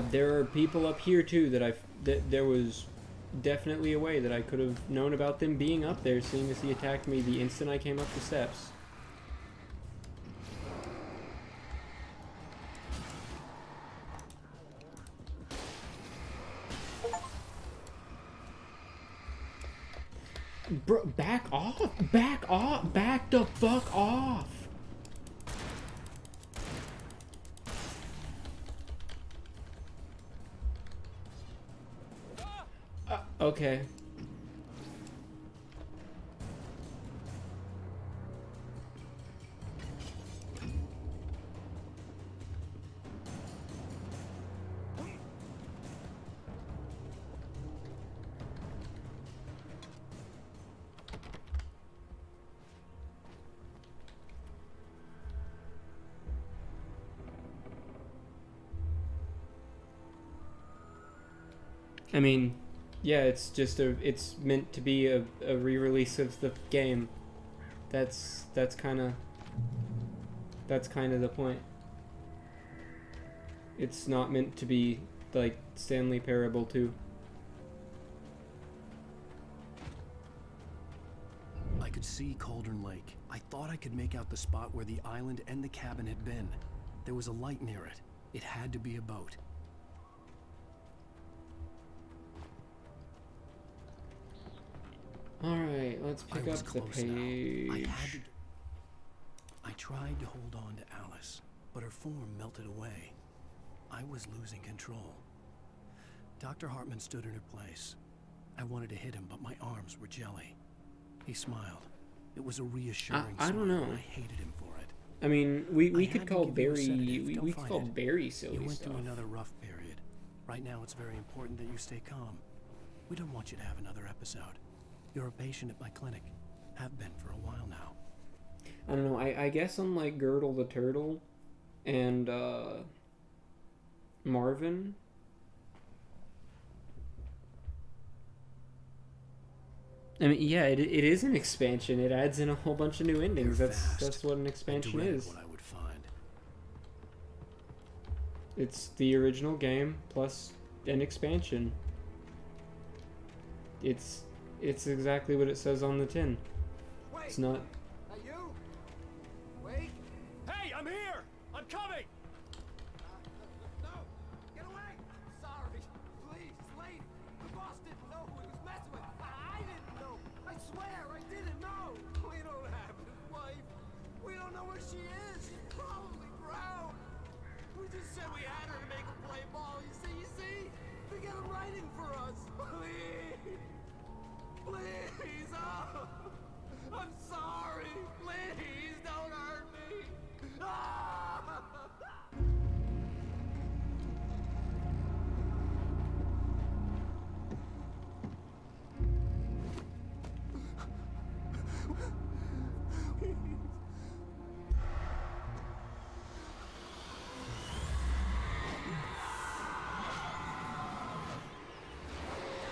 [SPEAKER 1] There are people up here too that there was definitely a way that I could have known about them being up there, seeing as he attacked me the instant I came up the steps. Bro, back off! Back off! Back the fuck off! Okay. I mean, yeah, it's just it's meant to be a re-release of the game. That's kind of the point. It's not meant to be like Stanley Parable 2.
[SPEAKER 2] I could see Cauldron Lake. I thought I could make out the spot where the island and the cabin had been. There was a light near it. It had to be a boat.
[SPEAKER 1] Alright, let's
[SPEAKER 2] I
[SPEAKER 1] pick
[SPEAKER 2] was
[SPEAKER 1] up the
[SPEAKER 2] close now.
[SPEAKER 1] page.
[SPEAKER 2] I tried to hold on to Alice, but her form melted away. I was losing control. Dr. Hartman stood in her place. I wanted to hit him, but my arms were jelly. He smiled. It was a reassuring
[SPEAKER 1] I don't
[SPEAKER 2] smile,
[SPEAKER 1] know.
[SPEAKER 2] and I hated him for it.
[SPEAKER 1] I mean, we
[SPEAKER 2] I
[SPEAKER 1] could
[SPEAKER 2] had to
[SPEAKER 1] call
[SPEAKER 2] give you a
[SPEAKER 1] Barry
[SPEAKER 2] sedative.
[SPEAKER 1] we
[SPEAKER 2] Don't
[SPEAKER 1] could call
[SPEAKER 2] fight it.
[SPEAKER 1] Barry silly
[SPEAKER 2] You went
[SPEAKER 1] stuff.
[SPEAKER 2] through another rough period. Right now, it's very important that you stay calm. We don't want you to have another episode. You're a patient at my clinic. Have been for a while now.
[SPEAKER 1] I don't know. I guess unlike Girdle the Turtle and Marvin. I mean, yeah, it is an expansion. It adds in a whole bunch of new endings. That's what an expansion is.
[SPEAKER 2] What I would find.
[SPEAKER 1] It's the original game plus an expansion. It's exactly what it says on the tin. It's not.
[SPEAKER 19] Are you? Wait.
[SPEAKER 14] Hey, I'm here! I'm coming!
[SPEAKER 19] No! Get away! Sorry. Please, lady. The boss didn't know who he was messing with. I didn't know. I swear I didn't know. We don't have his wife. We don't know where she is. She's probably drowned. We just said we had her to make him play ball. You see? To get him writing for us. Please. Please. Oh. I'm sorry. Please don't hurt me. Ah!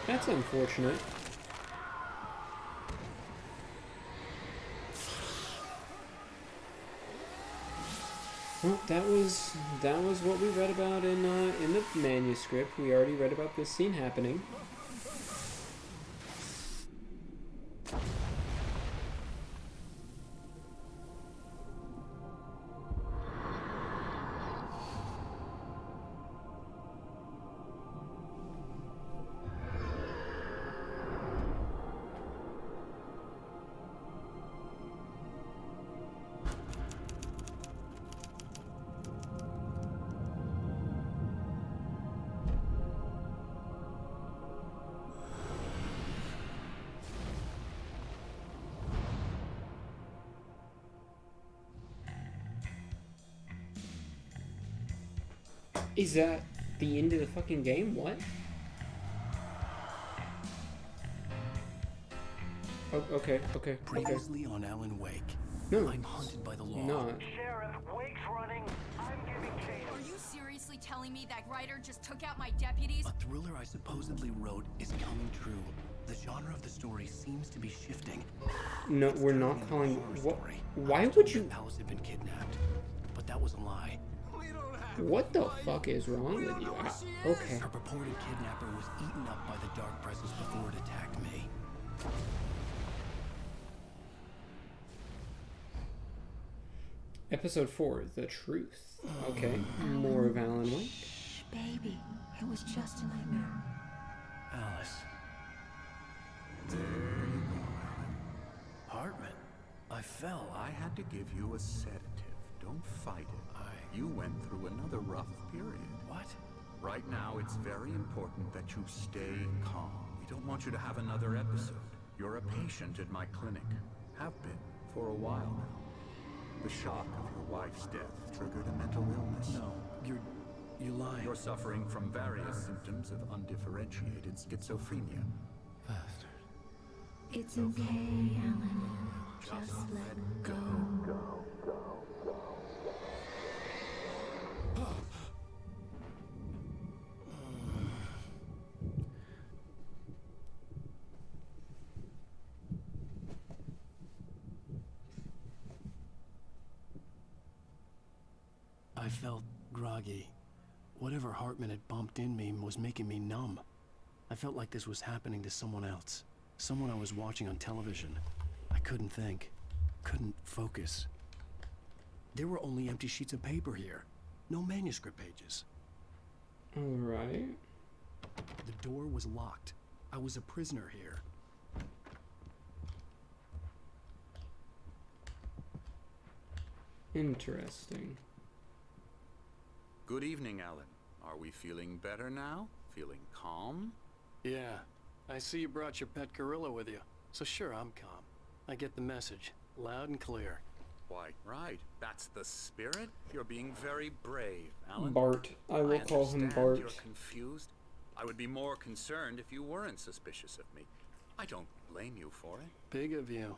[SPEAKER 1] That's unfortunate. Well, that was what we read about in the manuscript. We already read about this scene happening. Is that the end of the fucking game? What? Oh, okay.
[SPEAKER 2] Previously on Alan Wake.
[SPEAKER 1] No.
[SPEAKER 2] I'm hunted by the law.
[SPEAKER 1] No.
[SPEAKER 6] Sheriff, Wake's running. I'm giving chase.
[SPEAKER 15] Are you seriously telling me that writer just took out my deputies?
[SPEAKER 2] A thriller I supposedly wrote is coming true. The genre of the story seems to be shifting.
[SPEAKER 1] No, we're not calling. What? Why would you?
[SPEAKER 2] Alice had been kidnapped, but that was a lie.
[SPEAKER 1] What the fuck is wrong with you? Okay.
[SPEAKER 2] Our purported kidnapper was eaten up by the dark presence before it attacked me.
[SPEAKER 1] Episode 4, The Truth. Okay, more of Alan Wake.
[SPEAKER 18] Shh, baby. It was just a nightmare.
[SPEAKER 2] Alice. There you go, Alan. Hartman. I fell.
[SPEAKER 20] I had to give you a sedative. Don't fight it. You went through another rough period.
[SPEAKER 2] What?
[SPEAKER 20] Right now, it's very important that you stay calm. We don't want you to have another episode. You're a patient at my clinic. Have been for a while now. The shock of your wife's death triggered a mental illness.
[SPEAKER 2] No, you're lying.
[SPEAKER 20] You're suffering from various symptoms of undifferentiated schizophrenia.
[SPEAKER 2] Bastard.
[SPEAKER 18] It's okay, Alan. Just let go.
[SPEAKER 2] I felt groggy. Whatever Hartman had bumped in me was making me numb. I felt like this was happening to someone else. Someone I was watching on television. I couldn't think. Couldn't focus. There were only empty sheets of paper here. No manuscript pages.
[SPEAKER 1] Alright.
[SPEAKER 2] The door was locked. I was a prisoner here.
[SPEAKER 1] Interesting.
[SPEAKER 20] Good evening, Alan. Are we feeling better now? Feeling calm?
[SPEAKER 2] Yeah. I see you brought your pet gorilla with you. So sure, I'm calm. I get the message. Loud and clear.
[SPEAKER 20] Why, right. That's the spirit. You're being very brave, Alan.
[SPEAKER 1] Bart. I will call him Bart.
[SPEAKER 20] You're confused. I would be more concerned if you weren't suspicious of me. I don't blame you for it.
[SPEAKER 2] Big of you.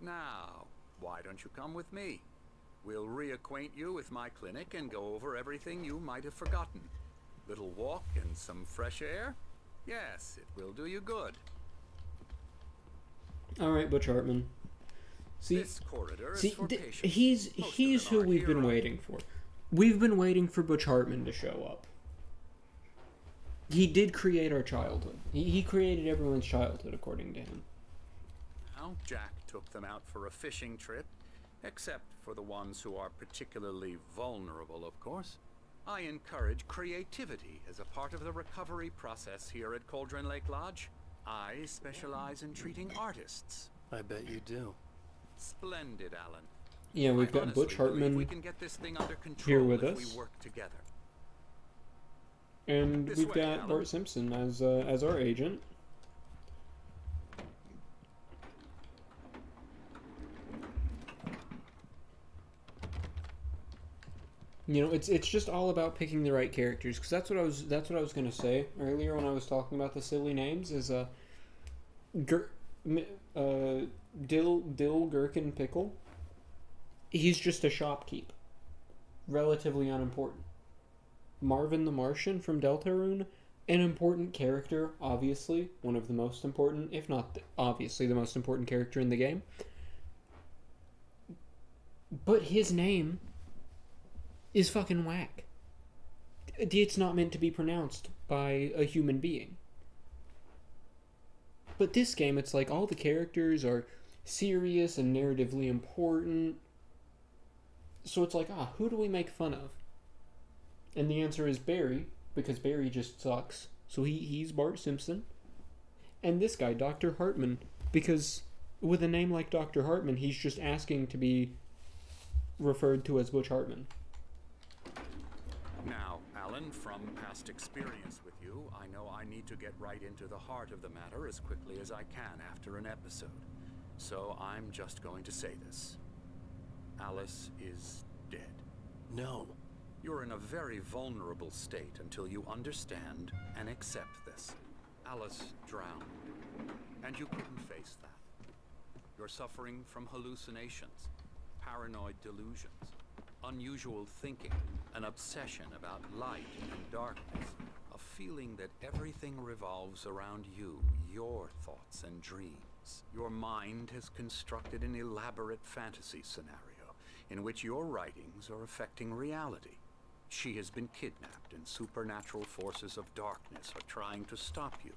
[SPEAKER 20] Now, why don't you come with me? We'll reacquaint you with my clinic and go over everything you might have forgotten. Little walk and some fresh air? Yes, it will do you good.
[SPEAKER 1] Alright, Butch Hartman. See,
[SPEAKER 20] this corridor is for patients.
[SPEAKER 1] he's who we've been waiting for. We've been waiting for Butch Hartman to show up. He did create our childhood. He created everyone's childhood, according to him.
[SPEAKER 20] Now, Jack took them out for a fishing trip, except for the ones who are particularly vulnerable, of course. I encourage creativity as a part of the recovery process here at Cauldron Lake Lodge. I specialize in treating artists.
[SPEAKER 2] I bet you do.
[SPEAKER 20] Splendid, Alan.
[SPEAKER 1] Yeah, we've got Butch Hartman
[SPEAKER 20] we can get this thing under control
[SPEAKER 1] here with
[SPEAKER 20] if
[SPEAKER 1] us.
[SPEAKER 20] We work together.
[SPEAKER 1] And
[SPEAKER 20] This
[SPEAKER 1] we've
[SPEAKER 20] way,
[SPEAKER 1] got
[SPEAKER 20] Alan.
[SPEAKER 1] Bart Simpson as our agent. You know, it's just all about picking the right characters, because that's what I was gonna say earlier when I was talking about the silly names. Is Dill Gherkin Pickle. He's just a shopkeep, relatively unimportant. Marvin the Martian from Deltarune, an important character, obviously one of the most important, if not obviously the most important character in the game. But his name is fucking whack. It's not meant to be pronounced by a human being. But this game, it's like all the characters are serious and narratively important. So it's like, who do we make fun of? And the answer is Barry, because Barry just sucks. So he's Bart Simpson. And this guy, Dr. Hartman, because with a name like Dr. Hartman, he's just asking to be referred to as Butch Hartman.
[SPEAKER 20] Now, Alan, from past experience with you, I know I need to get right into the heart of the matter as quickly as I can after an episode. So I'm just going to say this. Alice is dead.
[SPEAKER 2] No.
[SPEAKER 20] You're in a very vulnerable state until you understand and accept this. Alice drowned, and you couldn't face that. You're suffering from hallucinations, paranoid delusions, unusual thinking, an obsession about light and darkness, a feeling that everything revolves around you, your thoughts and dreams. Your mind has constructed an elaborate fantasy scenario in which your writings are affecting reality. She has been kidnapped, and supernatural forces of darkness are trying to stop you.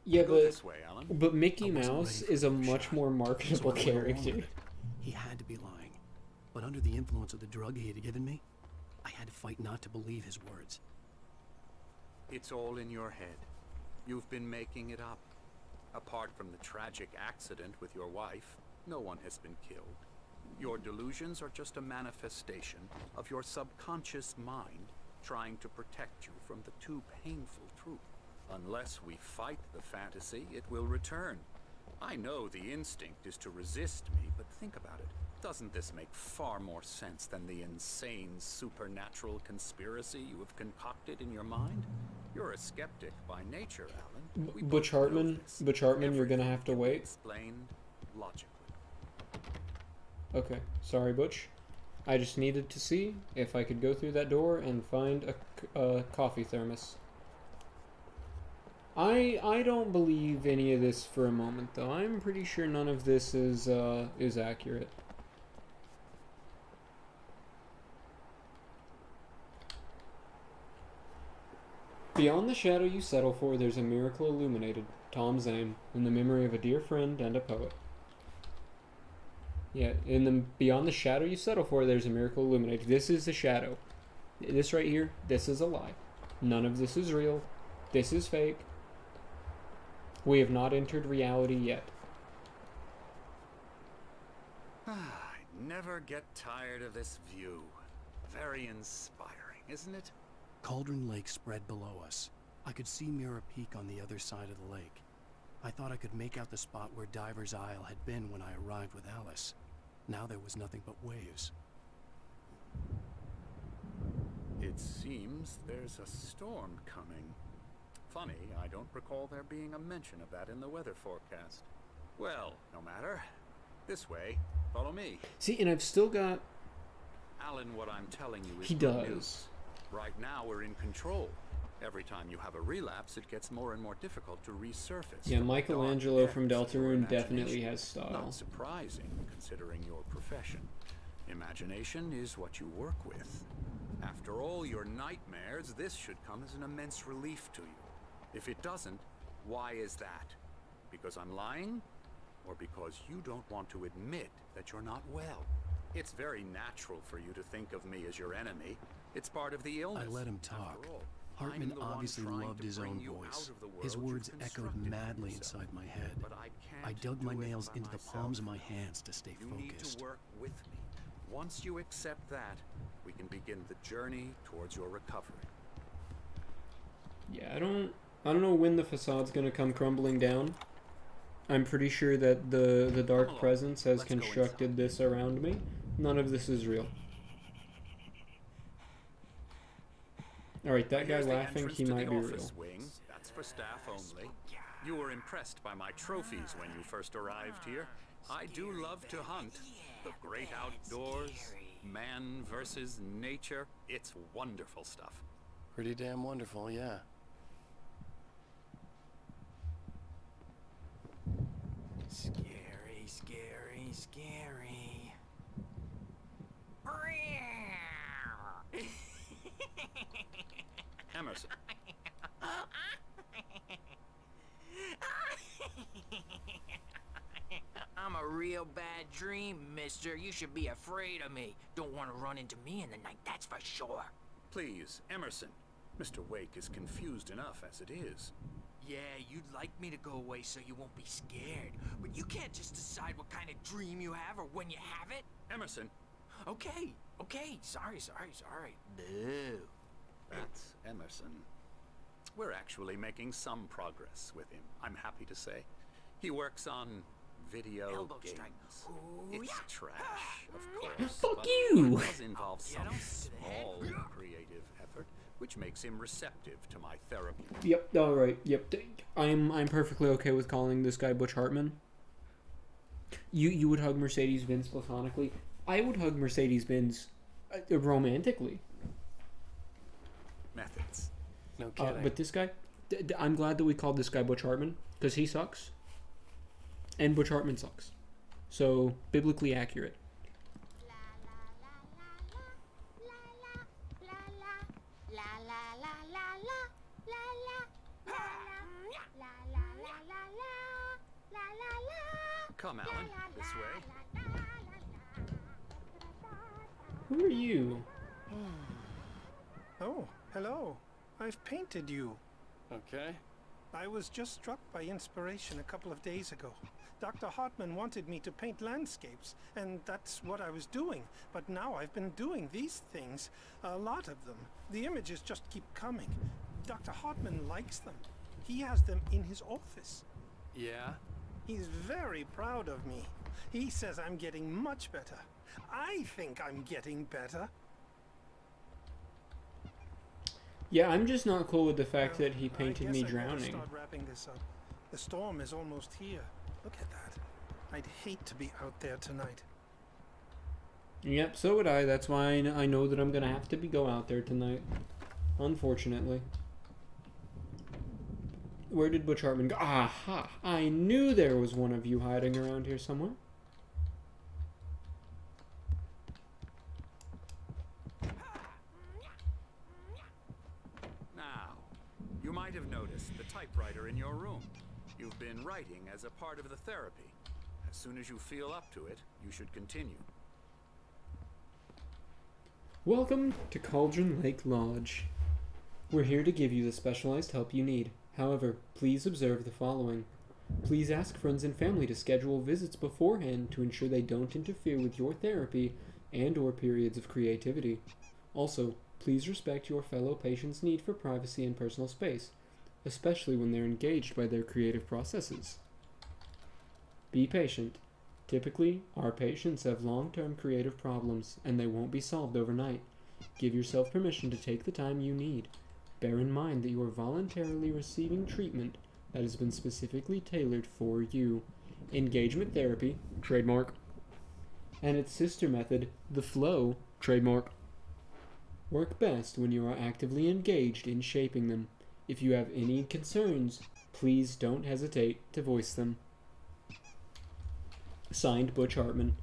[SPEAKER 1] Yeah,
[SPEAKER 20] Go this way, Alan.
[SPEAKER 1] but Mickey
[SPEAKER 2] I wasn't
[SPEAKER 1] Mouse
[SPEAKER 2] ready for
[SPEAKER 1] is a
[SPEAKER 2] the
[SPEAKER 1] much
[SPEAKER 2] shot.
[SPEAKER 1] more
[SPEAKER 2] So
[SPEAKER 1] marketable
[SPEAKER 2] I went along
[SPEAKER 1] character.
[SPEAKER 2] with it. He had to be lying. But under the influence of the drug he had given me, I had to fight not to believe his words.
[SPEAKER 20] It's all in your head. You've been making it up. Apart from the tragic accident with your wife, no one has been killed. Your delusions are just a manifestation of your subconscious mind trying to protect you from the too painful truth. Unless we fight the fantasy, it will return. I know the instinct is to resist me, but think about it. Doesn't this make far more sense than the insane supernatural conspiracy you have concocted in your mind? You're a skeptic by nature, Alan. We
[SPEAKER 1] Butch
[SPEAKER 20] both know
[SPEAKER 1] Hartman,
[SPEAKER 20] this.
[SPEAKER 1] Butch Hartman, you're gonna
[SPEAKER 20] Everything
[SPEAKER 1] have to
[SPEAKER 20] can be
[SPEAKER 1] wait.
[SPEAKER 20] Explained logically.
[SPEAKER 1] Okay, sorry, Butch. I just needed to see if I could go through that door and find a coffee thermos. I don't believe any of this for a moment, though. I'm pretty sure none of this is accurate. Beyond the shadow you settle for, there's a miracle illuminated. Tom Zane, in the memory of a dear friend and a poet. Yeah, beyond the shadow you settle for, there's a miracle illuminated. This is the shadow. This right here, this is a lie. None of this is real. This is fake. We have not entered reality yet.
[SPEAKER 20] I never get tired of this view. Very inspiring, isn't it?
[SPEAKER 2] Cauldron Lake spread below us. I could see Mirror Peak on the other side of the lake. I thought I could make out the spot where Diver's Isle had been when I arrived with Alice. Now there was nothing but waves.
[SPEAKER 20] It seems there's a storm coming. Funny, I don't recall there being a mention of that in the weather forecast. Well, no matter. This way. Follow me.
[SPEAKER 1] See, and I've still got...
[SPEAKER 20] Alan, what I'm telling you is
[SPEAKER 1] He
[SPEAKER 20] good
[SPEAKER 1] does.
[SPEAKER 20] news. Right now, we're in control. Every time you have a relapse, it gets more and more difficult to resurface.
[SPEAKER 1] Yeah,
[SPEAKER 20] from the
[SPEAKER 1] Michelangelo
[SPEAKER 20] dark
[SPEAKER 1] from
[SPEAKER 20] depths of your
[SPEAKER 1] Deltarune definitely
[SPEAKER 20] imagination.
[SPEAKER 1] has style.
[SPEAKER 20] Not surprising, considering your profession. Imagination is what you work with. After all your nightmares, this should come as an immense relief to you. If it doesn't, why is that? Because I'm lying? Or because you don't want to admit that you're not well? It's very natural for you to think of me as your enemy. It's part of the illness.
[SPEAKER 2] I let him talk.
[SPEAKER 20] After all,
[SPEAKER 2] Hartman
[SPEAKER 20] I'm the one
[SPEAKER 2] obviously
[SPEAKER 20] trying
[SPEAKER 2] loved
[SPEAKER 20] to
[SPEAKER 2] his
[SPEAKER 20] bring
[SPEAKER 2] own
[SPEAKER 20] you
[SPEAKER 2] voice.
[SPEAKER 20] out of the world
[SPEAKER 2] His words
[SPEAKER 20] you've
[SPEAKER 2] echoed
[SPEAKER 20] constructed for
[SPEAKER 2] madly
[SPEAKER 20] yourself.
[SPEAKER 2] inside my head.
[SPEAKER 20] But I can't
[SPEAKER 2] I dug my
[SPEAKER 20] do it
[SPEAKER 2] nails
[SPEAKER 20] by
[SPEAKER 2] into the
[SPEAKER 20] myself.
[SPEAKER 2] palms of my hands to stay
[SPEAKER 20] You need
[SPEAKER 2] focused.
[SPEAKER 20] to work with me. Once you accept that, we can begin the journey towards your recovery.
[SPEAKER 1] Yeah, I don't know when the facade's gonna come crumbling down. I'm pretty sure that the dark presence has constructed this around me. None of this is real. Alright, that guy
[SPEAKER 20] Here's the
[SPEAKER 1] laughing,
[SPEAKER 20] entrance
[SPEAKER 1] he
[SPEAKER 20] to the
[SPEAKER 1] might be real.
[SPEAKER 20] office wing. That's for staff only. You were impressed by my trophies when you first arrived here. I do love to hunt. The great outdoors, man versus nature. It's wonderful stuff.
[SPEAKER 2] Pretty damn wonderful, yeah.
[SPEAKER 4] Scary, scary, scary.
[SPEAKER 20] Emerson.
[SPEAKER 4] I'm a real bad dream, mister. You should be afraid of me. Don't want to run into me in the night, that's for sure.
[SPEAKER 20] Please, Emerson. Mr. Wake is confused enough as it is.
[SPEAKER 4] Yeah, you'd like me to go away so you won't be scared. But you can't just decide what kind of dream you have or when you have it.
[SPEAKER 20] Emerson.
[SPEAKER 4] Okay, okay. Sorry. Boo.
[SPEAKER 20] That's Emerson. We're actually making some progress with him, I'm happy to say. He works on video
[SPEAKER 4] Elbow
[SPEAKER 20] games.
[SPEAKER 4] strike.
[SPEAKER 20] It's trash, of course.
[SPEAKER 1] Fuck
[SPEAKER 20] but
[SPEAKER 1] you!
[SPEAKER 20] It does involve some small creative effort, which makes him receptive to my therapy.
[SPEAKER 1] Yep, alright, yep. I'm perfectly okay with calling this guy Butch Hartman. You would hug Mercedes-Benz platonically. I would hug Mercedes-Benz romantically.
[SPEAKER 20] Methods.
[SPEAKER 2] No kidding.
[SPEAKER 1] But this guy, I'm glad that we called this guy Butch Hartman, because he sucks. And Butch Hartman sucks. So, biblically accurate.
[SPEAKER 20] Come, Alan, this way.
[SPEAKER 1] Who are you?
[SPEAKER 21] Oh, hello. I've painted you.
[SPEAKER 2] Okay.
[SPEAKER 21] I was just struck by inspiration a couple of days ago. Dr. Hartman wanted me to paint landscapes, and that's what I was doing. But now I've been doing these things, a lot of them. The images just keep coming. Dr. Hartman likes them. He has them in his office.
[SPEAKER 2] Yeah?
[SPEAKER 21] He's very proud of me. He says I'm getting much better. I think I'm getting better.
[SPEAKER 1] Yeah, I'm just not cool with the fact that he
[SPEAKER 21] I
[SPEAKER 1] painted
[SPEAKER 21] guess
[SPEAKER 1] me
[SPEAKER 21] I better
[SPEAKER 1] drowning.
[SPEAKER 21] start wrapping this up. The storm is almost here. Look at that. I'd hate to be out there tonight.
[SPEAKER 1] Yep, so would I. That's why I know that I'm gonna have to go out there tonight. Unfortunately. Where did Butch Hartman go? Aha! I knew there was one of you hiding around here somewhere.
[SPEAKER 20] Now, you might have noticed the typewriter in your room. You've been writing as a part of the therapy. As soon as you feel up to it, you should continue.
[SPEAKER 1] Welcome to Cauldron Lake Lodge. We're here to give you the specialized help you need. However, please observe the following. Please ask friends and family to schedule visits beforehand to ensure they don't interfere with your therapy and or periods of creativity. Also, please respect your fellow patients' need for privacy and personal space, especially when they're engaged by their creative processes. Be patient. Typically, our patients have long-term creative problems, and they won't be solved overnight. Give yourself permission to take the time you need. Bear in mind that you are voluntarily receiving treatment that has been specifically tailored for you. Engagement therapy, trademark, and its sister method, the flow, trademark, work best when you are actively engaged in shaping them. If you have any concerns, please don't hesitate to voice them. Signed, Butch Hartman.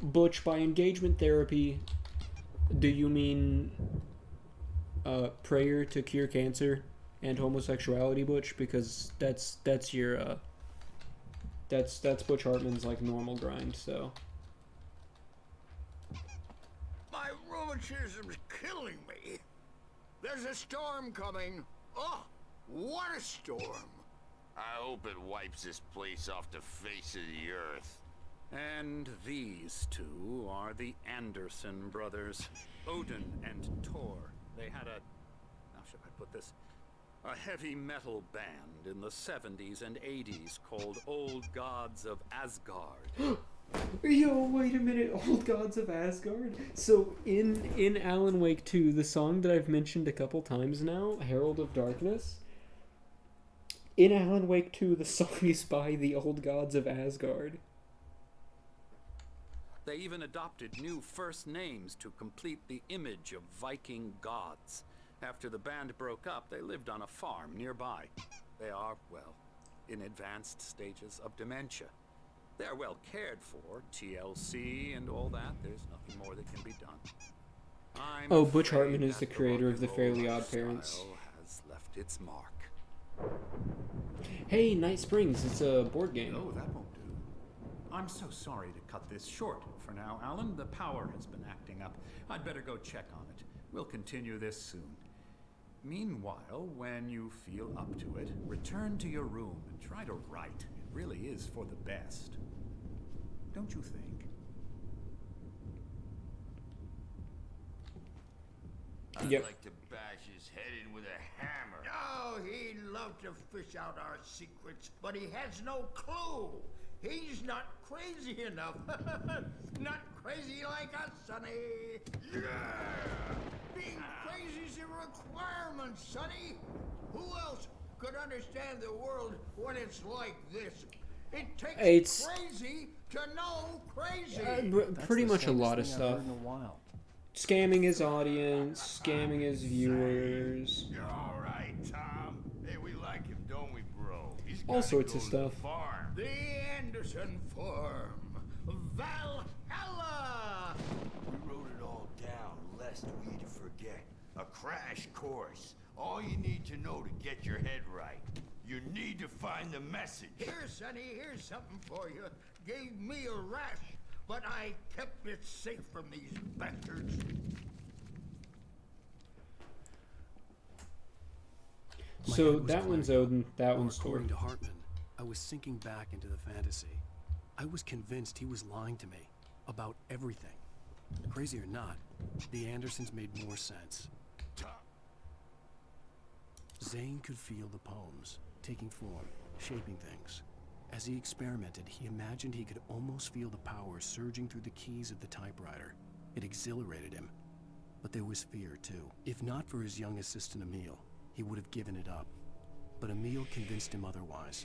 [SPEAKER 1] Butch, by engagement therapy, do you mean prayer to cure cancer and homosexuality, Butch? Because that's your that's Butch Hartman's like normal grind. So
[SPEAKER 9] My rheumatism's killing me. There's a storm coming. Oh, what a storm.
[SPEAKER 22] I hope it wipes this place off the face of the earth.
[SPEAKER 20] And these two are the Anderson brothers, Odin and Thor. They had how should I put this? A heavy metal band in the 70s and 80s called Old Gods of Asgard.
[SPEAKER 1] Yo, wait a minute, Old Gods of Asgard? So, in Alan Wake 2, the song that I've mentioned a couple times now, Herald of Darkness, in Alan Wake 2, the song is by the Old Gods of Asgard.
[SPEAKER 20] They even adopted new first names to complete the image of Viking gods. After the band broke up, they lived on a farm nearby. They are, well, in advanced stages of dementia. They're well cared for, TLC and all that. There's nothing more that can be done.
[SPEAKER 1] Butch Hartman is the creator of the Fairly Odd Parents.
[SPEAKER 20] Has left its mark.
[SPEAKER 1] Hey, Night Springs, it's a board game.
[SPEAKER 20] Oh, that won't do. I'm so sorry to cut this short for now, Alan. The power has been acting up. I'd better go check on it. We'll continue this soon. Meanwhile, when you feel up to it, return to your room and try to write. It really is for the best. Don't you think?
[SPEAKER 22] I'd
[SPEAKER 1] Yep.
[SPEAKER 22] like to bash his head in with a hammer.
[SPEAKER 9] Oh, he'd love to fish out our secrets, but he has no clue. He's not crazy enough. Not crazy like us, Sonny. Yeah! Being crazy's a requirement, Sonny. Who else could understand the world when it's like this? It takes crazy to know crazy.
[SPEAKER 1] Pretty much a lot of stuff. Scamming his audience, scamming his viewers.
[SPEAKER 22] You're all right, Tom. Hey, we like him, don't we, bro? He's
[SPEAKER 1] All sorts of stuff.
[SPEAKER 9] The Anderson Farm. Valhalla!
[SPEAKER 22] We wrote it all down, lest we forget. A crash course. All you need to know to get your head right. You need to find the message.
[SPEAKER 9] Here, Sonny, here's something for you. Gave me a rash, but I kept it safe from these bastards.
[SPEAKER 1] So that one's Odin, that one's Thor.
[SPEAKER 2] According to Hartman, I was sinking back into the fantasy. I was convinced he was lying to me about everything. Crazy or not, the Andersons made more sense. Zane could feel the poems, taking form, shaping things. As he experimented, he imagined he could almost feel the power surging through the keys of the typewriter. It exhilarated him. But there was fear, too. If not for his young assistant Emil, he would have given it up. But Emil convinced him otherwise.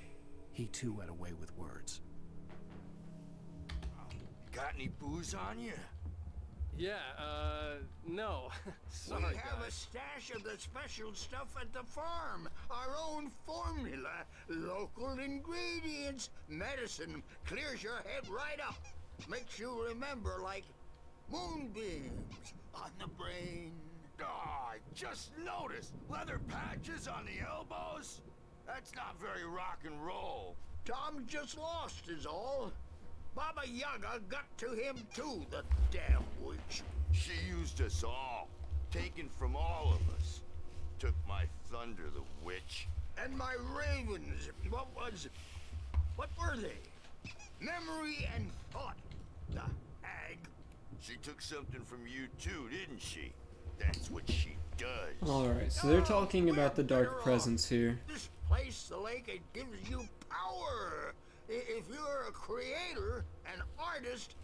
[SPEAKER 2] He too had a way with words.
[SPEAKER 22] Got any booze on you?
[SPEAKER 23] Yeah, no. Sorry,
[SPEAKER 9] We have a
[SPEAKER 23] guys.
[SPEAKER 9] stash of the special stuff at the farm. Our own formula. Local ingredients. Medicine clears your head right up. Makes you remember like moonbeams on the brain.
[SPEAKER 22] Oh, I just noticed. Leather patches on the elbows? That's not very rock and roll.
[SPEAKER 9] Tom just lost is all. Baba Yaga got to him too, the damn witch.
[SPEAKER 22] She used us all. Taken from all of us. Took my thunder, the witch.
[SPEAKER 9] And my ravens, what were they? Memory and thought. The hag.
[SPEAKER 22] She took something from you too, didn't she? That's what she does.
[SPEAKER 1] Alright, so they're talking about the dark presence here.
[SPEAKER 9] This place, the lake, it gives you power. If you're a creator, an artist,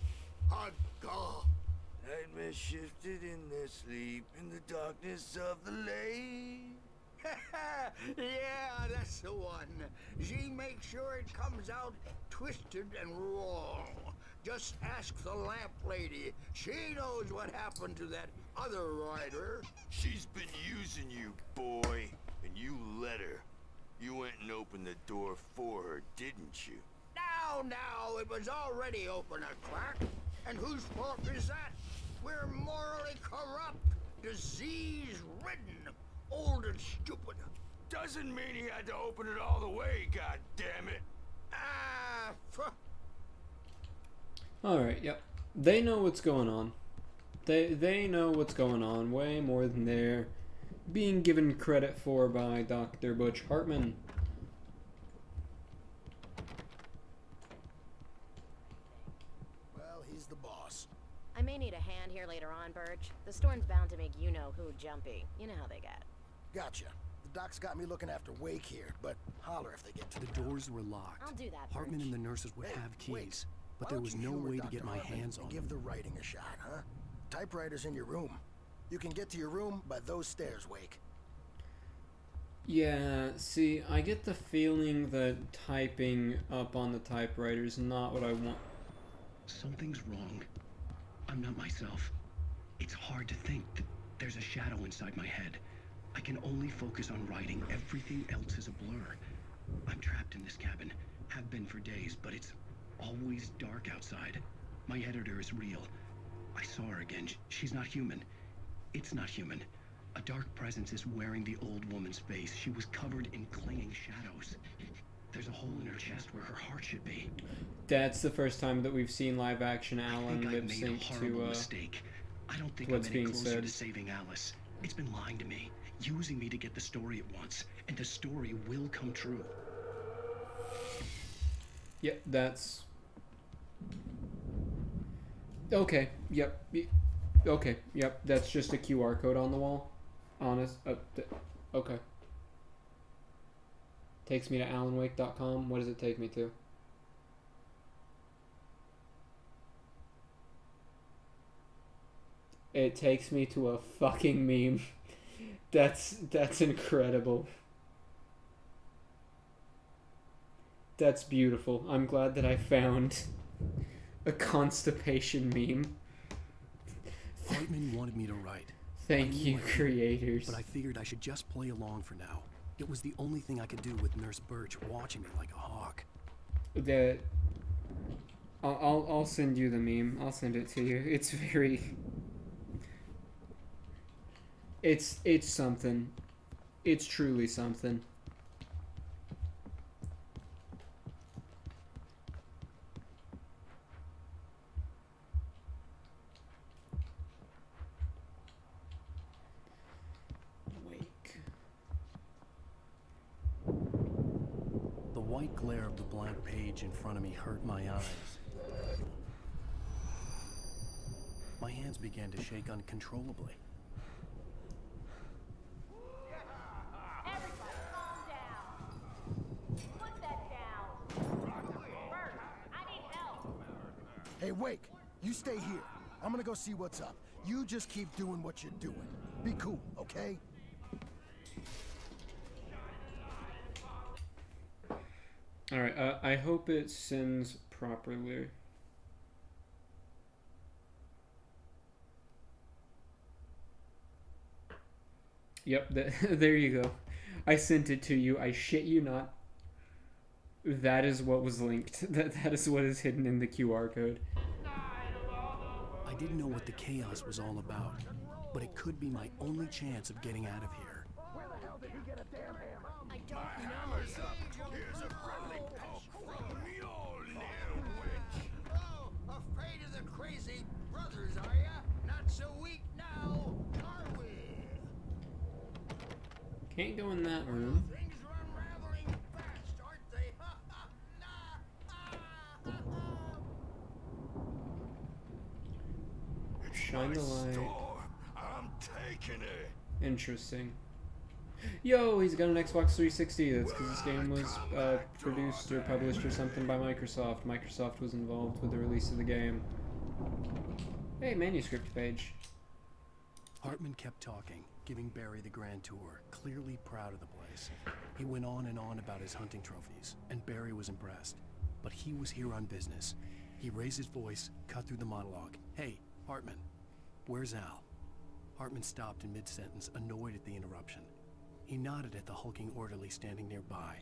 [SPEAKER 9] a god.
[SPEAKER 22] Nightmare shifted in their sleep in the darkness of the lake.
[SPEAKER 9] Yeah, that's the one. She makes sure it comes out twisted and wrong. Just ask the lamp lady. She knows what happened to that other rider.
[SPEAKER 22] She's been using you, boy, and you let her. You went and opened the door for her, didn't you?
[SPEAKER 9] Now, it was already open a crack. And whose fault is that? We're morally corrupt, disease-ridden, old and stupid.
[SPEAKER 22] Doesn't mean he had to open it all the way, goddammit.
[SPEAKER 1] Alright, yep. They know what's going on. They know what's going on way more than they're being given credit for by Dr. Butch Hartman.
[SPEAKER 3] Well, he's the boss.
[SPEAKER 5] I may need a hand here later on, Birch. The storm's bound to make you-know-who jumpy. You know how they get.
[SPEAKER 3] Gotcha. The doc's got me looking after Wake here, but holler if they get to
[SPEAKER 2] The doors were locked.
[SPEAKER 5] I'll do that,
[SPEAKER 2] Hartman
[SPEAKER 5] Birch.
[SPEAKER 2] and the nurses would have keys,
[SPEAKER 3] wait.
[SPEAKER 2] but
[SPEAKER 3] Why
[SPEAKER 2] there
[SPEAKER 3] don't
[SPEAKER 2] was
[SPEAKER 3] you
[SPEAKER 2] no
[SPEAKER 3] humor
[SPEAKER 2] way to
[SPEAKER 3] Dr.
[SPEAKER 2] get my
[SPEAKER 3] Hartman
[SPEAKER 2] hands
[SPEAKER 3] and
[SPEAKER 2] on
[SPEAKER 3] give
[SPEAKER 2] them.
[SPEAKER 3] the writing a shot, huh? Typewriter's in your room. You can get to your room by those stairs, Wake.
[SPEAKER 1] Yeah, see, I get the feeling that typing up on the typewriter is not what I want.
[SPEAKER 10] Something's wrong. I'm not myself. It's hard to think that there's a shadow inside my head. I can only focus on writing. Everything else is a blur. I'm trapped in this cabin. Have been for days, but it's always dark outside. My editor is real. I saw her again. She's not human. It's not human. A dark presence is wearing the old woman's face. She was covered in clinging shadows. There's a hole in her chest where her heart should be.
[SPEAKER 1] That's the first time that we've seen live action
[SPEAKER 10] I
[SPEAKER 1] Alan
[SPEAKER 10] think I
[SPEAKER 1] lip
[SPEAKER 10] made a
[SPEAKER 1] sync
[SPEAKER 10] horrible
[SPEAKER 1] to
[SPEAKER 10] mistake. I don't think
[SPEAKER 1] what's
[SPEAKER 10] I'm any
[SPEAKER 1] being
[SPEAKER 10] closer
[SPEAKER 1] said.
[SPEAKER 10] to saving Alice. It's been lying to me, using me to get the story it wants, and the story will come true.
[SPEAKER 1] Yep, that's... Okay, yep. Okay, yep, that's just a QR code on the wall. Honest. Okay. Takes me to alanwake.com. What does it take me to? It takes me to a fucking meme. That's incredible. That's beautiful. I'm glad that I found a constipation meme.
[SPEAKER 2] Hartman wanted me to write.
[SPEAKER 1] Thank you, creators.
[SPEAKER 2] But I figured I should just play along for now. It was the only thing I could do with Nurse Birch watching me like a hawk.
[SPEAKER 1] I'll send you the meme. I'll send it to you. It's very... It's something. It's truly something.
[SPEAKER 2] The white glare of the blank page in front of me hurt my eyes. My hands began to shake uncontrollably.
[SPEAKER 15] Everybody, calm down. Put that down. Bert, I need help.
[SPEAKER 3] Hey, Wake, you stay here. I'm gonna go see what's up. You just keep doing what you're doing. Be cool, okay?
[SPEAKER 1] Alright, I hope it sends properly. Yep, there you go. I sent it to you. I shit you not. That is what was linked. That is what is hidden in the QR code.
[SPEAKER 2] I didn't know what the chaos was all about, but it could be my only chance of getting out of here.
[SPEAKER 3] Where the hell did he get a damn hammer?
[SPEAKER 15] I don't know.
[SPEAKER 22] Hammer's up. Here's a friendly poke from Mjolnir, witch.
[SPEAKER 9] Oh, afraid of the crazy brothers, are ya? Not so weak now, are we?
[SPEAKER 1] Can't go in that room.
[SPEAKER 9] Things run
[SPEAKER 22] taking her.
[SPEAKER 1] Interesting. Yo, he's got an Xbox 360. That's because this game was produced or published or something by Microsoft. Microsoft was involved with the release of the game. Hey, manuscript page.
[SPEAKER 2] Hartman kept talking, giving Barry the grand tour, clearly proud of the place. He went on and on about his hunting trophies, and Barry was impressed. But he was here on business. He raised his voice, cut through the monologue. Hey, Hartman, where's Al? Hartman stopped in mid-sentence, annoyed at the interruption. He nodded at the hulking orderly standing nearby.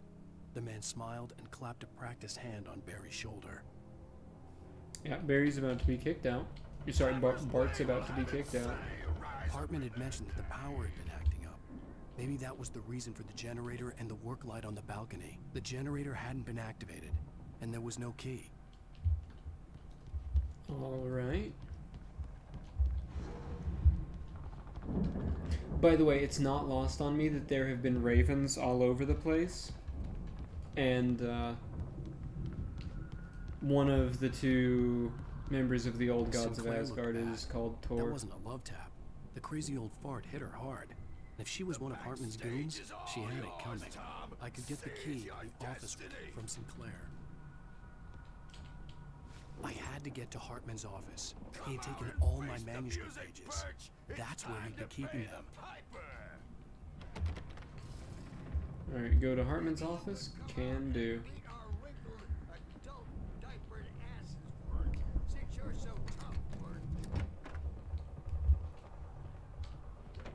[SPEAKER 2] The man smiled and clapped a practiced hand on Barry's shoulder.
[SPEAKER 1] Yeah, Barry's about to be kicked out. Sorry, Bart's about to be kicked out.
[SPEAKER 2] Hartman had mentioned that the power had been acting up. Maybe that was the reason for the generator and the work light on the balcony. The generator hadn't been activated, and there was no key.
[SPEAKER 1] All right. By the way, it's not lost on me that there have been ravens all over the place. And one of the two members of the old gods of Asgard is called Thor.
[SPEAKER 2] That wasn't a love tap. The crazy old fart hit her hard. And if she was one of Hartman's goons, she had it coming. I could get the key to the office from Sinclair. I had to get to Hartman's office. He had taken all my manuscript pages. That's where he'd been keeping them.
[SPEAKER 1] Alright, go to Hartman's office? Can do.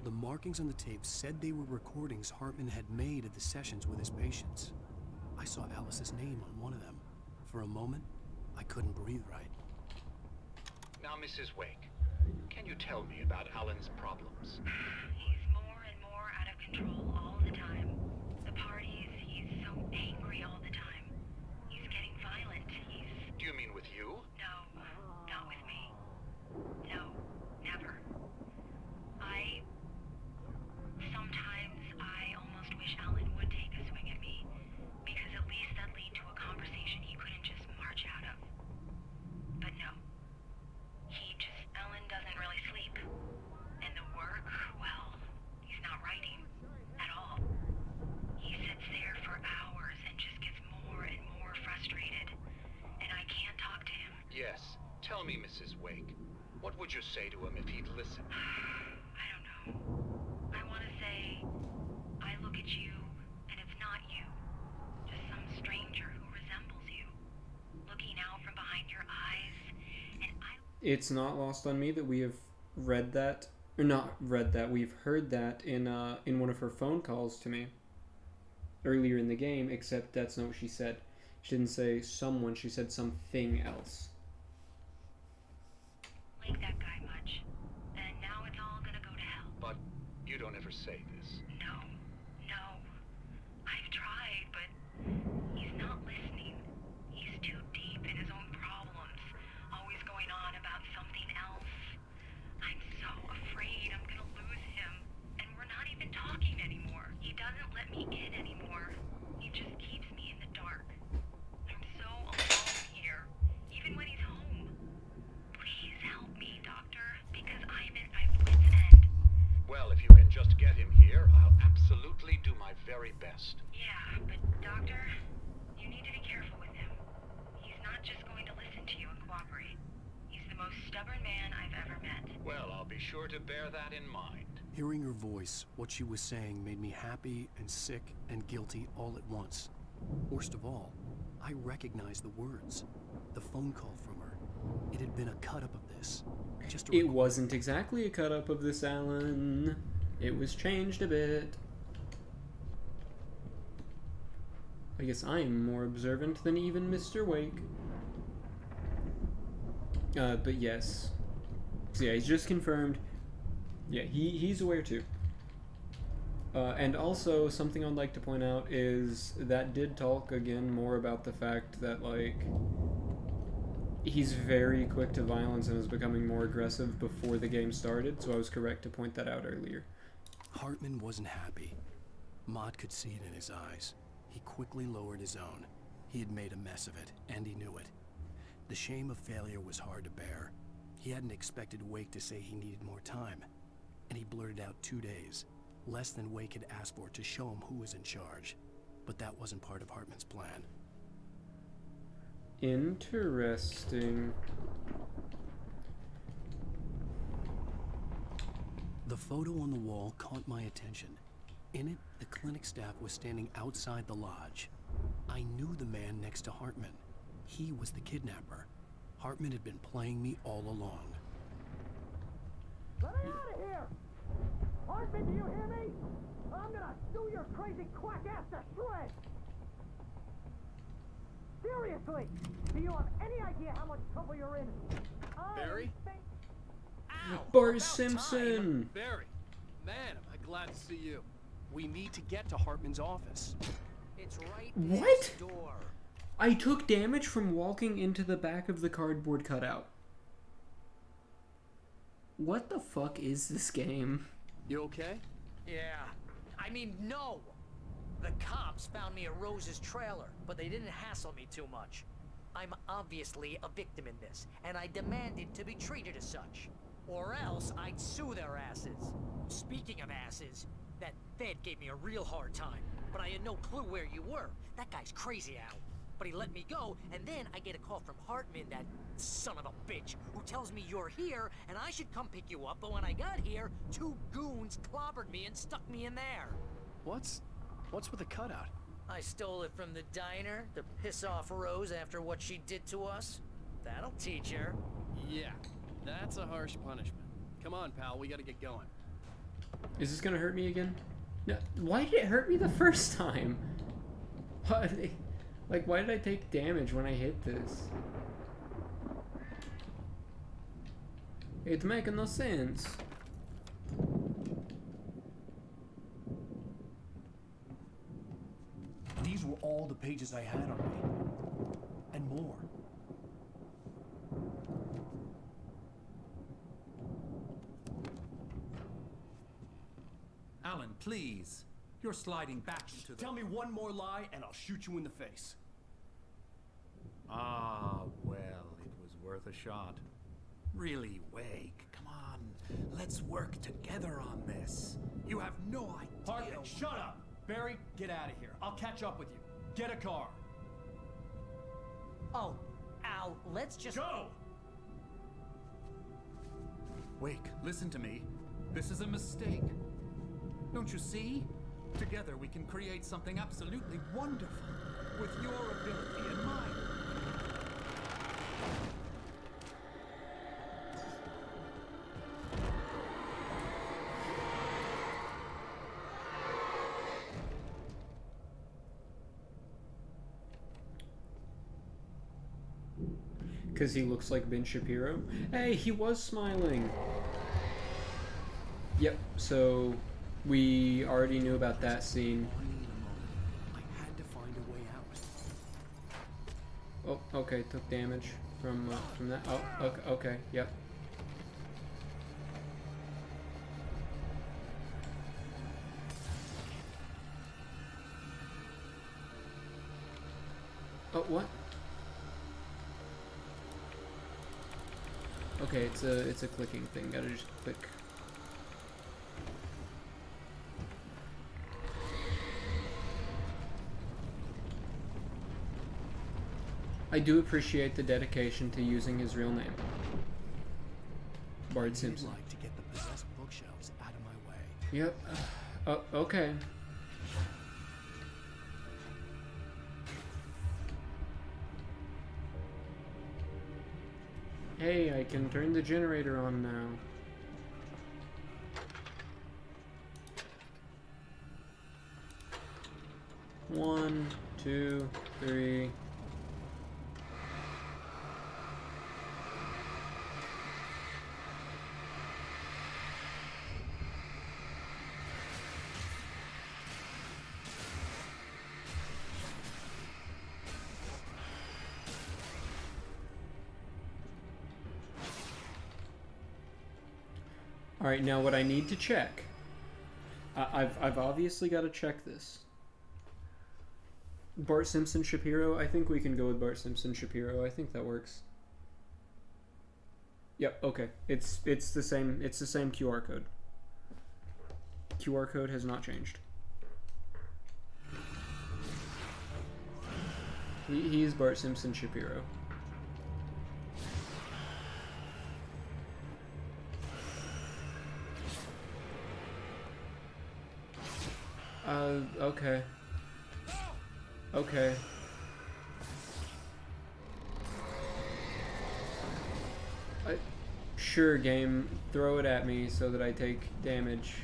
[SPEAKER 2] The markings on the tape said they were recordings Hartman had made of the sessions with his patients. I saw Alice's name on one of them. For a moment, I couldn't breathe right.
[SPEAKER 7] Now, Mrs. Wake, can you tell me about Alan's problems?
[SPEAKER 18] He's more and more out of control all the time. The parties, he's so angry all the time. He's getting violent.
[SPEAKER 7] Do you mean with you?
[SPEAKER 18] No, not with me. No, never. Sometimes I almost wish Alan would take a swing at me, because at least that'd lead to a conversation he couldn't just march out of. But no. Alan doesn't really sleep. And the work, well, he's not writing at all. He sits there for hours and just gets more and more frustrated. And I can't talk to him.
[SPEAKER 7] Yes. Tell me, Mrs. Wake, what would you say to him if he'd listen?
[SPEAKER 18] I don't know. I want to say, I look at you, and it's not you. Just some stranger who resembles you. Looking out from behind your eyes, and
[SPEAKER 1] It's not lost on me that we have read that, or not read that, we've heard that in one of her phone calls to me earlier in the game, except that's not what she said. She didn't say someone, she said something else.
[SPEAKER 18] like that guy much. And now it's all gonna go to hell.
[SPEAKER 7] But you don't ever say this.
[SPEAKER 18] No. I've tried, but he's not listening. He's too deep in his own problems, always going on about something else. I'm so afraid I'm gonna lose him, and we're not even talking anymore. He doesn't let me in anymore. He just keeps me in the dark. I'm so alone here, even when he's home. Please help me, Doctor, because I'm at my wit's end.
[SPEAKER 7] Well, if you can just get him here, I'll absolutely do my very best.
[SPEAKER 18] Yeah, but Doctor, you need to be careful with him. He's not just going to listen to you and cooperate. He's the most stubborn man I've ever met.
[SPEAKER 7] Well, I'll be sure to bear that in mind.
[SPEAKER 2] Hearing her voice, what she was saying made me happy and sick and guilty all at once. Worst of all, I recognized the words. The phone call from her. It had been a cut-up of this.
[SPEAKER 1] It wasn't exactly a cut-up of this, Alan. It was changed a bit. I guess I am more observant than even Mr. Wake. But yes. So yeah, he's just confirmed. Yeah, he's aware too. And also, something I'd like to point out is that did talk again more about the fact that, like, he's very quick to violence and is becoming more aggressive before the game started, so I was correct to point that out earlier.
[SPEAKER 2] Hartman wasn't happy. Mott could see it in his eyes. He quickly lowered his own. He had made a mess of it, and he knew it. The shame of failure was hard to bear. He hadn't expected Wake to say he needed more time. and he blurted out 2 days, less than Wake had asked for to show him who was in charge. But that wasn't part of Hartman's plan.
[SPEAKER 1] Interesting.
[SPEAKER 2] The photo on the wall caught my attention. In it, the clinic staff was standing outside the lodge. I knew the man next to Hartman. He was the kidnapper. Hartman had been playing me all along.
[SPEAKER 19] Let me out of here! Hartman, do you hear me? I'm gonna sue your crazy quack ass to shreds! Seriously! Do you have any idea how much trouble you're in?
[SPEAKER 23] Barry?
[SPEAKER 1] Bart Simpson!
[SPEAKER 23] Barry, man, am I glad to see you.
[SPEAKER 2] We need to get to Hartman's office.
[SPEAKER 4] It's right
[SPEAKER 1] What?
[SPEAKER 4] next door.
[SPEAKER 1] I took damage from walking into the back of the cardboard cutout. What the fuck is this game?
[SPEAKER 23] You okay?
[SPEAKER 4] Yeah. I mean, no! The cops found me at Rose's trailer, but they didn't hassle me too much. I'm obviously a victim in this, and I demanded to be treated as such. Or else I'd sue their asses. Speaking of asses, that Fed gave me a real hard time, but I had no clue where you were. That guy's crazy, Al. But he let me go, and then I get a call from Hartman, that son of a bitch, who tells me you're here, and I should come pick you up, but when I got here, 2 goons clobbered me and stuck me in there.
[SPEAKER 2] What's with the cutout?
[SPEAKER 4] I stole it from the diner to piss off Rose after what she did to us. That'll teach her.
[SPEAKER 23] Yeah, that's a harsh punishment. Come on, pal, we gotta get going.
[SPEAKER 1] Is this gonna hurt me again? No. Why did it hurt me the first time? Like, why did I take damage when I hit this? It makes no sense.
[SPEAKER 2] These were all the pages I had on me. And more.
[SPEAKER 20] Alan, please. You're sliding back into the...
[SPEAKER 2] Tell me one more lie and I'll shoot you in the face.
[SPEAKER 20] Ah, well, it was worth a shot. Really, Wake, come on. Let's work together on this. You have no idea...
[SPEAKER 2] Hartman, shut up! Barry, get out of here. I'll catch up with you. Get a car.
[SPEAKER 4] Oh, Al, let's just...
[SPEAKER 2] Go!
[SPEAKER 20] Wake, listen to me. This is a mistake. Don't you see? Together we can create something absolutely wonderful. With your ability and mine.
[SPEAKER 1] Because he looks like Ben Shapiro? Hey, he was smiling! Yep, so we already knew about that scene.
[SPEAKER 2] I had to find a way out.
[SPEAKER 1] Oh, okay, took damage from that. Oh, okay, yep. Oh, what? Okay, it's a clicking thing. Gotta just click. I do appreciate the dedication to using his real name. Bart Simpson.
[SPEAKER 2] I'd like to get the possessed bookshelves out of my way.
[SPEAKER 1] Yep. Okay. Hey, I can turn the generator on now. One, two, three. Alright, now what I need to check. I've obviously got to check this. Bart Simpson Shapiro. I think we can go with Bart Simpson Shapiro. I think that works. Yep, okay. It's the same QR code. QR code has not changed. He's Bart Simpson Shapiro. Okay. Okay. Sure, game. Throw it at me so that I take damage.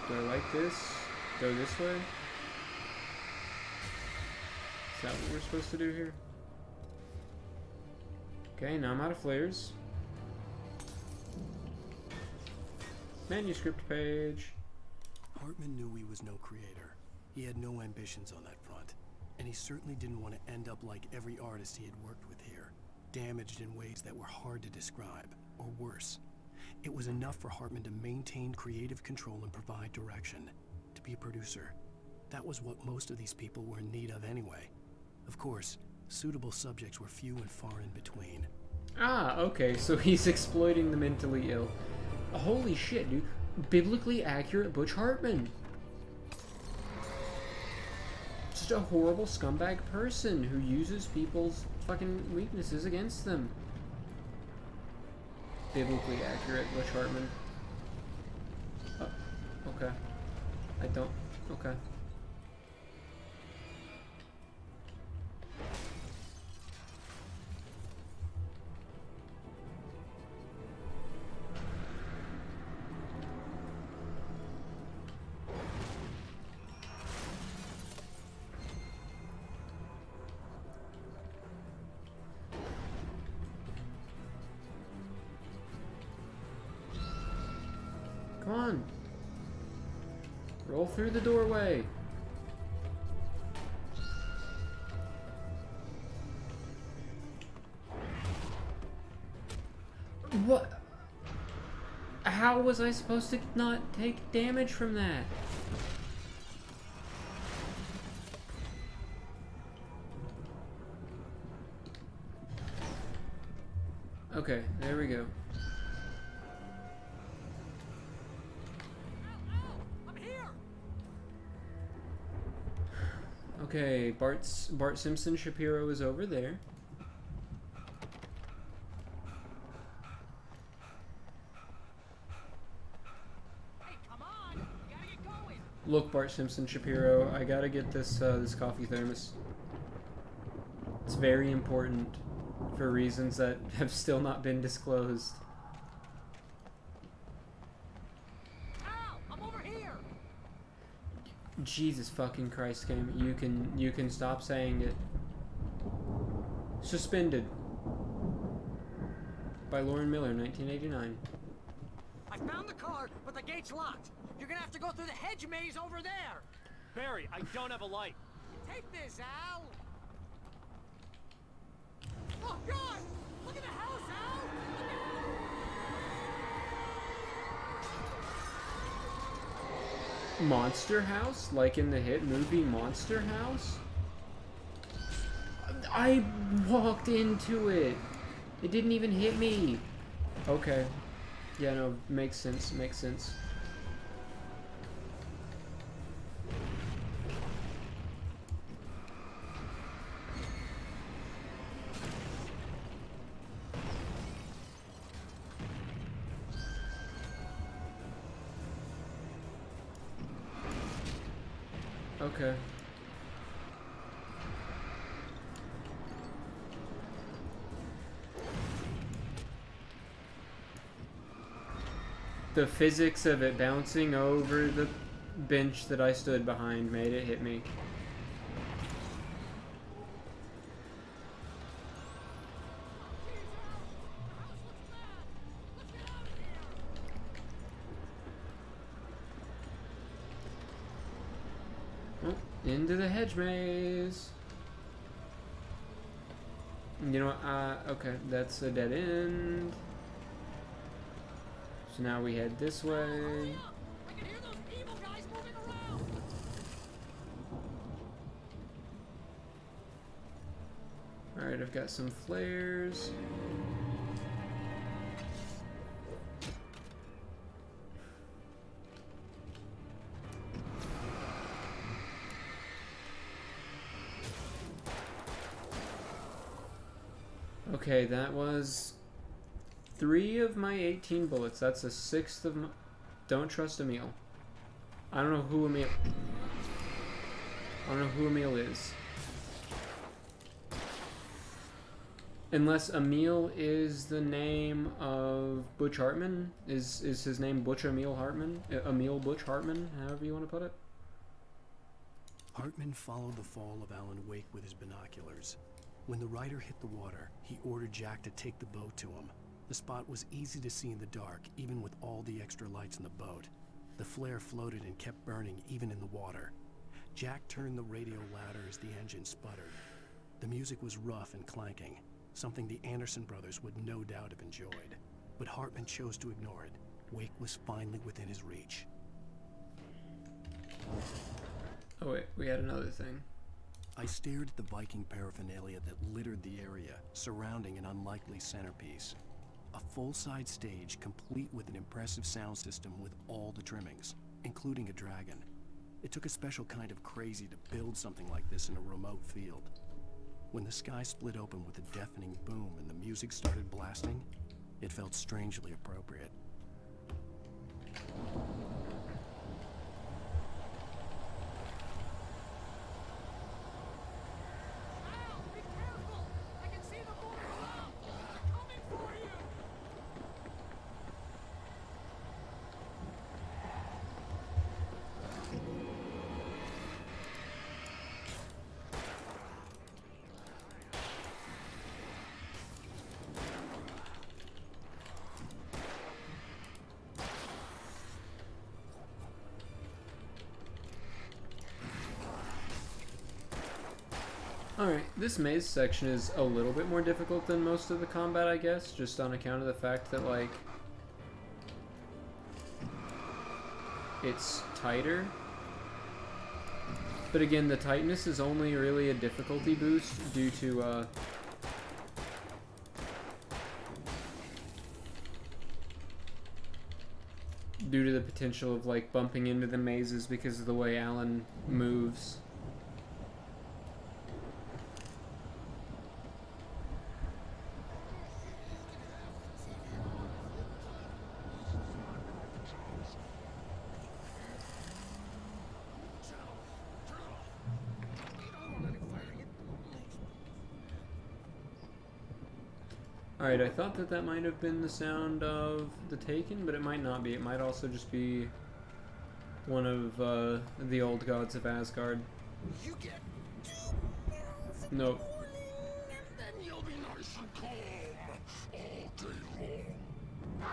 [SPEAKER 1] Do I like this? Go this way? Is that what we're supposed to do here? Okay, now I'm out of flares. Manuscript page.
[SPEAKER 2] Hartman knew he was no creator. He had no ambitions on that front. And he certainly didn't want to end up like every artist he had worked with here, damaged in ways that were hard to describe, or worse. It was enough for Hartman to maintain creative control and provide direction, to be a producer. That was what most of these people were in need of anyway. Of course, suitable subjects were few and far in between.
[SPEAKER 1] Ah, okay, so he's exploiting the mentally ill. Holy shit, dude. Biblically accurate Butch Hartman. Just a horrible scumbag person who uses people's fucking weaknesses against them. Biblically accurate Butch Hartman. Okay. I don't... Okay. Come on. Roll through the doorway. What? How was I supposed to not take damage from that? Okay, there we go. Okay, Bart Simpson Shapiro is over there.
[SPEAKER 4] Hey, come on! You gotta get going!
[SPEAKER 1] Look, Bart Simpson Shapiro, I gotta get this this coffee thermos. It's very important for reasons that have still not been disclosed. Jesus fucking Christ, game. You can stop saying it. Suspended. By Lauren Miller, 1989.
[SPEAKER 4] I found the car, but the gate's locked. You're gonna have to go through the hedge maze over there.
[SPEAKER 23] Barry, I don't have a light.
[SPEAKER 4] Take this, Al. Oh God! Look at the house, Al.
[SPEAKER 1] Monster House? Like in the hit movie Monster House? I walked into it. It didn't even hit me. Okay. Yeah, no, makes sense, makes sense. Okay. The physics of it bouncing over the bench that I stood behind made it hit me. Into the hedge maze. You know what? Okay, that's a dead end. So now we head this way. Alright, I've got some flares. Okay, that was 3 of my 18 bullets. That's a 6th of my... Don't trust Emil. I don't know who Emil... I don't know who Emil is. Unless Emil is the name of Butch Hartman. Is his name Butch Emil Hartman? Emil Butch Hartman, however you want to put it.
[SPEAKER 2] Hartman followed the fall of Alan Wake with his binoculars. When the Writer hit the water, he ordered Jack to take the boat to him. The spot was easy to see in the dark, even with all the extra lights in the boat. The flare floated and kept burning, even in the water. Jack turned the radio louder as the engine sputtered. The music was rough and clanking, something the Anderson brothers would no doubt have enjoyed. But Hartman chose to ignore it. Wake was finally within his reach.
[SPEAKER 1] Oh wait, we had another thing.
[SPEAKER 2] I stared at the Viking paraphernalia that littered the area, surrounding an unlikely centerpiece. A full-size stage complete with an impressive sound system with all the trimmings, including a dragon. It took a special kind of crazy to build something like this in a remote field. When the sky split open with a deafening boom and the music started blasting, it felt strangely appropriate.
[SPEAKER 1] Alright, this maze section is a little bit more difficult than most of the combat, I guess, just on account of the fact that, like, it's tighter. But again, the tightness is only really a difficulty boost due to, the potential of, like, bumping into the mazes because of the way Alan moves. Alright, I thought that that might have been the sound of the Taken, but it might not be. It might also just be one of the old gods of Asgard.
[SPEAKER 9] You get
[SPEAKER 1] Nope.
[SPEAKER 9] then you'll be nice and calm all day long.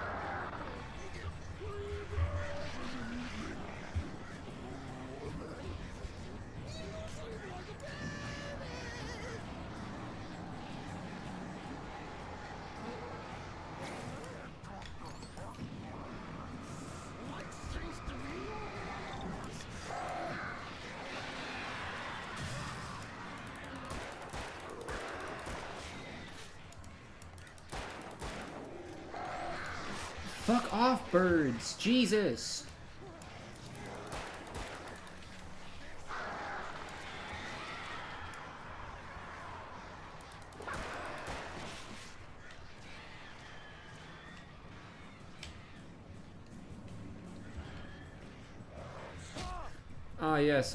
[SPEAKER 1] Fuck off, birds! Jesus! Ah, yes,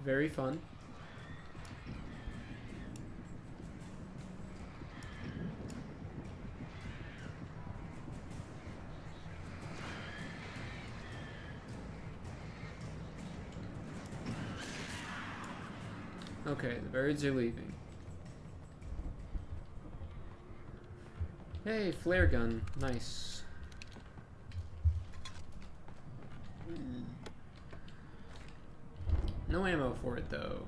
[SPEAKER 1] very fun. Okay, the birds are leaving. Hey, flare gun. Nice. No ammo for it, though.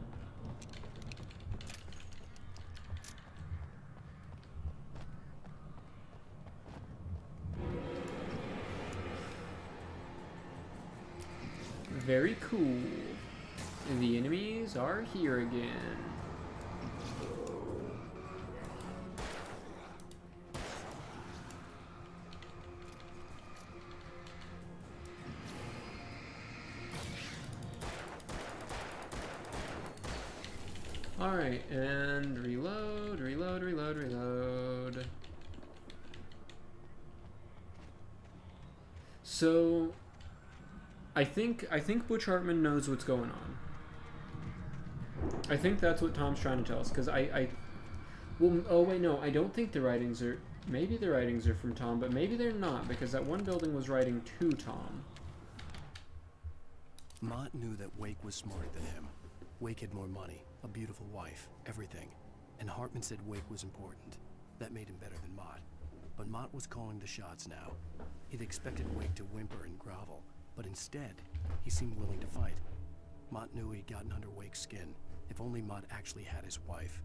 [SPEAKER 1] Very cool. And the enemies are here again. Alright, and reload, reload, reload, reload. So I think Butch Hartman knows what's going on. I think that's what Tom's trying to tell us, because well, oh wait, no, I don't think the writings are, maybe the writings are from Tom, but maybe they're not, because that one building was writing to Tom.
[SPEAKER 2] Mott knew that Wake was smarter than him. Wake had more money, a beautiful wife, everything. And Hartman said Wake was important. That made him better than Mott. But Mott was calling the shots now. He'd expected Wake to whimper and grovel, but instead, he seemed willing to fight. Mott knew he'd gotten under Wake's skin. If only Mott actually had his wife.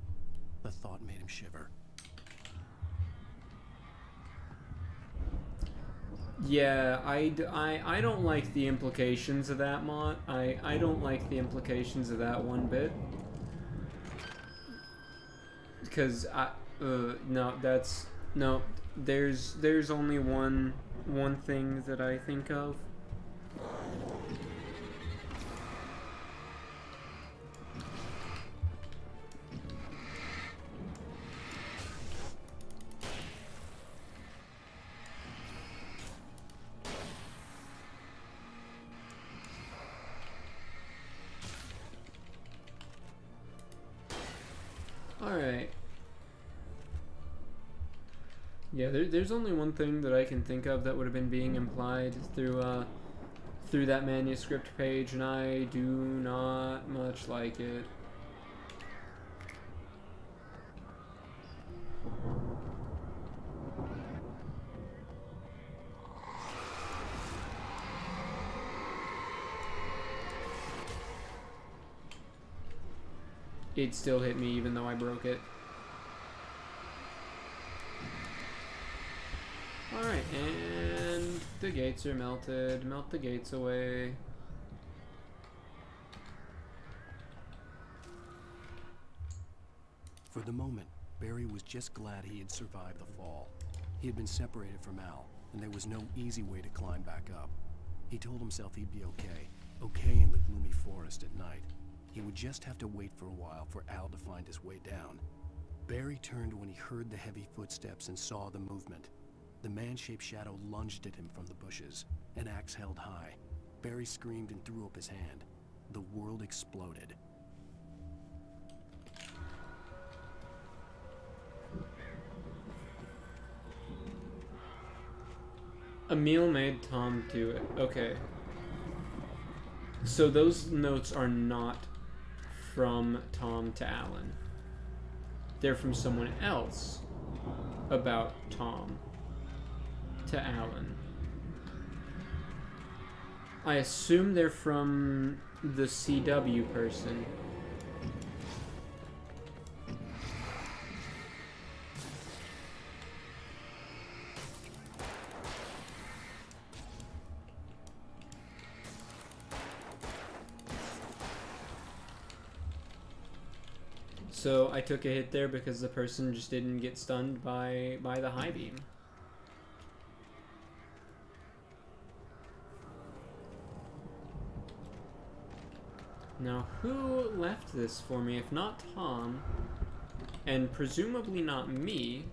[SPEAKER 2] The thought made him shiver.
[SPEAKER 1] Yeah, I don't like the implications of that, Mott. I don't like the implications of that one bit. Because no, that's, no, there's only one thing that I think of. Alright. Yeah, there's only one thing that I can think of that would have been being implied through that manuscript page, and I do not much like it. It still hit me even though I broke it. Alright, and the gates are melted. Melt the gates away.
[SPEAKER 2] For the moment, Barry was just glad he had survived the fall. He had been separated from Al, and there was no easy way to climb back up. He told himself he'd be okay. Okay in the gloomy forest at night. He would just have to wait for a while for Al to find his way down. Barry turned when he heard the heavy footsteps and saw the movement. The man-shaped shadow lunged at him from the bushes, an axe held high. Barry screamed and threw up his hand. The world exploded.
[SPEAKER 1] Emil made Tom do it. Okay. So those notes are not from Tom to Alan. They're from someone else about Tom to Alan. I assume they're from the CW person. So I took a hit there because the person just didn't get stunned by the high beam. Now, who left this for me? If not Tom, and presumably not me,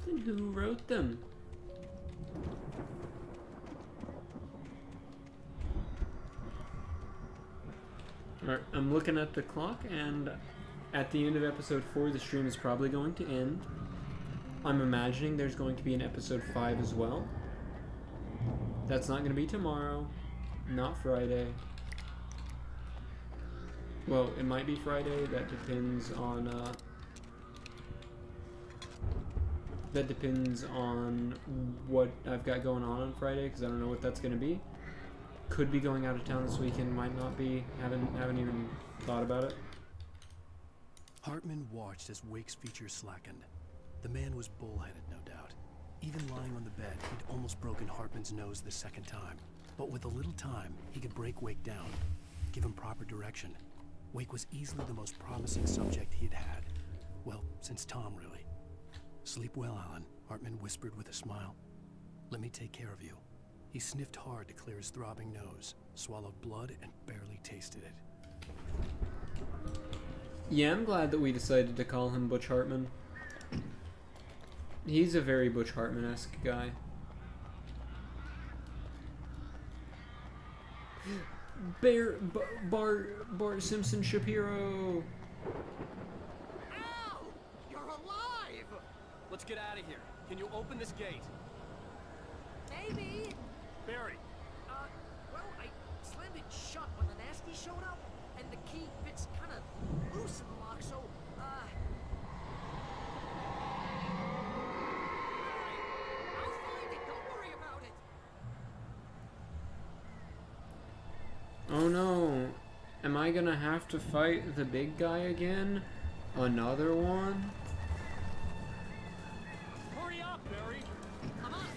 [SPEAKER 1] then who wrote them? Alright, I'm looking at the clock, and at the end of episode 4, the stream is probably going to end. I'm imagining there's going to be an episode 5 as well. That's not going to be tomorrow, not Friday. Well, it might be Friday, that depends on what I've got going on Friday, because I don't know what that's going to be. Could be going out of town this weekend, might not be. Haven't even thought about it.
[SPEAKER 2] Hartman watched as Wake's features slackened. The man was bullheaded, no doubt. Even lying on the bed, he'd almost broken Hartman's nose the second time. But with a little time, he could break Wake down, give him proper direction. Wake was easily the most promising subject he'd had. Well, since Tom, really. Sleep well, Alan, Hartman whispered with a smile. Let me take care of you. He sniffed hard to clear his throbbing nose, swallowed blood, and barely tasted it.
[SPEAKER 1] Yeah, I'm glad that we decided to call him Butch Hartman. He's a very Butch Hartman-esque guy. Bart Simpson Shapiro!
[SPEAKER 23] Ow! You're alive! Let's get out of here. Can you open this gate?
[SPEAKER 4] Maybe.
[SPEAKER 23] Barry.
[SPEAKER 4] Well, I slammed it shut when the nasty showed up, and the key fits kind of loose in the lock, so, I'll find it. Don't worry about it.
[SPEAKER 1] Oh no. Am I gonna have to fight the big guy again? Another one?
[SPEAKER 23] Hurry up, Barry.
[SPEAKER 4] I'm on it.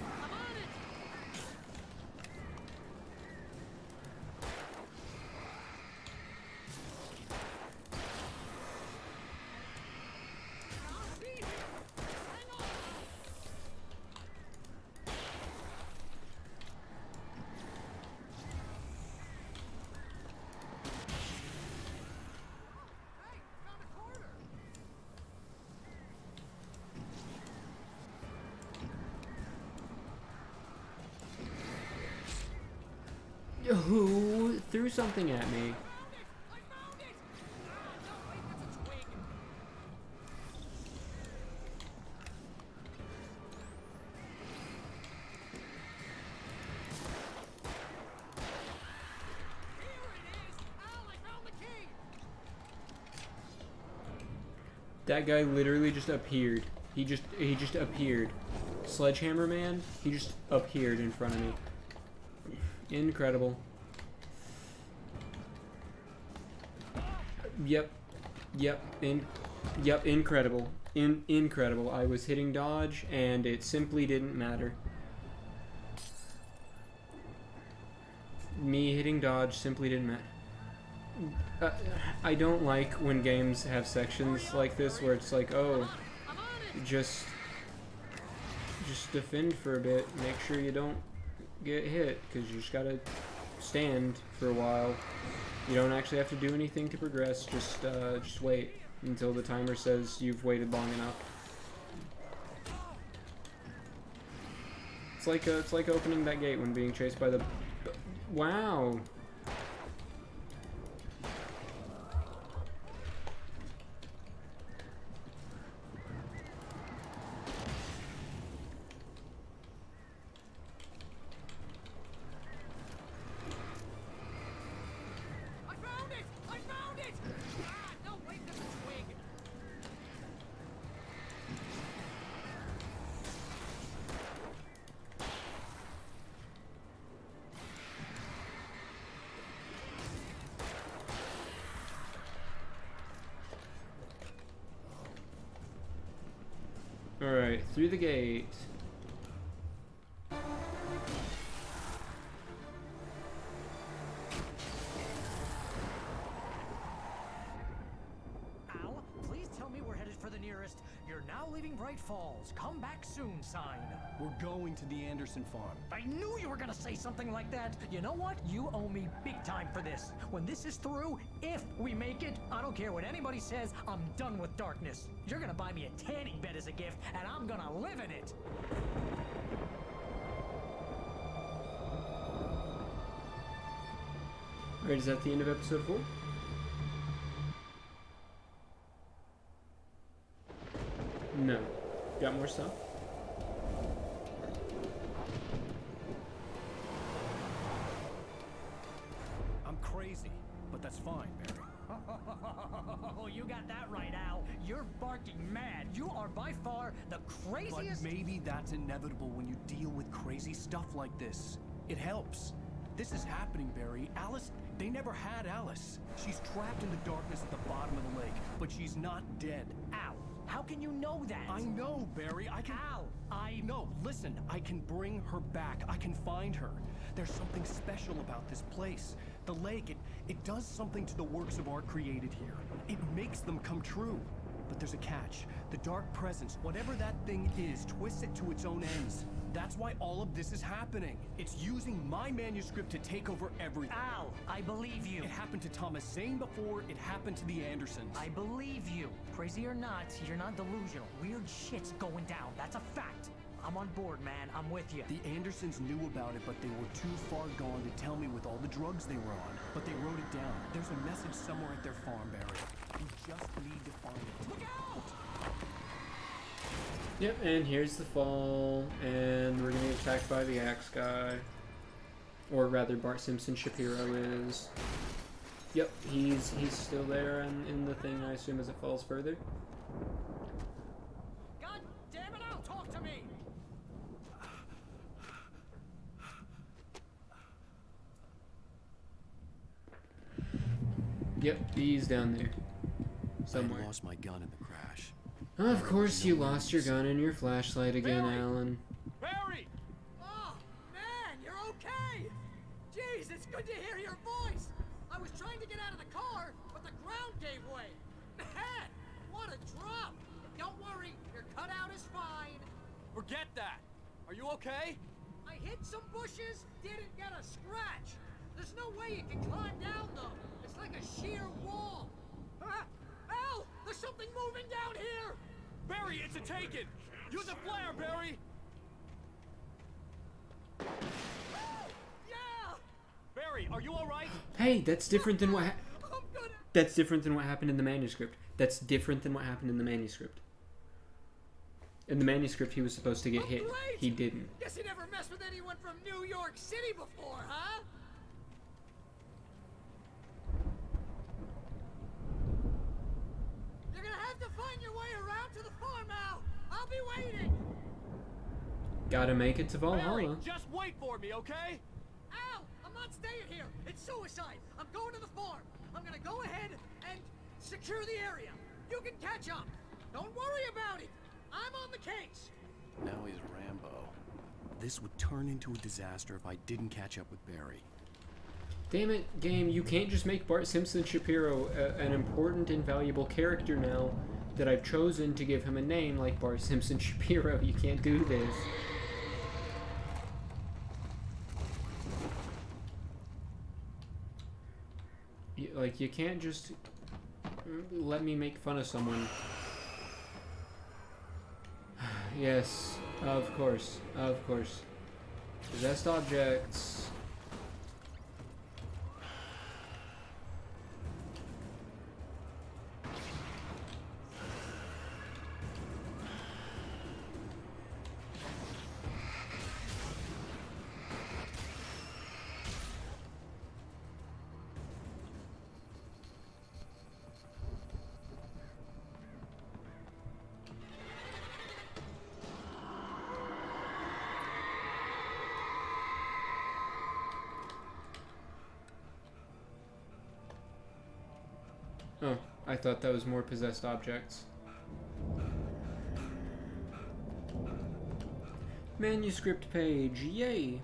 [SPEAKER 1] Who threw something at me? That guy literally just appeared. He just appeared. Sledgehammer Man, he just appeared in front of me. Incredible. Yep, incredible. Incredible. I was hitting dodge and it simply didn't matter. Me hitting dodge simply didn't matter. I don't like when games have sections like this where it's like, oh, just defend for a bit, make sure you don't get hit, because you just gotta stand for a while. You don't actually have to do anything to progress, just wait until the timer says you've waited long enough. It's like opening that gate when being chased by the... Wow! Alright, through the gate.
[SPEAKER 4] Al, please tell me we're headed for the nearest "You're now leaving Bright Falls. Come back soon" sign.
[SPEAKER 23] We're going to the Anderson farm.
[SPEAKER 4] I knew you were gonna say something like that. You know what? You owe me big time for this. When this is through, if we make it, I don't care what anybody says, I'm done with darkness. You're gonna buy me a tanning bed as a gift, and I'm gonna live in it.
[SPEAKER 1] Alright, is that the end of episode 4? No. Got more stuff?
[SPEAKER 2] I'm crazy, but that's fine, Barry.
[SPEAKER 4] Oh, you got that right, Al. You're barking mad. You are by far the craziest...
[SPEAKER 2] But maybe that's inevitable when you deal with crazy stuff like this. It helps. This is happening, Barry. Alice, they never had Alice. She's trapped in the darkness at the bottom of the lake, but she's not dead.
[SPEAKER 4] Al, How can you know that?
[SPEAKER 2] I know, Barry. I can...
[SPEAKER 4] Al!
[SPEAKER 2] I know. Listen, I can bring her back. I can find her. There's something special about this place. The lake, it does something to the works of art created here. It makes them come true. But there's a catch. The dark presence, whatever that thing is, twists it to its own ends. That's why all of this is happening. It's using my manuscript to take over everything.
[SPEAKER 4] Al, I believe you.
[SPEAKER 2] It happened to Thomas Zane before, it happened to the Andersons.
[SPEAKER 4] I believe you. Crazy or not, you're not delusional. Weird shit's going down. That's a fact. I'm on board, man. I'm with you.
[SPEAKER 2] The Andersons knew about it, but they were too far gone to tell me with all the drugs they were on. But they wrote it down. There's a message somewhere at their farm, Barry. You just need to find it. Look out!
[SPEAKER 1] Yep, and here's the fall, and we're gonna get attacked by the axe guy. Or rather, Bart Simpson Shapiro is. Yep, he's still there and in the thing, I assume, as it falls further.
[SPEAKER 4] God damn it, Al, talk to me!
[SPEAKER 1] Yep, he's down there. Somewhere.
[SPEAKER 2] I lost my gun in the crash.
[SPEAKER 1] Of course you lost your gun and your flashlight again, Alan.
[SPEAKER 4] Barry! Oh, man, you're okay! Jeez, it's good to hear your voice! I was trying to get out of the car, but the ground gave way. Man, what a drop! Don't worry, your cutout is fine.
[SPEAKER 2] Forget that! Are you okay?
[SPEAKER 4] I hit some bushes, didn't get a scratch. There's no way you can climb down, though. It's like a sheer wall. Al, there's something moving down here!
[SPEAKER 2] Barry, it's a Taken! Use a flare, Barry!
[SPEAKER 4] Yeah!
[SPEAKER 2] Barry, are you alright?
[SPEAKER 1] Hey, that's different than what that's different than what happened in the manuscript. That's different than what happened in the manuscript. In the manuscript, he was supposed to get hit.
[SPEAKER 4] Great.
[SPEAKER 1] He didn't.
[SPEAKER 4] Guess you never messed with anyone from New York City before, huh? You're gonna have to find your way around to the farm, Al. I'll be waiting.
[SPEAKER 1] Gotta make it to
[SPEAKER 2] Barry,
[SPEAKER 1] Valhalla.
[SPEAKER 2] just wait for me, okay?
[SPEAKER 4] Al, I'm not staying here. It's suicide. I'm going to the farm. I'm gonna go ahead and secure the area. You can catch up. Don't worry about it. I'm on the case.
[SPEAKER 2] Now he's Rambo. This would turn into a disaster if I didn't catch up with Barry.
[SPEAKER 1] Damn it, game, you can't just make Bart Simpson Shapiro an important and valuable character now that I've chosen to give him a name like Bart Simpson Shapiro. You can't do this. You can't just let me make fun of someone. Yes, of course, of course. Possessed objects. Oh, I thought that was more possessed objects. Manuscript page, yay!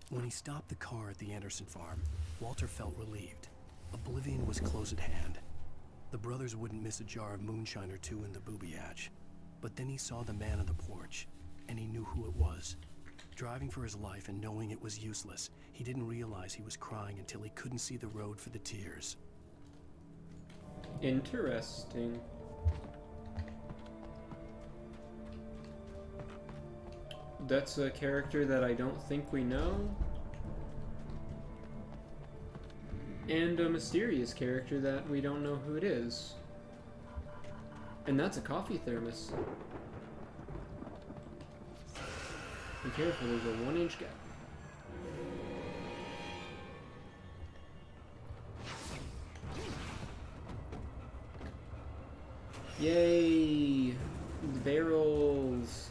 [SPEAKER 2] When he stopped the car at the Anderson farm, Walter felt relieved. Oblivion was close at hand. The brothers wouldn't miss a jar of moonshine or two in the booby hatch. But then he saw the man on the porch, and he knew who it was. Driving for his life and knowing it was useless, he didn't realize he was crying until he couldn't see the road for the tears.
[SPEAKER 1] Interesting. That's a character that I don't think we know. And a mysterious character that we don't know who it is. And that's a coffee thermos. Be careful, there's a 1-inch gap. Yay! Barrels!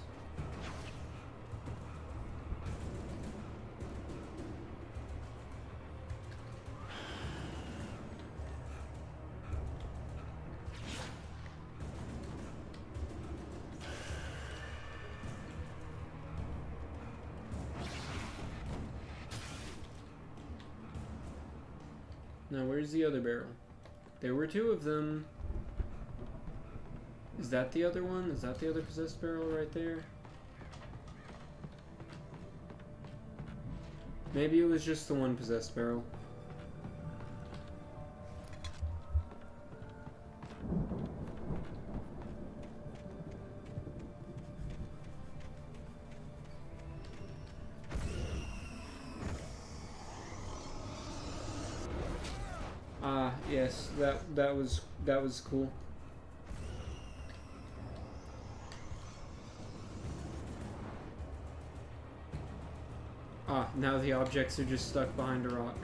[SPEAKER 1] Now, where's the other barrel? There were two of them. Is that the other one? Is that the other possessed barrel right there? Maybe it was just the one possessed barrel. Ah, yes, that was cool. Ah, now the objects are just stuck behind a rock.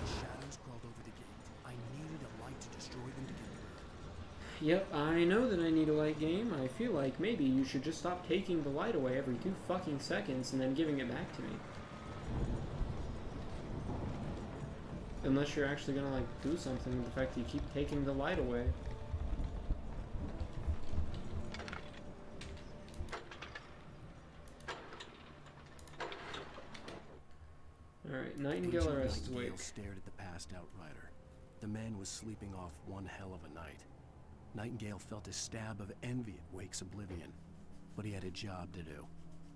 [SPEAKER 2] Shadows crawled over the gate. I needed a light to destroy them to get rid.
[SPEAKER 1] Yep, I know that I need a light game. I feel like maybe you should just stop taking the light away every 2 fucking seconds and then giving it back to me. Unless you're actually gonna, like, do something with the fact that you keep taking the light away. Alright, Nightingale arrests Wake.
[SPEAKER 2] Nightingale stared at the passed-out rider. The man was sleeping off one hell of a night. Nightingale felt a stab of envy at Wake's oblivion, but he had a job to do.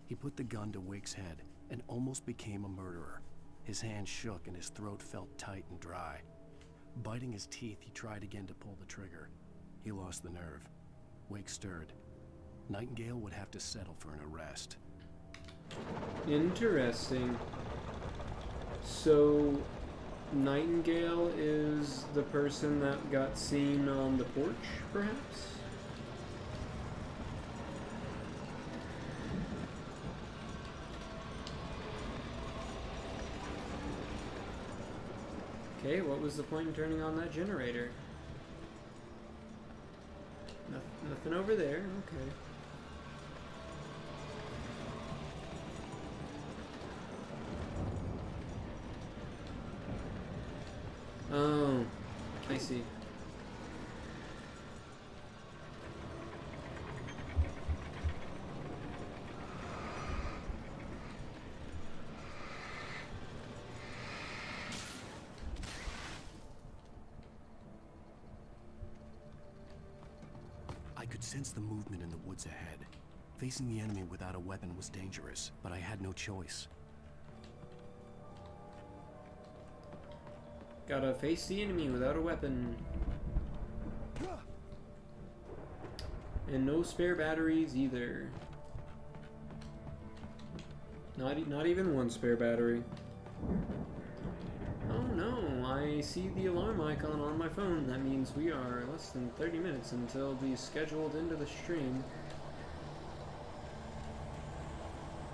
[SPEAKER 2] He put the gun to Wake's head and almost became a murderer. His hand shook and his throat felt tight and dry. Biting his teeth, he tried again to pull the trigger. He lost the nerve. Wake stirred. Nightingale would have to settle for an arrest.
[SPEAKER 1] Interesting. So, Nightingale is the person that got seen on the porch, perhaps? Okay, what was the point in turning on that generator? Nothing over there, okay. Oh, I see.
[SPEAKER 2] I could sense the movement in the woods ahead. Facing the enemy without a weapon was dangerous, but I had no choice.
[SPEAKER 1] Gotta face the enemy without a weapon. And no spare batteries either. Not even one spare battery. Oh no, I see the alarm icon on my phone. That means we are less than 30 minutes until the scheduled end of the stream.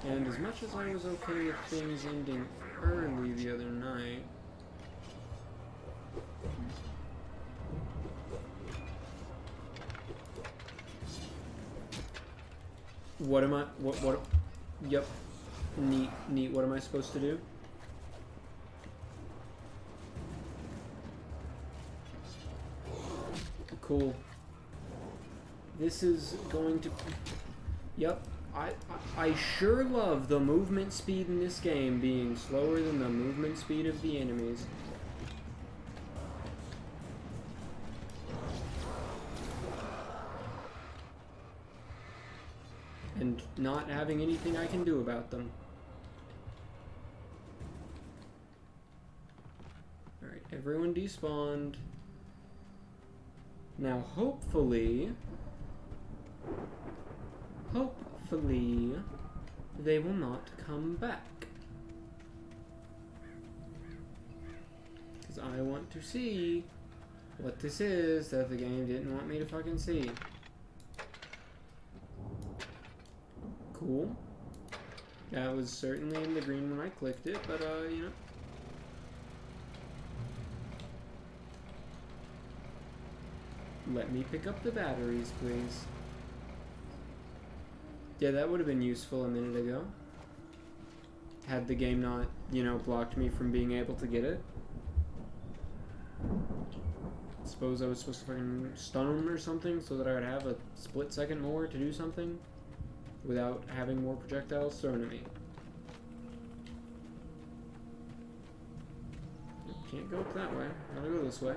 [SPEAKER 1] And as much as I was okay with things ending early the other night, what am I, yep, neat, what am I supposed to do? Cool. This is going to, yep, I sure love the movement speed in this game being slower than the movement speed of the enemies. And not having anything I can do about them. Alright, everyone despawned. Now hopefully they will not come back. Because I want to see what this is that the game didn't want me to fucking see. Cool. That was certainly in the green when I clicked it, but you know. Let me pick up the batteries, please. Yeah, that would have been useful a minute ago. Had the game not, you know, blocked me from being able to get it. Suppose I was supposed to fucking stun him or something so that I would have a split second more to do something without having more projectiles thrown at me. can't go up that way. Gotta go this way.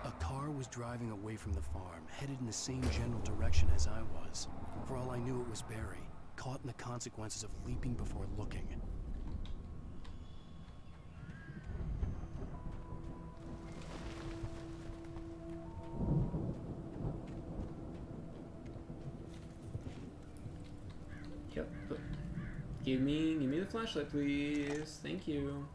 [SPEAKER 2] A car was driving away from the farm, headed in the same general direction as I was. For all I knew, it was Barry, caught in the consequences of leaping before looking.
[SPEAKER 1] Yep. But give me the flashlight, please. Thank you.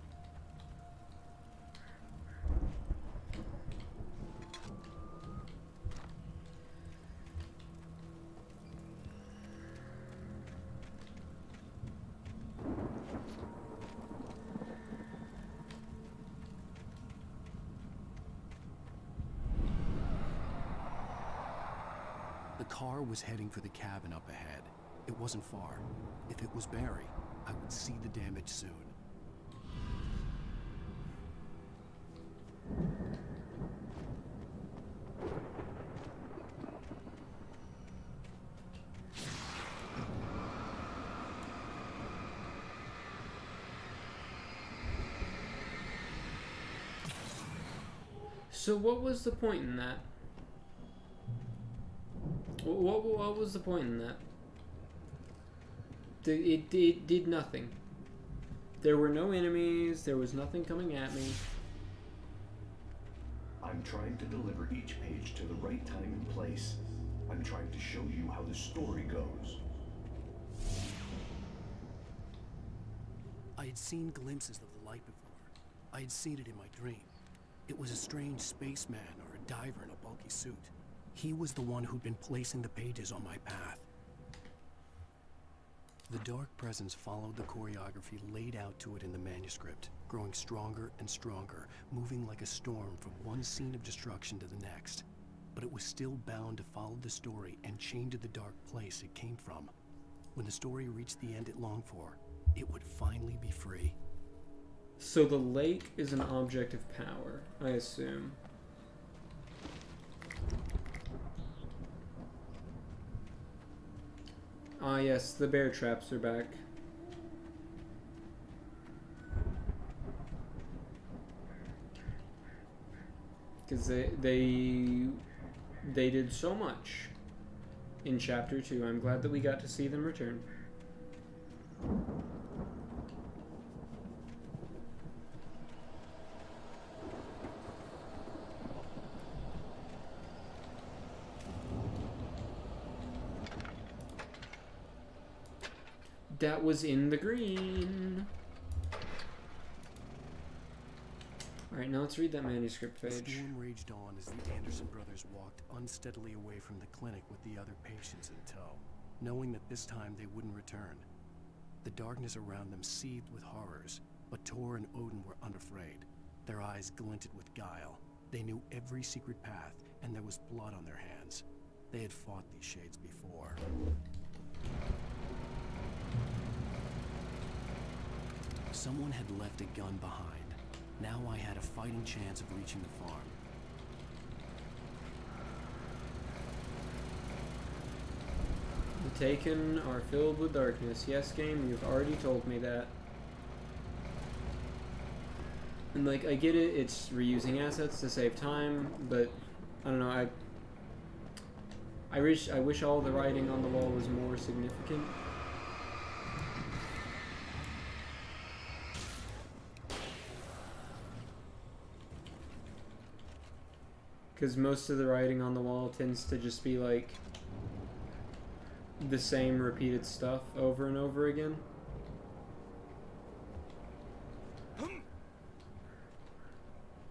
[SPEAKER 2] The car was heading for the cabin up ahead. It wasn't far. If it was Barry, I would see the damage soon.
[SPEAKER 1] So what was the point in that? What was the point in that? It did nothing. There were no enemies, there was nothing coming at me.
[SPEAKER 8] I'm trying to deliver each page to the right time and place. I'm trying to show you how the story goes.
[SPEAKER 2] I had seen glimpses of the light before. I had seen it in my dream. It was a strange spaceman or a diver in a bulky suit. He was the one who'd been placing the pages on my path. The dark presence followed the choreography laid out to it in the manuscript, growing stronger and stronger, moving like a storm from one scene of destruction to the next. But it was still bound to follow the story and chained to the dark place it came from. When the story reached the end it longed for, it would finally be free.
[SPEAKER 1] So the lake is an object of power, I assume. Ah yes, the bear traps are back. Because they did so much in Chapter 2. I'm glad that we got to see them return. That was in the green. Alright, now let's read that manuscript
[SPEAKER 2] The
[SPEAKER 1] page.
[SPEAKER 2] storm raged on as the Anderson brothers walked unsteadily away from the clinic with the other patients in tow, knowing that this time they wouldn't return. The darkness around them seethed with horrors, but Tor and Odin were unafraid. Their eyes glinted with guile. They knew every secret path, and there was blood on their hands. They had fought these shades before. Someone had left a gun behind. Now I had a fighting chance of reaching the farm.
[SPEAKER 1] The Taken are filled with darkness. Yes, game, you've already told me that. And like, I get it, it's reusing assets to save time, but I don't know, I wish all the writing on the wall was more significant. Because most of the writing on the wall tends to just be like the same repeated stuff over and over again.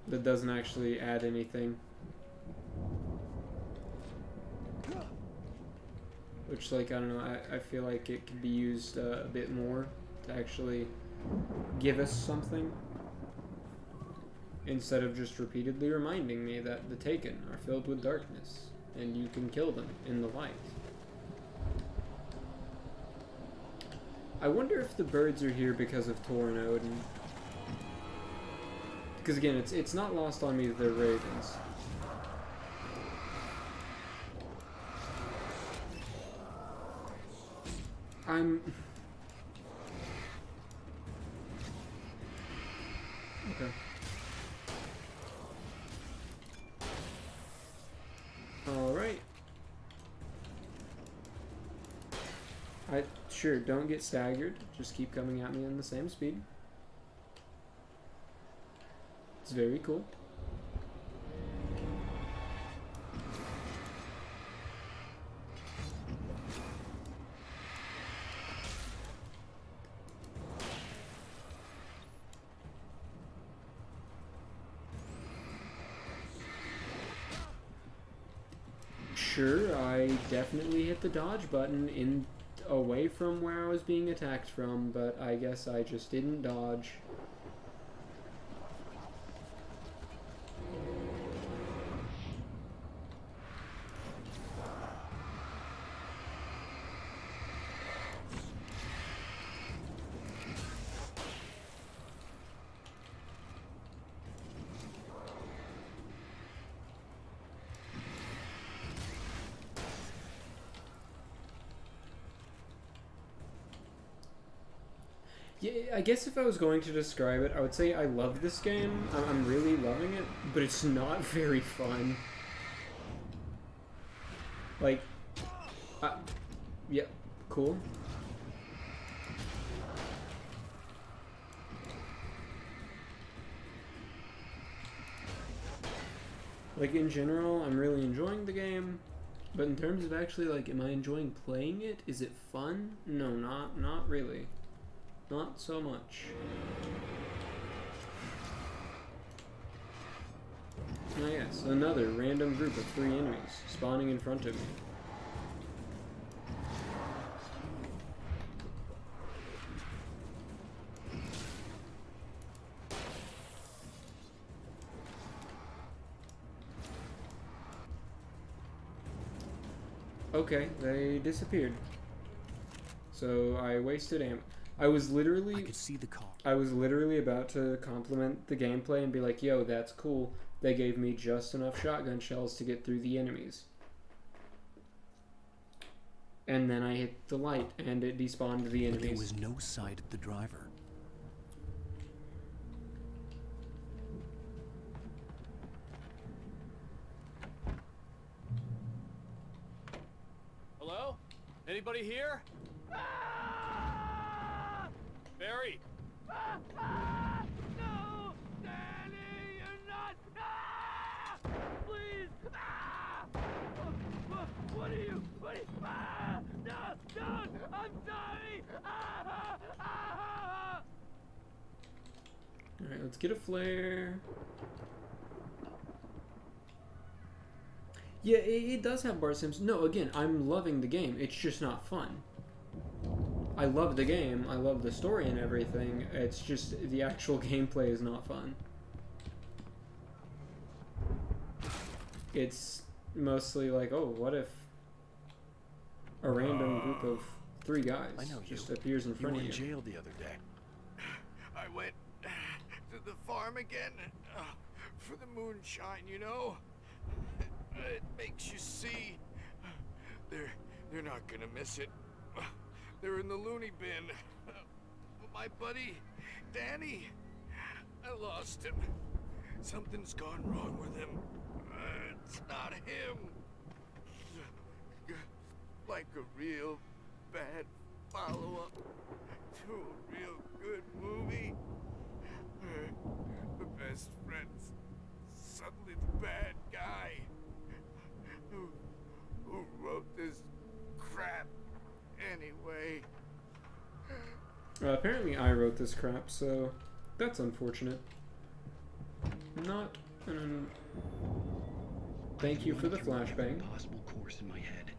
[SPEAKER 1] That doesn't actually add anything. Which, like, I don't know, I feel like it could be used a bit more to actually give us something. Instead of just repeatedly reminding me that the Taken are filled with darkness, and you can kill them in the light. I wonder if the birds are here because of Tor and Odin. Because again, it's not lost on me that they're ravens. Okay. Alright. Sure, don't get staggered. Just keep coming at me in the same speed. It's very cool. Sure, I definitely hit the dodge button in away from where I was being attacked from, but I guess I just didn't dodge. Yeah, I guess if I was going to describe it, I would say I love this game. I'm really loving it, but it's not very fun. Like, yeah, cool. Like, in general, I'm really enjoying the game, but in terms of actually, like, am I enjoying playing it? Is it fun? No, not really. Not so much. Ah yes, another random group of 3 enemies spawning in front of me. Okay, they disappeared. So I wasted ammo. I was literally about to compliment the gameplay and be like, yo, that's cool. They gave me just enough shotgun shells to get through the enemies. And then I hit the light and it despawned the enemies.
[SPEAKER 2] There was no sight of the driver.
[SPEAKER 23] Hello? Anybody here? Barry!
[SPEAKER 19] No! Danny, you're not! Ah! Please! Ah! What are you? What are you? Ah! No! Don't! I'm sorry! Ah! Ah!
[SPEAKER 1] Alright, let's get a flare. Yeah, it does have bar sims. No, again, I'm loving the game. It's just not fun. I love the game, I love the story and everything, it's just the actual gameplay is not fun. It's mostly like, oh, what if a random group of 3 guys just appears in front of you?
[SPEAKER 2] You were in jail the other day.
[SPEAKER 9] I went to the farm again for the moonshine, you know? It makes you see. They're not gonna miss it. They're in the loony bin. My buddy, Danny, I lost him. Something's gone wrong with him. It's not him. Like a real bad follow-up to a real good movie. The best friend's suddenly the bad guy. Who wrote this crap anyway?
[SPEAKER 1] Apparently I wrote this crap, so that's unfortunate. Not Thank you for the flashbang.
[SPEAKER 10] Possible course in my head.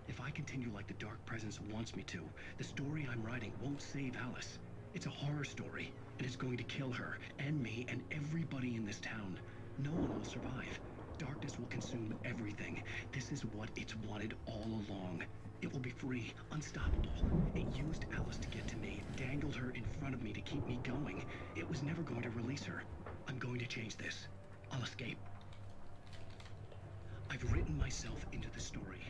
[SPEAKER 10] If I continue like the Dark Presence wants me to, the story I'm writing won't save Alice. It's a horror story, and it's going to kill her, and me, and everybody in this town. No one will survive. Darkness will consume everything. This is what it's wanted all along. It will be free, unstoppable. It used Alice to get to me, dangled her in front of me to keep me going. It was never going to release her. I'm going to change this. I'll escape. I've written myself into the story.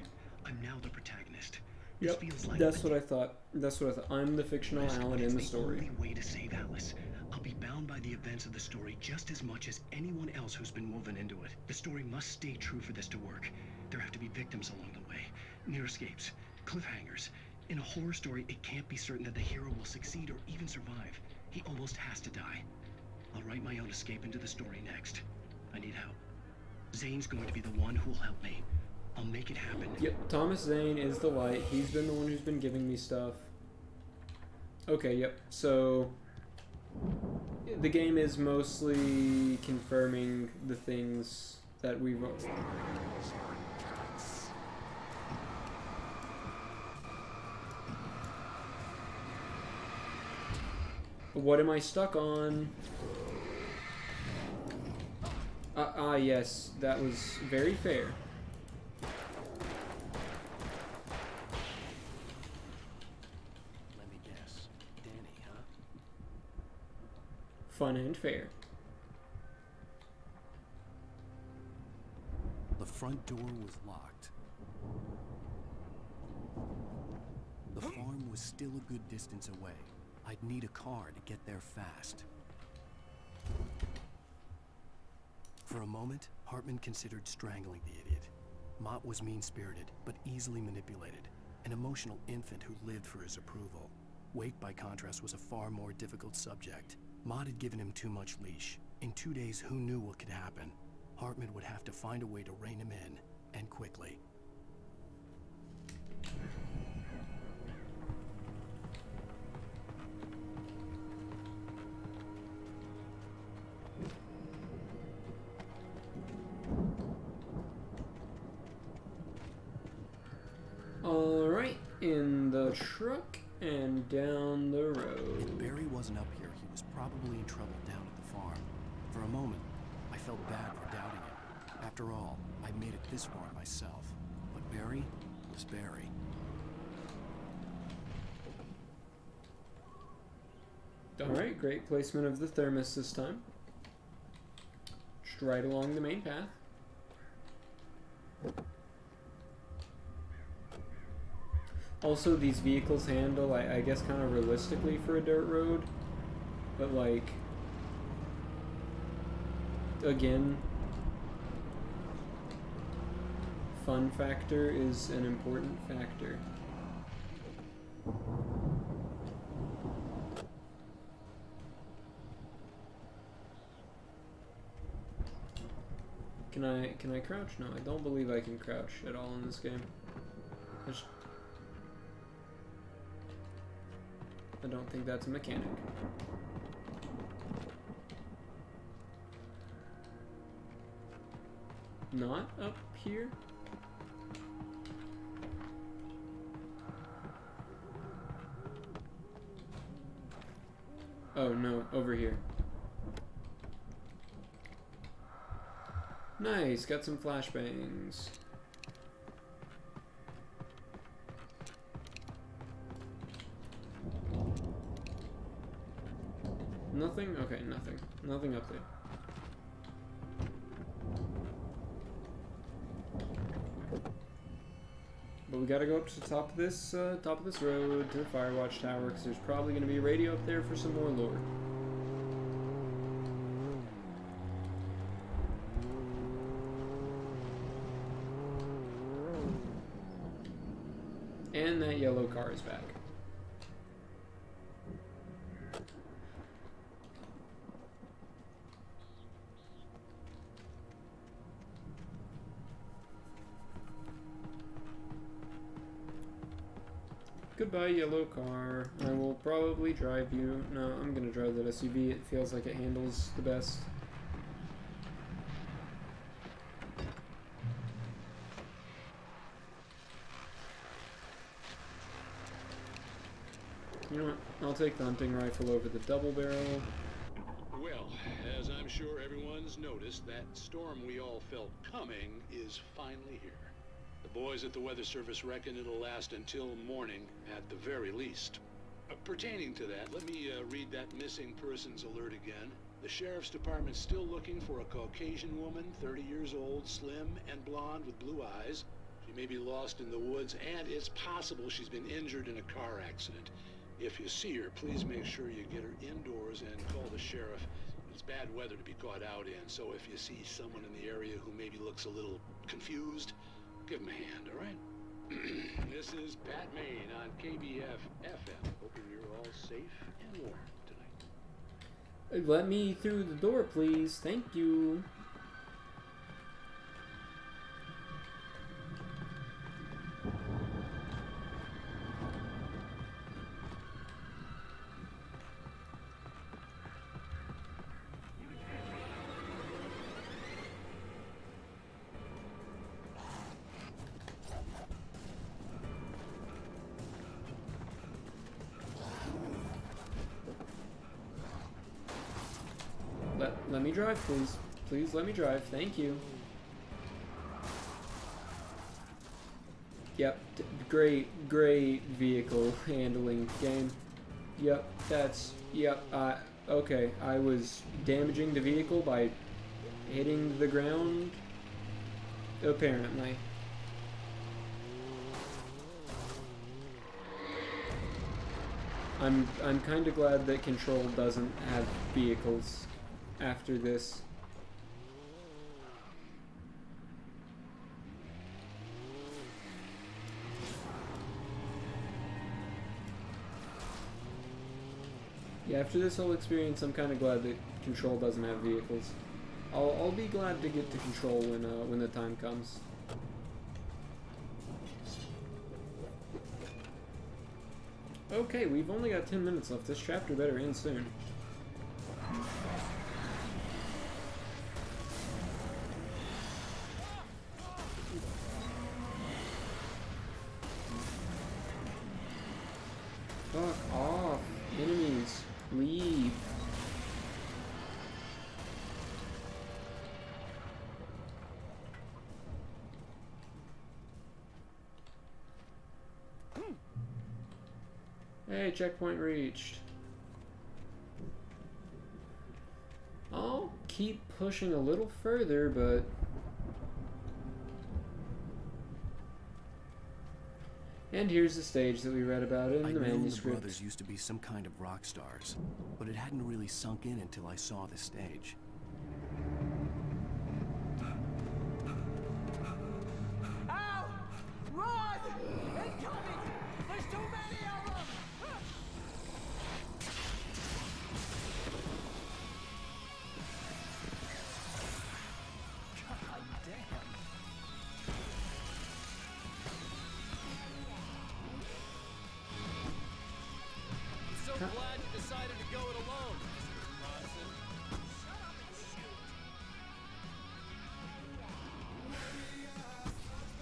[SPEAKER 10] I'm now the protagonist.
[SPEAKER 1] Yep, that's what I thought. That's what I thought. I'm the fictional Alan in the story.
[SPEAKER 10] The only way to save Alice. I'll be bound by inside the events of the story just as much as anyone else who's been woven into it. The story must stay true for this to work. There have to be victims along the way, near escapes, cliffhangers. In a horror story, it can't be certain that the hero will succeed or even survive. He almost has to die. I'll write my own escape into the story next. I need help. Zane's going to be the one who'll help me. I'll make it happen.
[SPEAKER 1] Yep, Thomas Zane is the light. He's been the one who's been giving me stuff. Okay, yep. So the game is mostly confirming the things that we wrote. What am I stuck on? Yes, that was very fair.
[SPEAKER 2] Let me guess. Danny, huh?
[SPEAKER 1] Fun and fair.
[SPEAKER 2] The front door was locked. The farm was still a good distance away. I'd need a car to get there fast. For a moment, Hartman considered strangling the idiot. Mott was mean-spirited, but easily manipulated. An emotional infant who lived for his approval. Wake, by contrast, was a far more difficult subject. Mott had given him too much leash. In 2 days, who knew what could happen? Hartman would have to find a way to rein him in, and quickly.
[SPEAKER 1] Alright, in the truck and down the road.
[SPEAKER 2] If Barry wasn't up here, he was probably in trouble down at the farm. For a moment, I felt bad for doubting him. After all, I made it this far myself. But Barry was Barry.
[SPEAKER 1] Alright, great placement of the thermos this time. Just right along the main path. Also, these vehicles handle, I guess, kind of realistically for a dirt road. But, like, again, fun factor is an important factor. Can I crouch? No, I don't believe I can crouch at all in this game. I don't think that's a mechanic. Not up here? Oh no, over here. Nice, got some flashbangs. Nothing? Okay, nothing. Nothing up there. But we gotta go up to the top of this road to the Firewatch Tower, because there's probably gonna be a radio up there for some more lore. And that yellow car is back. Goodbye, yellow car. I will probably drive you. No, I'm gonna drive that SUV. It feels like it handles the best. You know what? I'll take the hunting rifle over the double barrel.
[SPEAKER 11] Well, as I'm sure everyone's noticed, that storm we all felt coming is finally here. The boys at the Weather Service reckon it'll last until morning, at the very least. Pertaining to that, let me read that missing persons alert again. The Sheriff's Department's still looking for a Caucasian woman, 30 years old, slim and blonde with blue eyes. She may be lost in the woods, and it's possible she's been injured in a car accident. If you see her, please make sure you get her indoors and call the sheriff It's bad weather to be caught out in, so if you see someone in the area who maybe looks a little confused, give them a hand, all right? This is Pat Maine on KBF FM. Hoping you're all safe and warm tonight.
[SPEAKER 1] Let me through the door, please. Thank you. Let me drive, please. Please let me drive. Thank you. Yep. Great vehicle handling game. Yep. Yep. Okay. I was damaging the vehicle by hitting the ground. Apparently. I'm kind of glad that Control doesn't have vehicles after this. Yeah, after this whole experience, I'm kind of glad that Control doesn't have vehicles. I'll be glad to get to Control when the time comes. Okay, we've only got 10 minutes left. This chapter better end soon. Fuck off. Enemies. Leave. Hey, checkpoint reached. I'll keep pushing a little further, but... And here's the stage that we read about in the manuscript.
[SPEAKER 2] The brothers used to be some kind of rock stars, but it hadn't really sunk in until I saw the stage.
[SPEAKER 19] Ow! Run! Incoming! There's too many of them! God damn.
[SPEAKER 23] So glad you decided to go it alone, Mr. Bronson.
[SPEAKER 19] Shut up and shoot!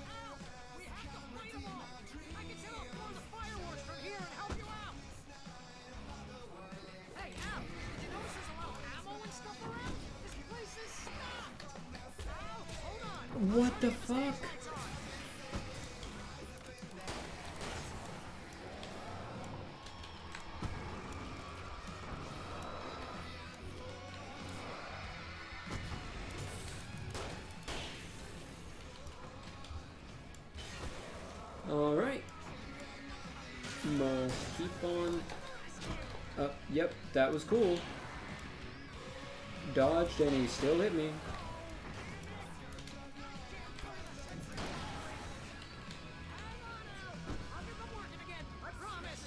[SPEAKER 19] Al! We have to fight them all! I can set off more of the fireworks from here and help you out! Hey, Al! Did you notice there's a lot of ammo and stuff around? This place is stocked! Al, hold on!
[SPEAKER 1] What the fuck? Alright. Must keep on. Yep, that was cool. Dodged and he still hit me.
[SPEAKER 19] I'll get them working again, I promise!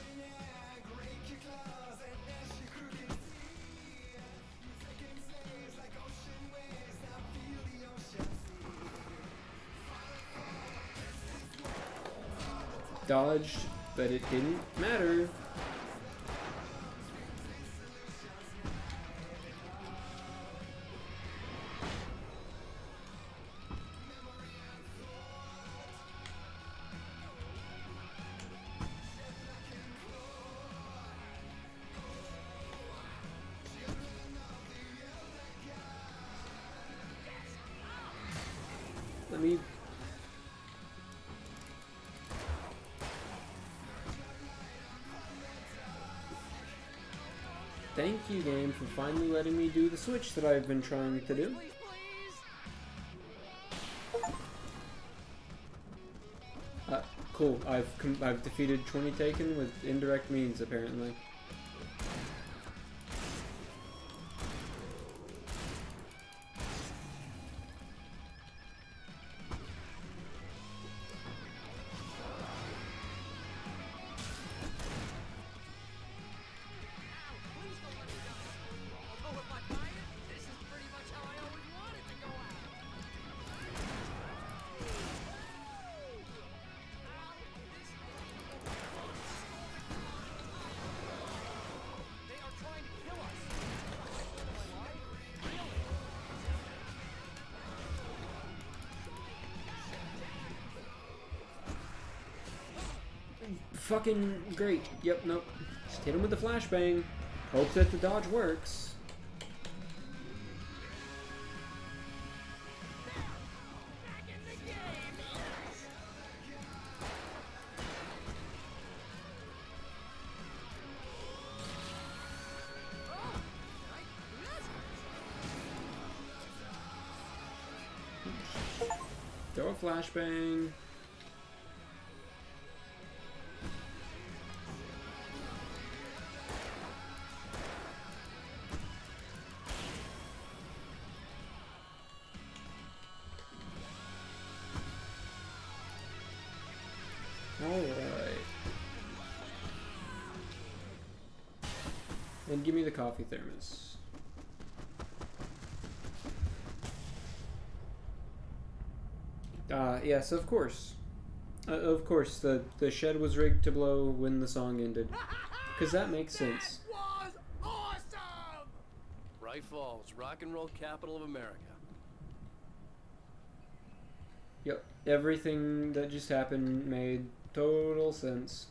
[SPEAKER 1] Dodged, but it didn't matter. Let me... Thank you, game, for finally letting me do the switch that I've been trying to do. Cool. I've defeated 20 Taken with indirect means, apparently. fucking great. Yep, nope. Just hit him with the flashbang. Hope that the dodge works. Throw a flashbang. Alright. And give me the coffee thermos. Yes, of course. Of course, the shed was rigged to blow when the song ended. Because that makes sense.
[SPEAKER 9] Was awesome!
[SPEAKER 23] Wright Falls, rock and roll capital of America.
[SPEAKER 1] Yep, everything that just happened made total sense.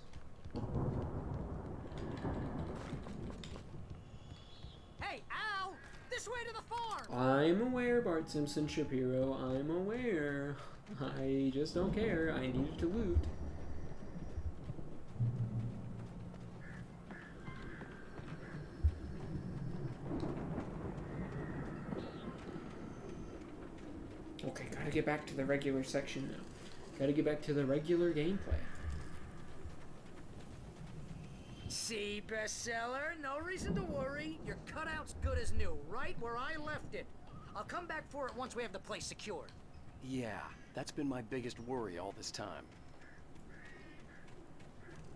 [SPEAKER 4] Hey, Al! This way to the farm!
[SPEAKER 1] I'm aware, Bart Simpson Shapiro. I'm aware. I just don't care. I needed to loot. Okay, gotta get back to the regular section now. Gotta get back to the regular gameplay.
[SPEAKER 4] See, bestseller? No reason to worry. Your cutout's good as new, right where I left it. I'll come back for it once we have the place secured.
[SPEAKER 2] Yeah, that's been my biggest worry all this time.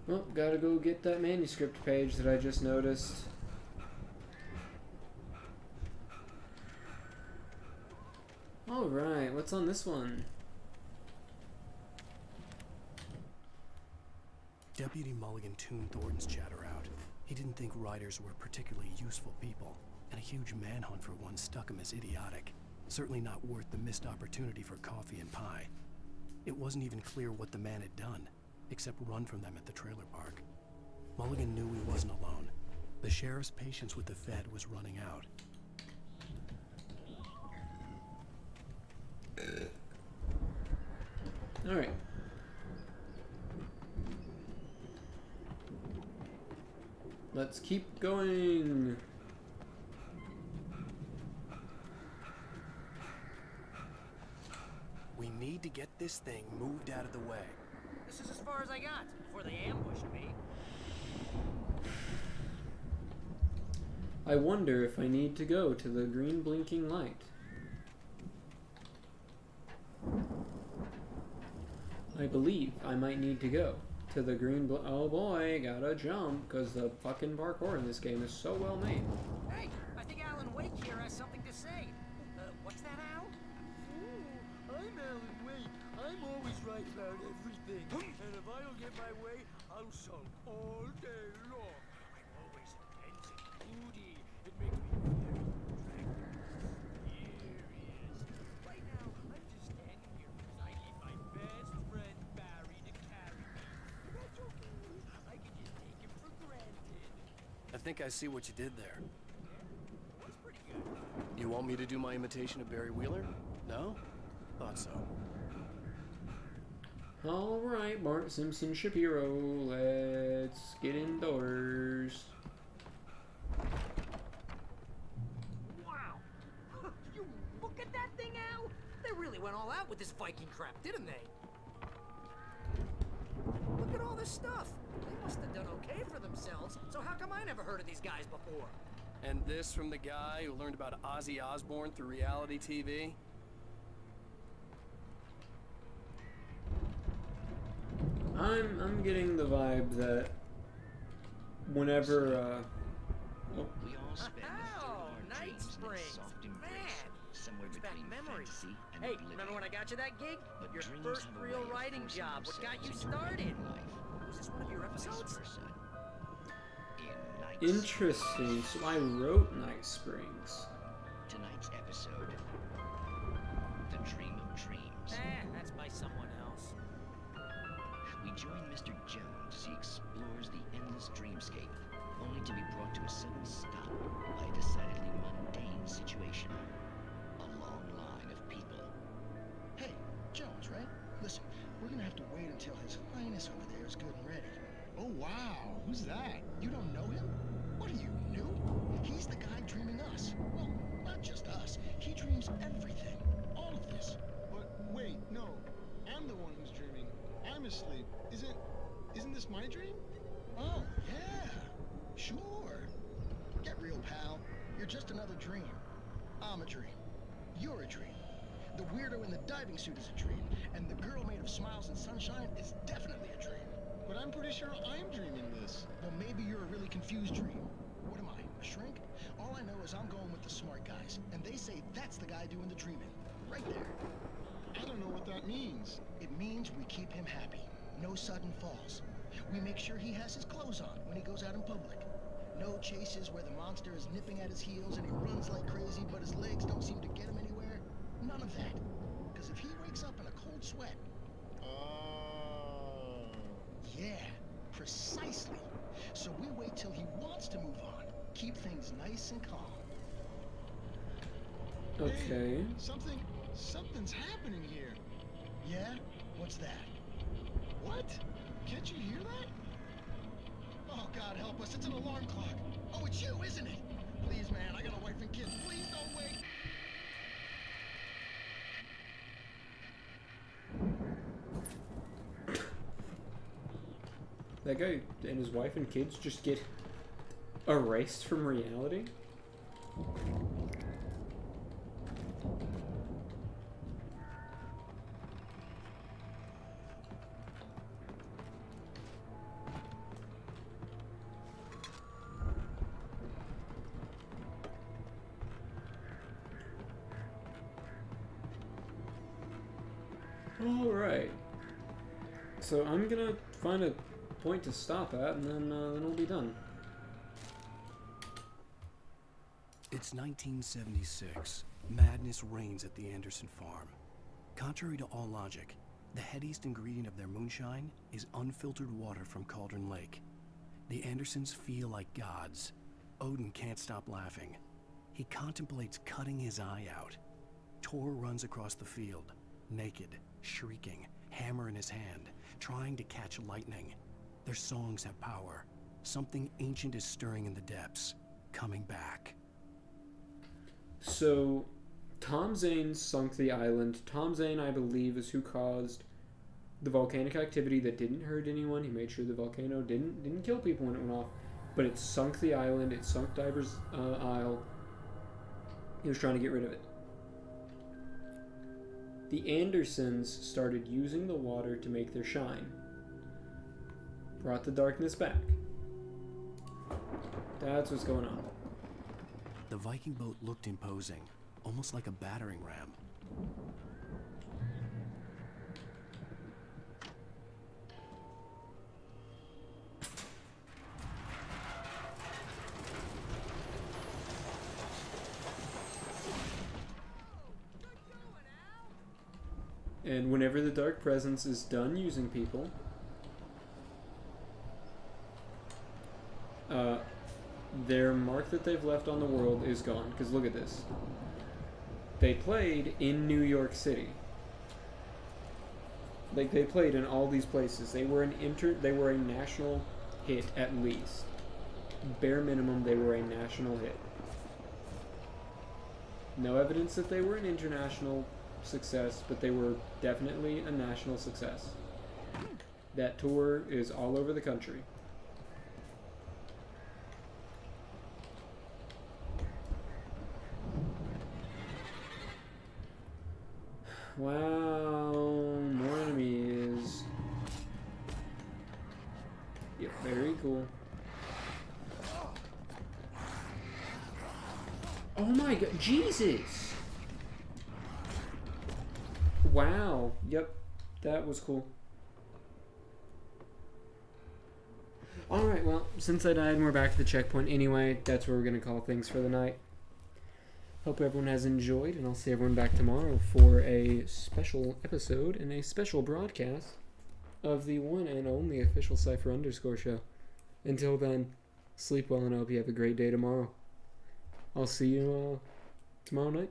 [SPEAKER 1] Well, gotta go get that manuscript page that I just noticed. Alright, what's on this one?
[SPEAKER 2] Deputy Mulligan tuned Thornton's chatter out. He didn't think writers were particularly useful people, and a huge manhunt for one stuck him as idiotic. Certainly not worth the missed opportunity for coffee and pie. It wasn't even clear what the man had done, except run from them at the trailer park. Mulligan knew he wasn't alone. The sheriff's patience with the Fed was running out.
[SPEAKER 1] Alright. Let's keep going.
[SPEAKER 2] We need to get this thing moved out of the way.
[SPEAKER 4] This is as far as I got before they ambushed me.
[SPEAKER 1] I wonder if I need to go to the green blinking light. I believe I might need to go to the green oh boy, gotta jump, because the fucking parkour in this game is so well made.
[SPEAKER 4] Hey, I think Alan Wake here has something to say. What's that, Al?
[SPEAKER 9] I'm Alan Wake. I'm always right about everything. And if I don't get my way, I'll sulk all day long. I'm always intense and moody. It makes me very attractive. Right now, I'm just standing here because I need my best friend Barry to carry me. That's okay. I can just take him for granted.
[SPEAKER 2] I think I see what you did there.
[SPEAKER 9] That's pretty good.
[SPEAKER 2] You want me to do my imitation of Barry Wheeler? No? Thought so.
[SPEAKER 1] Alright, Bart Simpson Shapiro, let's get indoors.
[SPEAKER 4] Wow! You look at that thing, Al! They really went all out with this Viking crap, didn't they? Look at all this stuff. They must have done okay for themselves. So how come I never heard of these guys before?
[SPEAKER 23] And this from the guy who learned about Ozzy Osbourne through reality TV?
[SPEAKER 1] I'm getting the vibe that whenever oh.
[SPEAKER 4] We all spend Night Springs. Man, brings back memories. Hey, remember when I got you that gig? Your first real writing job. What got you started? Was this one of your episodes?
[SPEAKER 1] Interesting. So I wrote Night Springs.
[SPEAKER 13] Tonight's episode, The Dream of Dreams.
[SPEAKER 4] That's by someone else.
[SPEAKER 13] We join Mr. Jones as he explores the endless dreamscape, only to be brought to a sudden stop by a decidedly mundane situation. A long line of people.
[SPEAKER 12] Hey, Jones, right? Listen, we're gonna have to wait until His Highness over there is good and ready. Oh, wow. Who's that? You don't know him? What are you, new? He's the guy dreaming us. Well, not just us. He dreams everything. All of this.
[SPEAKER 16] But wait, no. I'm the one who's dreaming. I'm asleep. Isn't this my dream?
[SPEAKER 12] Oh, yeah. Sure. Get real, pal. You're just another dream. I'm a dream. You're a dream. The weirdo in the diving suit is a dream. And the girl made of smiles and sunshine is definitely a dream.
[SPEAKER 16] But I'm pretty sure I'm dreaming this.
[SPEAKER 12] Well, maybe you're a really confused dream. What am I, a shrink? All I know is I'm going with the smart guys, and they say that's the guy doing the dreaming. Right there.
[SPEAKER 16] I don't know what that means.
[SPEAKER 12] It means we keep him happy. No sudden falls. We make sure he has his clothes on when he goes out in public. No chases where the monster is nipping at his heels and he runs like crazy, but his legs don't seem to get him anywhere. None of that. Because if he wakes up in a cold sweat... Yeah, precisely. So we wait till he wants to move on. Keep things nice and calm.
[SPEAKER 1] Okay.
[SPEAKER 16] Hey, something's happening here.
[SPEAKER 12] Yeah? What's that?
[SPEAKER 16] What? Can't you hear that?
[SPEAKER 12] Oh, God help us. It's an alarm clock. Oh, it's you, isn't it? Please, man, I got a wife and kids. Please don't wait.
[SPEAKER 1] That guy and his wife and kids just get erased from reality? Alright. So I'm gonna find a point to stop at, and then we'll be done.
[SPEAKER 2] It's 1976. Madness reigns at the Anderson farm. Contrary to all logic, the headiest ingredient of their moonshine is unfiltered water from Cauldron Lake. The Andersons feel like gods. Odin can't stop laughing. He contemplates cutting his eye out. Tor runs across the field, naked, shrieking, hammer in his hand, trying to catch lightning. Their songs have power. Something ancient is stirring in the depths, coming back.
[SPEAKER 1] So, Tom Zane sunk the island. Tom Zane, I believe, is who caused the volcanic activity that didn't hurt anyone. He made sure the volcano didn't kill people when it went off. But it sunk the island. It sunk Diver's Isle. He was trying to get rid of it. The Andersons started using the water to make their shine. Brought the darkness back. That's what's going on.
[SPEAKER 2] The Viking boat looked imposing, almost like a battering ram.
[SPEAKER 1] And whenever the Dark Presence is done using people, their mark that they've left on the world is gone. Because look at this. They played in New York City. Like, they played in all these places. They were a national hit at least. Bare minimum, they were a national hit. No evidence that they were an international success, but they were definitely a national success. That tour is all over the country. Wow, more enemies. Yeah, very cool. Oh my god, Jesus! Wow, yep, that was cool. Alright, well, since I died and we're back at the checkpoint anyway, that's where we're going to call things for the night. Hope everyone has enjoyed, and I'll see everyone back tomorrow for a special episode and a special broadcast of the one and only official Cypher underscore show. Until then, sleep well and I hope you have a great day tomorrow. I'll see you tomorrow night.